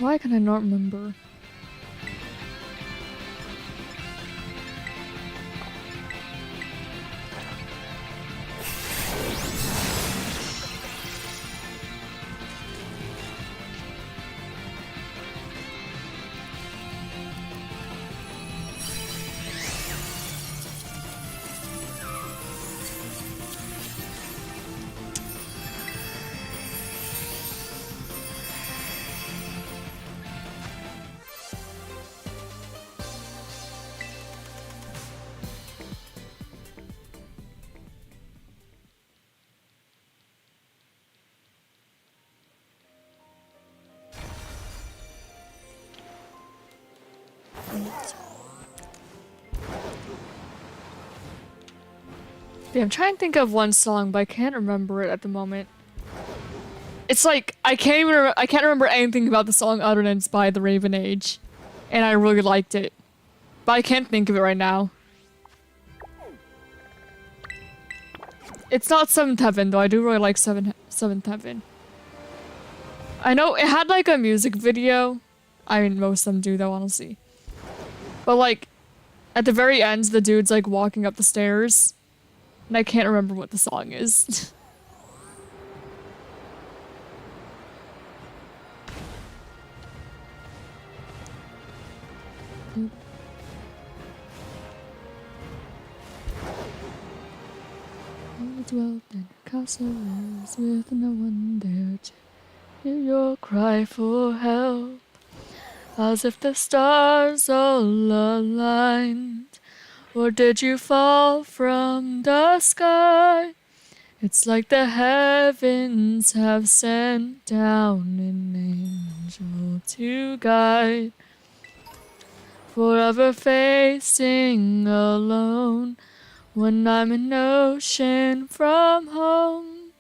Why can I not remember? Yeah, I'm trying to think of one song, but I can't remember it at the moment. It's like I can't remember anything about the song other than it's by the Raven Age, and I really liked it, but I can't think of it right now. It's not Seventh Heaven though. I do really like Seventh Heaven. I know it had like a music video. I mean, most of them do though, honestly. But like, at the very end, the dude's like walking up the stairs, and I can't remember what the song is. Dwelt in castles with no one there to hear your cry for help, as if the stars all aligned. Or did you fall from the sky? It's like the heavens have sent down an angel to guide, forever facing alone. When I'm an ocean from home,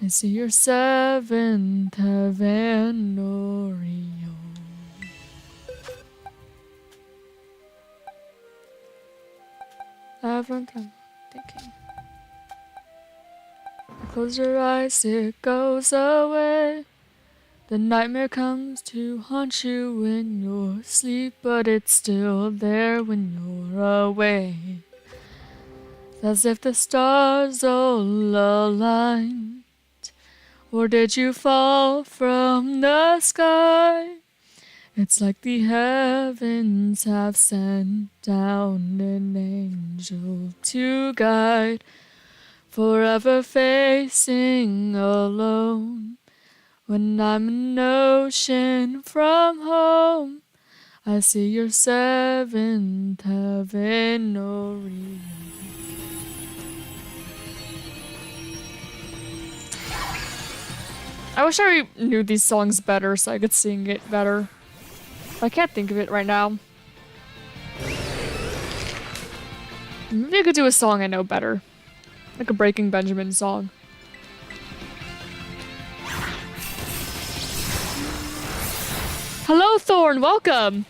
I see your seventh heaven, Orion. I'm thinking. Close your eyes, it goes away. The nightmare comes to haunt you in your sleep, but it's still there when you're awake. As if the stars all aligned. Or did you fall from the sky? It's like the heavens have sent down an angel to guide, forever facing alone. When I'm an ocean from home, I see your seventh heaven, Orion. I wish I knew these songs better so I could sing it better. I can't think of it right now. Maybe I could do a song I know better. Like a Breaking Benjamin song. Hello, Thorn, welcome!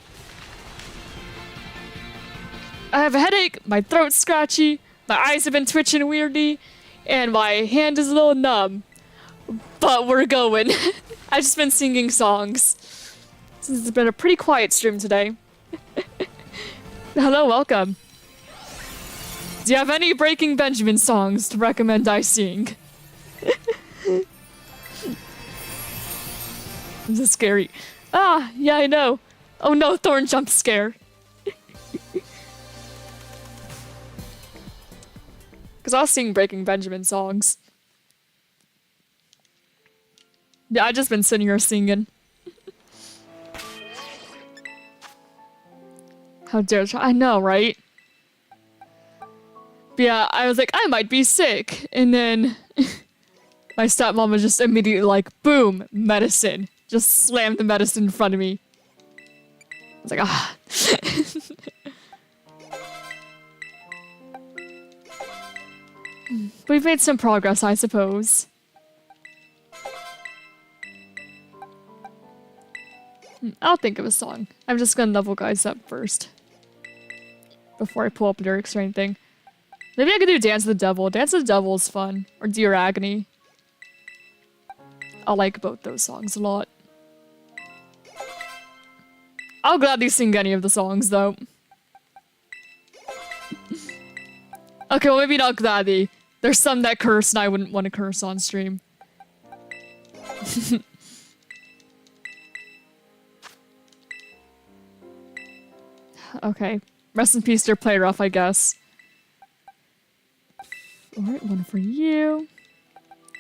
I have a headache, my throat's scratchy, my eyes have been twitching weirdly, and my hand is a little numb. But we're going. I've just been singing songs. Since it's been a pretty quiet stream today. Hello, welcome. Do you have any Breaking Benjamin songs to recommend I sing? This is scary. Ah, yeah, I know. Oh no, Thorn jump scare. Because I'll sing Breaking Benjamin songs. Yeah, I've just been sitting here singing. How dare I know, right? But yeah, I was like, I might be sick. And then my stepmom was just immediately like, boom, medicine. Just slammed the medicine in front of me. I was like, ah. We've made some progress, I suppose. I'll think of a song. I'm just gonna level guys up first. Before I pull up lyrics or anything. Maybe I could do Dance of the Devil. Dance of the Devil is fun. Or Dear Agony. I like both those songs a lot. I'll gladly sing any of the songs, though. Okay, well, maybe not gladly. There's some that curse, and I wouldn't want to curse on stream. Okay. Rest in peace, dear Play Rough, I guess. Alright, one for you.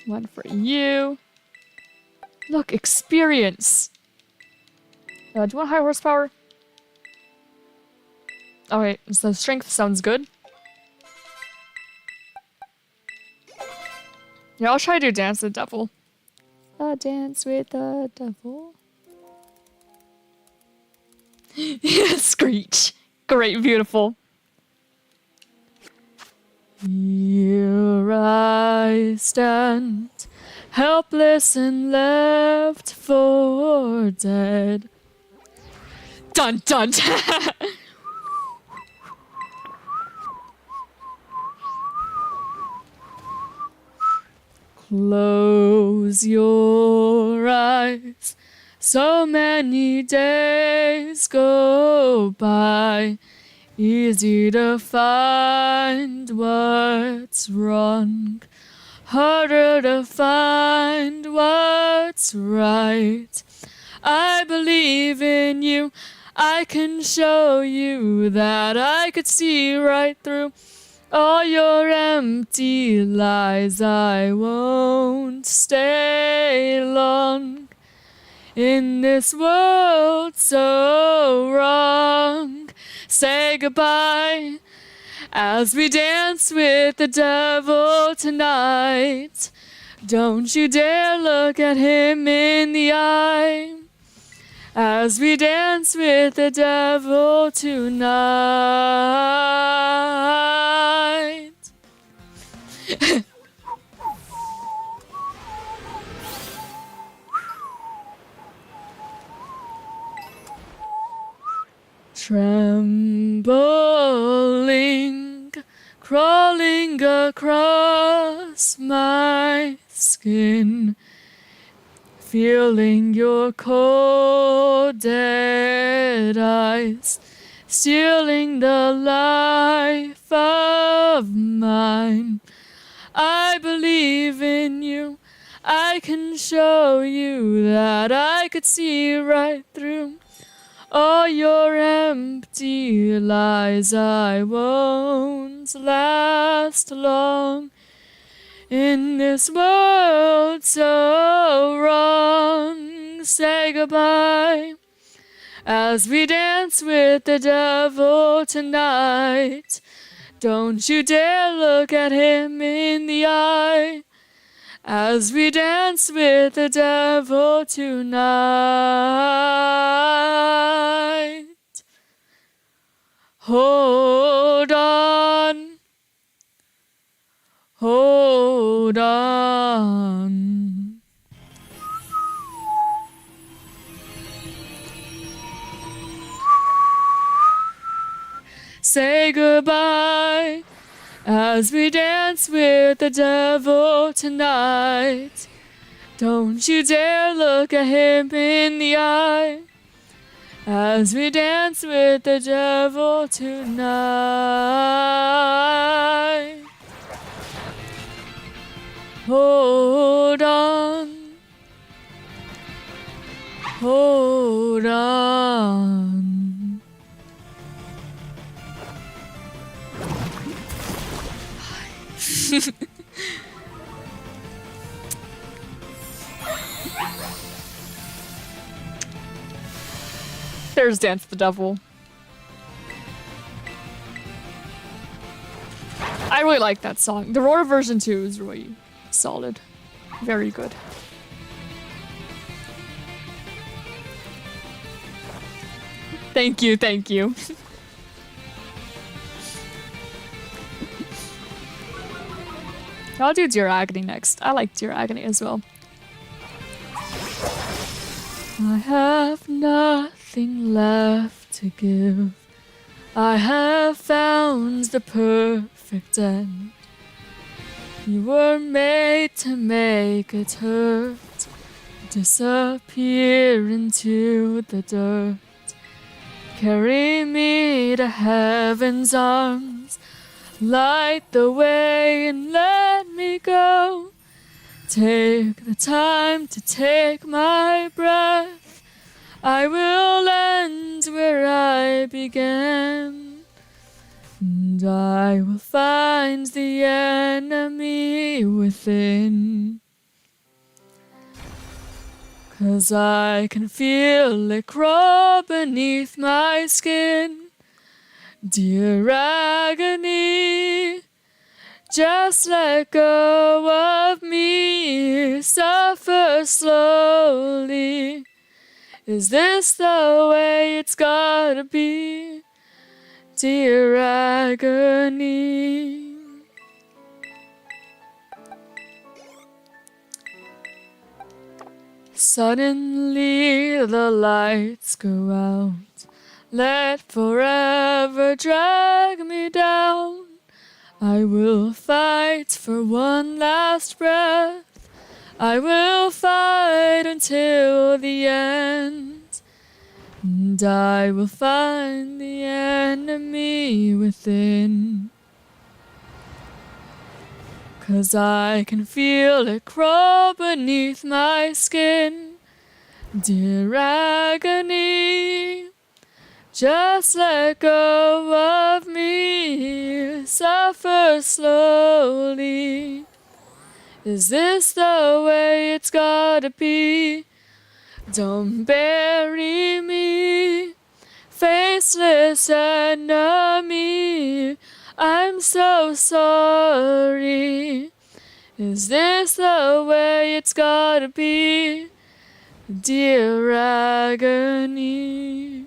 One for you. Look, experience. Do you want high horsepower? Alright, so strength sounds good. Yeah, I'll try to do Dance with the Devil. Dance with the Devil. Screech. Great, beautiful. Here I stand, helpless and left for dead. Dun dun. Close your eyes. So many days go by. Easy to find what's wrong. Harder to find what's right. I believe in you. I can show you that I could see right through all your empty lies. I won't stay long in this world so wrong. Say goodbye as we dance with the devil tonight. Don't you dare look at him in the eye as we dance with the devil tonight. Trembling, crawling across my skin, feeling your cold dead eyes, stealing the life of mine. I believe in you. I can show you that I could see right through all your empty lies. I won't last long in this world so wrong. Say goodbye as we dance with the devil tonight. Don't you dare look at him in the eye as we dance with the devil tonight. Hold on, hold on. Say goodbye as we dance with the devil tonight. Don't you dare look at him in the eye as we dance with the devil tonight. Hold on, hold on. There's Dance the Devil. I really like that song. The Roar version 2 is really solid. Very good. Thank you, thank you. I'll do Dear Agony next. I like Dear Agony as well. I have nothing left to give. I have found the perfect end. You were made to make it hurt, disappear into the dirt. Carry me to heaven's arms, light the way and let me go. Take the time to take my breath. I will end where I began, and I will find the enemy within. 'Cause I can feel it crawl beneath my skin. Dear agony, just let go of me, suffer slowly. Is this the way it's gotta be? Dear agony. Suddenly the lights go out. Let forever drag me down. I will fight for one last breath. I will fight until the end. And I will find the enemy within. 'Cause I can feel it crawl beneath my skin. Dear agony, just let go of me. Suffer slowly. Is this the way it's gotta be? Don't bury me, faceless enemy. I'm so sorry. Is this the way it's gotta be? Dear agony.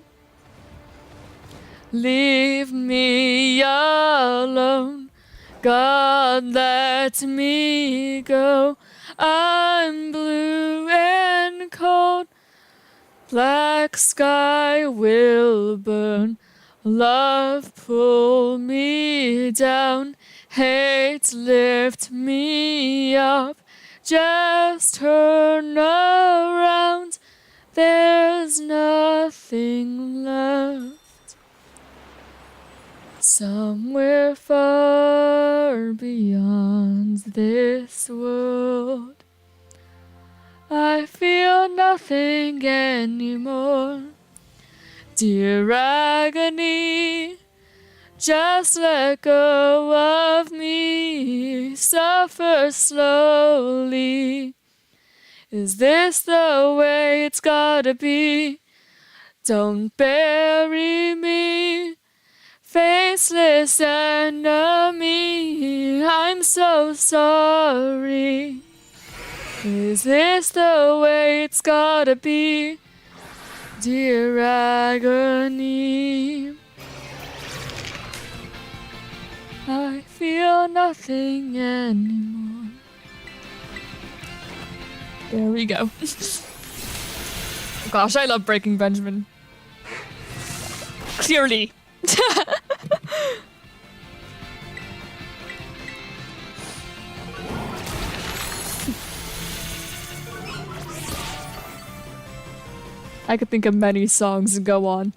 Leave me alone. God, let me go. I'm blue and cold. Black sky will burn. Love pull me down. Hate lift me up. Just turn around. There's nothing left. Somewhere far beyond this world, I feel nothing anymore. Dear agony, just let go of me. Suffer slowly. Is this the way it's gotta be? Don't bury me, faceless enemy. I'm so sorry. Is this the way it's gotta be? Dear agony, I feel nothing anymore. There we go. Gosh, I love Breaking Benjamin. Clearly. I could think of many songs to go on.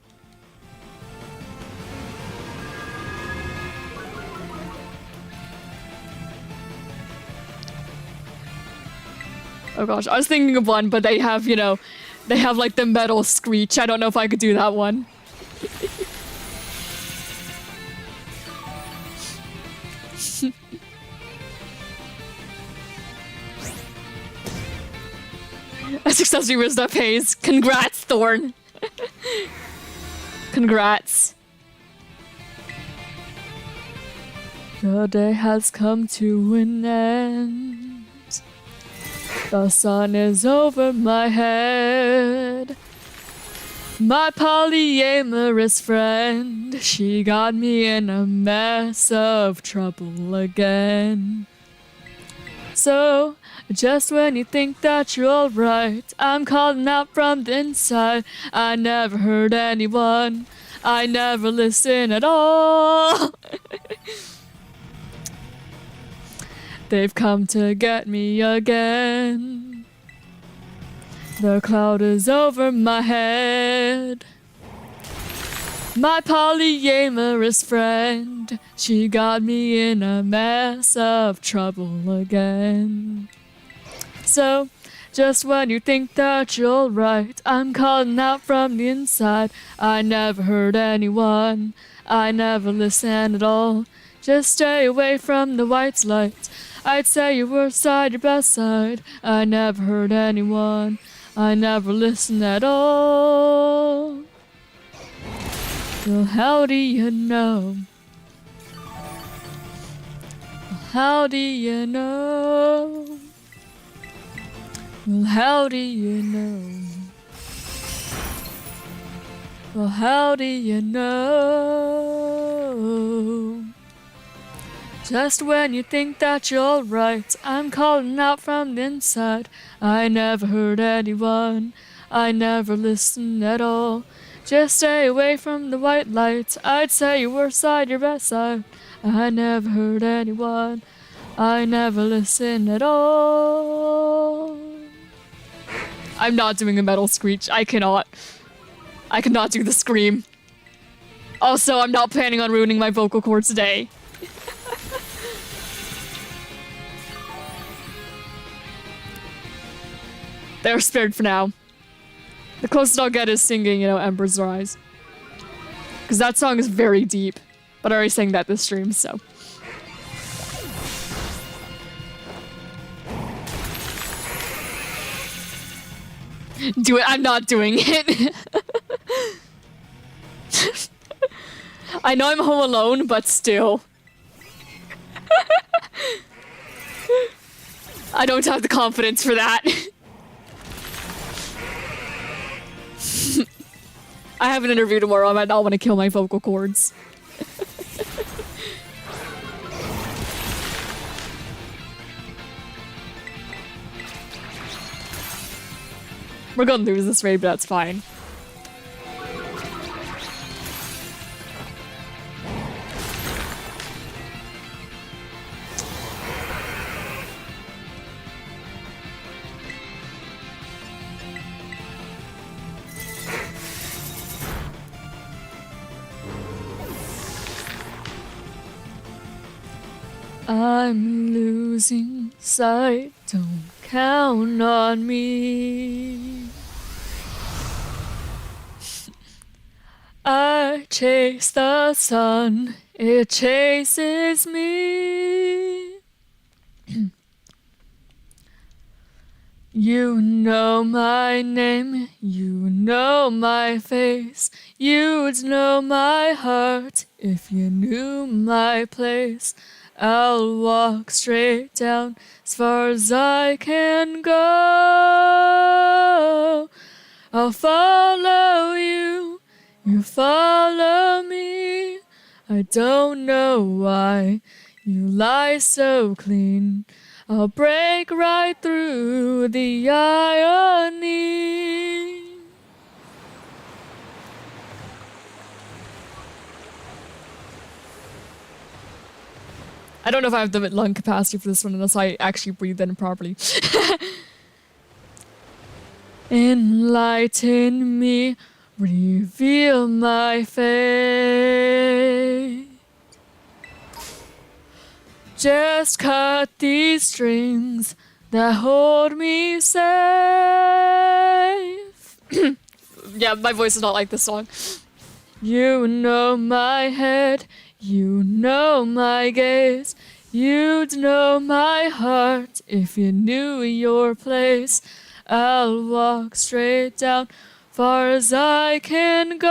Oh gosh, I was thinking of one, but they have, you know, they have like the metal screech. I don't know if I could do that one. A successful wisdom pays. Congrats, Thorn. Congrats. The day has come to an end. The sun is over my head. My polyamorous friend, she got me in a mess of trouble again. So, just when you think that you're alright, I'm calling out from the inside. I never hurt anyone. I never listen at all. They've come to get me again. The cloud is over my head. My polyamorous friend, she got me in a mess of trouble again. So, just when you think that you're alright, I'm calling out from the inside. I never hurt anyone. I never listen at all. Just stay away from the white light. I'd say you were side your best side. I never hurt anyone. I never listen at all. Well, how do you know? How do you know? Well, how do you know? Well, how do you know? Just when you think that you're right, I'm calling out from the inside. I never hurt anyone, I never listen at all. Just stay away from the white lights, I'd say your worst side, your best side. I never hurt anyone, I never listen at all. I'm not doing a metal screech, I cannot do the scream. Also, I'm not planning on ruining my vocal cords today. They're spared for now. The closest I'll get is singing, Ember's Rise. Because that song is very deep. But I already sang that this stream, so. Do it. I'm not doing it. I know I'm home alone, but still. I don't have the confidence for that. I have an interview tomorrow. I might not want to kill my vocal cords. We're gonna lose this raid, but that's fine. I'm losing sight, don't count on me. I chase the sun, it chases me. You know my name, you know my face, you'd know my heart if you knew my place. I'll walk straight down as far as I can go. I'll follow you, you follow me. I don't know why you lie so clean. I'll break right through the irony. I don't know if I have the lung capacity for this one unless I actually breathe in properly. Enlighten me, reveal my fate. Just cut these strings that hold me safe. Yeah, my voice is not like this song. You know my head, you know my gaze, you'd know my heart if you knew your place. I'll walk straight down, far as I can go.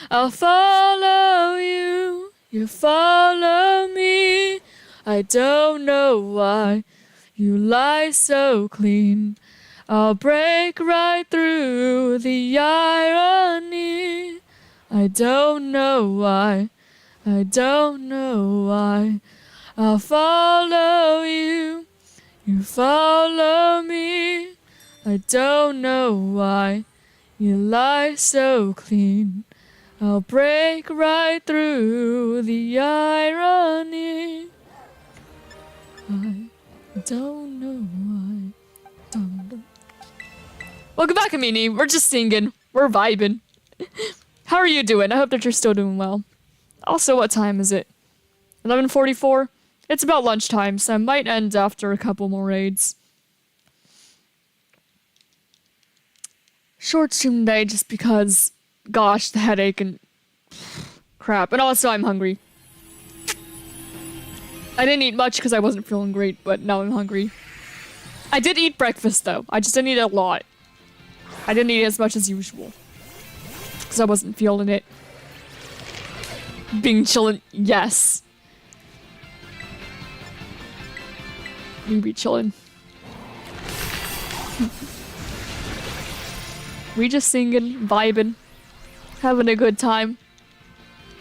I'll follow you, you follow me. I don't know why you lie so clean. I'll break right through the irony. I don't know why, I don't know why. I'll follow you, you follow me. I don't know why you lie so clean. I'll break right through the irony. I don't know why. Welcome back, Amini. We're just singing. We're vibing. How are you doing? I hope that you're still doing well. Also, what time is it? 11:44? It's about lunchtime, so I might end after a couple more raids. Short stream today just because, gosh, the headache and crap. And also, I'm hungry. I didn't eat much because I wasn't feeling great, but now I'm hungry. I did eat breakfast, though. I just didn't eat a lot. I didn't eat as much as usual. Because I wasn't feeling it. Being chillin', yes. We be chillin'. We just singing, vibing, having a good time.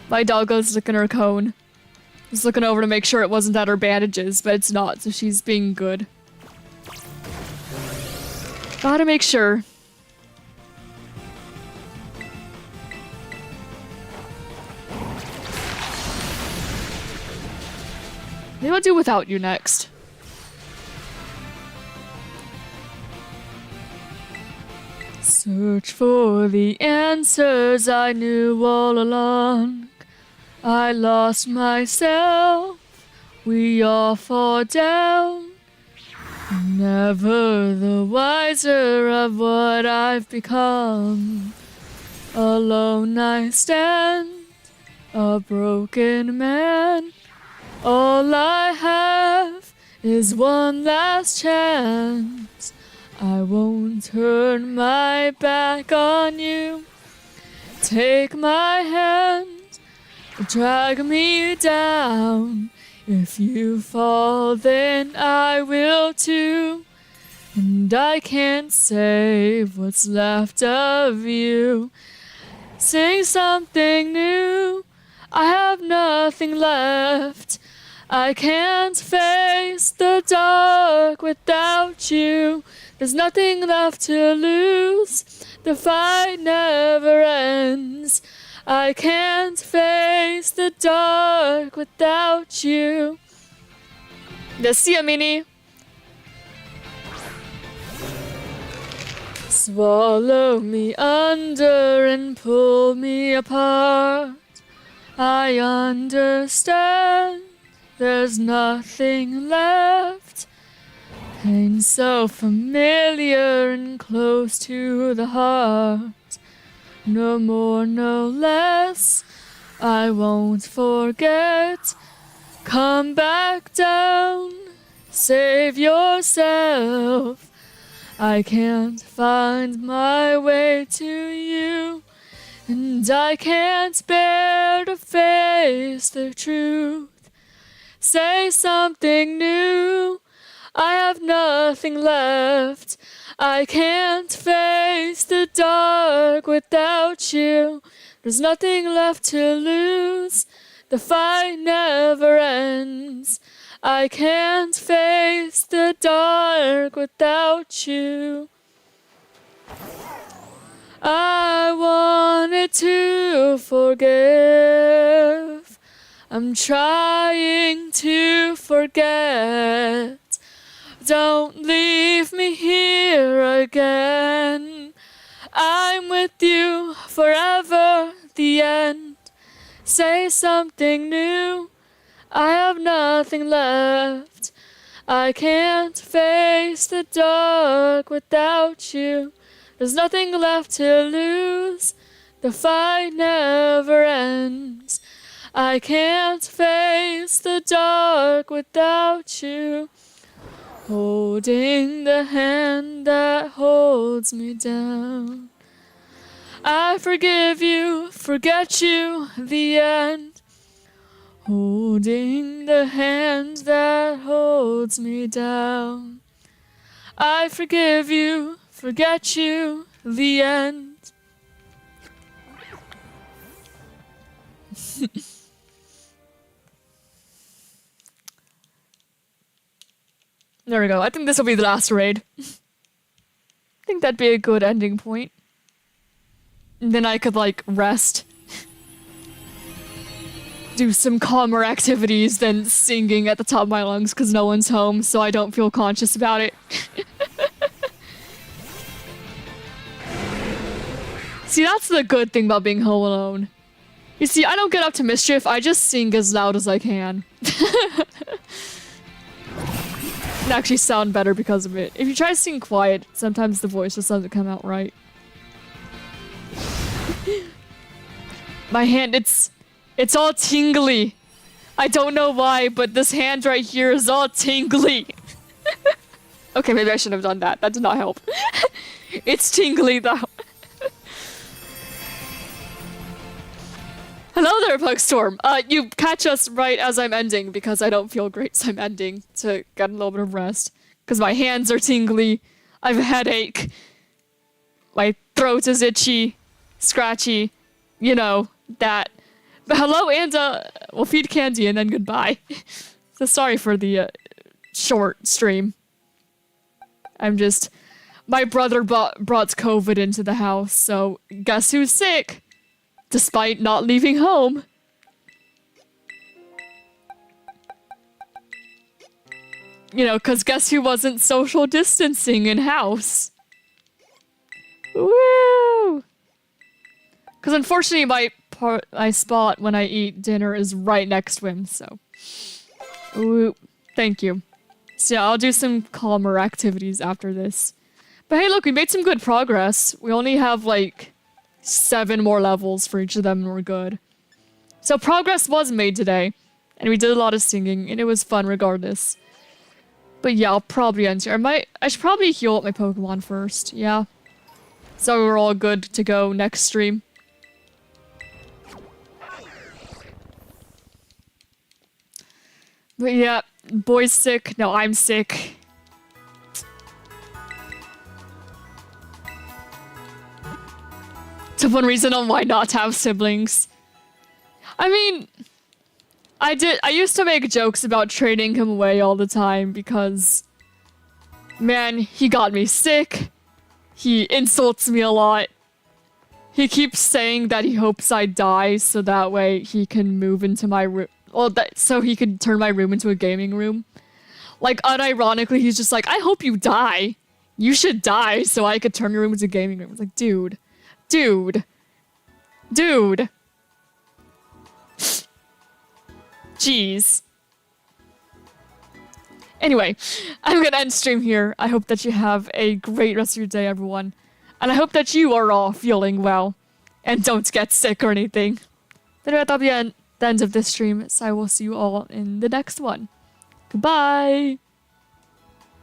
My doggo's licking her cone. Just looking over to make sure it wasn't at her bandages, but it's not, so she's being good. Gotta make sure. Maybe I'll do without you next. Search for the answers I knew all along. I lost myself, we all fall down. Never the wiser of what I've become. Alone I stand, a broken man. All I have is one last chance. I won't turn my back on you. Take my hand, drag me down. If you fall, then I will too. And I can't save what's left of you. Sing something new. I have nothing left. I can't face the dark without you. There's nothing left to lose. The fight never ends. I can't face the dark without you. See ya, Mini. Swallow me under and pull me apart. I understand there's nothing left. Pain so familiar and close to the heart. No more, no less, I won't forget. Come back down, save yourself. I can't find my way to you. And I can't bear to face the truth. Say something new. I have nothing left. I can't face the dark without you. There's nothing left to lose. The fight never ends. I can't face the dark without you. I wanted to forgive. I'm trying to forget. Don't leave me here again. I'm with you forever, the end. Say something new. I have nothing left. I can't face the dark without you. There's nothing left to lose. The fight never ends. I can't face the dark without you. Holding the hand that holds me down. I forgive you, forget you, the end. Holding the hand that holds me down. I forgive you, forget you, the end. There we go. I think this will be the last raid. I think that'd be a good ending point. And then I could, like, rest. Do some calmer activities than singing at the top of my lungs because no one's home, so I don't feel conscious about it. See, that's the good thing about being home alone. You see, I don't get up to mischief, I just sing as loud as I can. And actually sound better because of it. If you try to sing quiet, sometimes the voice just doesn't come out right. My hand, it's all tingly. I don't know why, but this hand right here is all tingly. Okay, maybe I shouldn't have done that. That did not help. It's tingly though. Hello there, Pugstorm. You catch us right as I'm ending because I don't feel great, so I'm ending to get a little bit of rest. Because my hands are tingly. I have a headache. My throat is itchy, scratchy, you know, that. But hello, and we'll feed Candy and then goodbye. So sorry for the short stream. My brother brought COVID into the house, so guess who's sick? Despite not leaving home. You know, cause guess who wasn't social distancing in house? Woo! Cause unfortunately my spot when I eat dinner is right next to him, so. Ooh, thank you. So yeah, I'll do some calmer activities after this. But hey, look, we made some good progress. We only have like 7 more levels for each of them and we're good. So progress was made today. And we did a lot of singing and it was fun regardless. But yeah, I'll probably end here. I should probably heal up my Pokemon first, yeah. So we're all good to go next stream. But yeah, boy's sick. No, I'm sick. To one reason on why not have siblings. I mean, I used to make jokes about trading him away all the time because, man, he got me sick. He insults me a lot. He keeps saying that he hopes I die so that way he can move into my room. Well, so he could turn my room into a gaming room. Like, unironically, he's just like, I hope you die. You should die so I could turn your room into a gaming room. It's like, dude. Dude. Dude. Jeez. Anyway, I'm gonna end stream here. I hope that you have a great rest of your day, everyone. And I hope that you are all feeling well. And don't get sick or anything. Then that'll be the end of this stream, so I will see you all in the next one. Goodbye!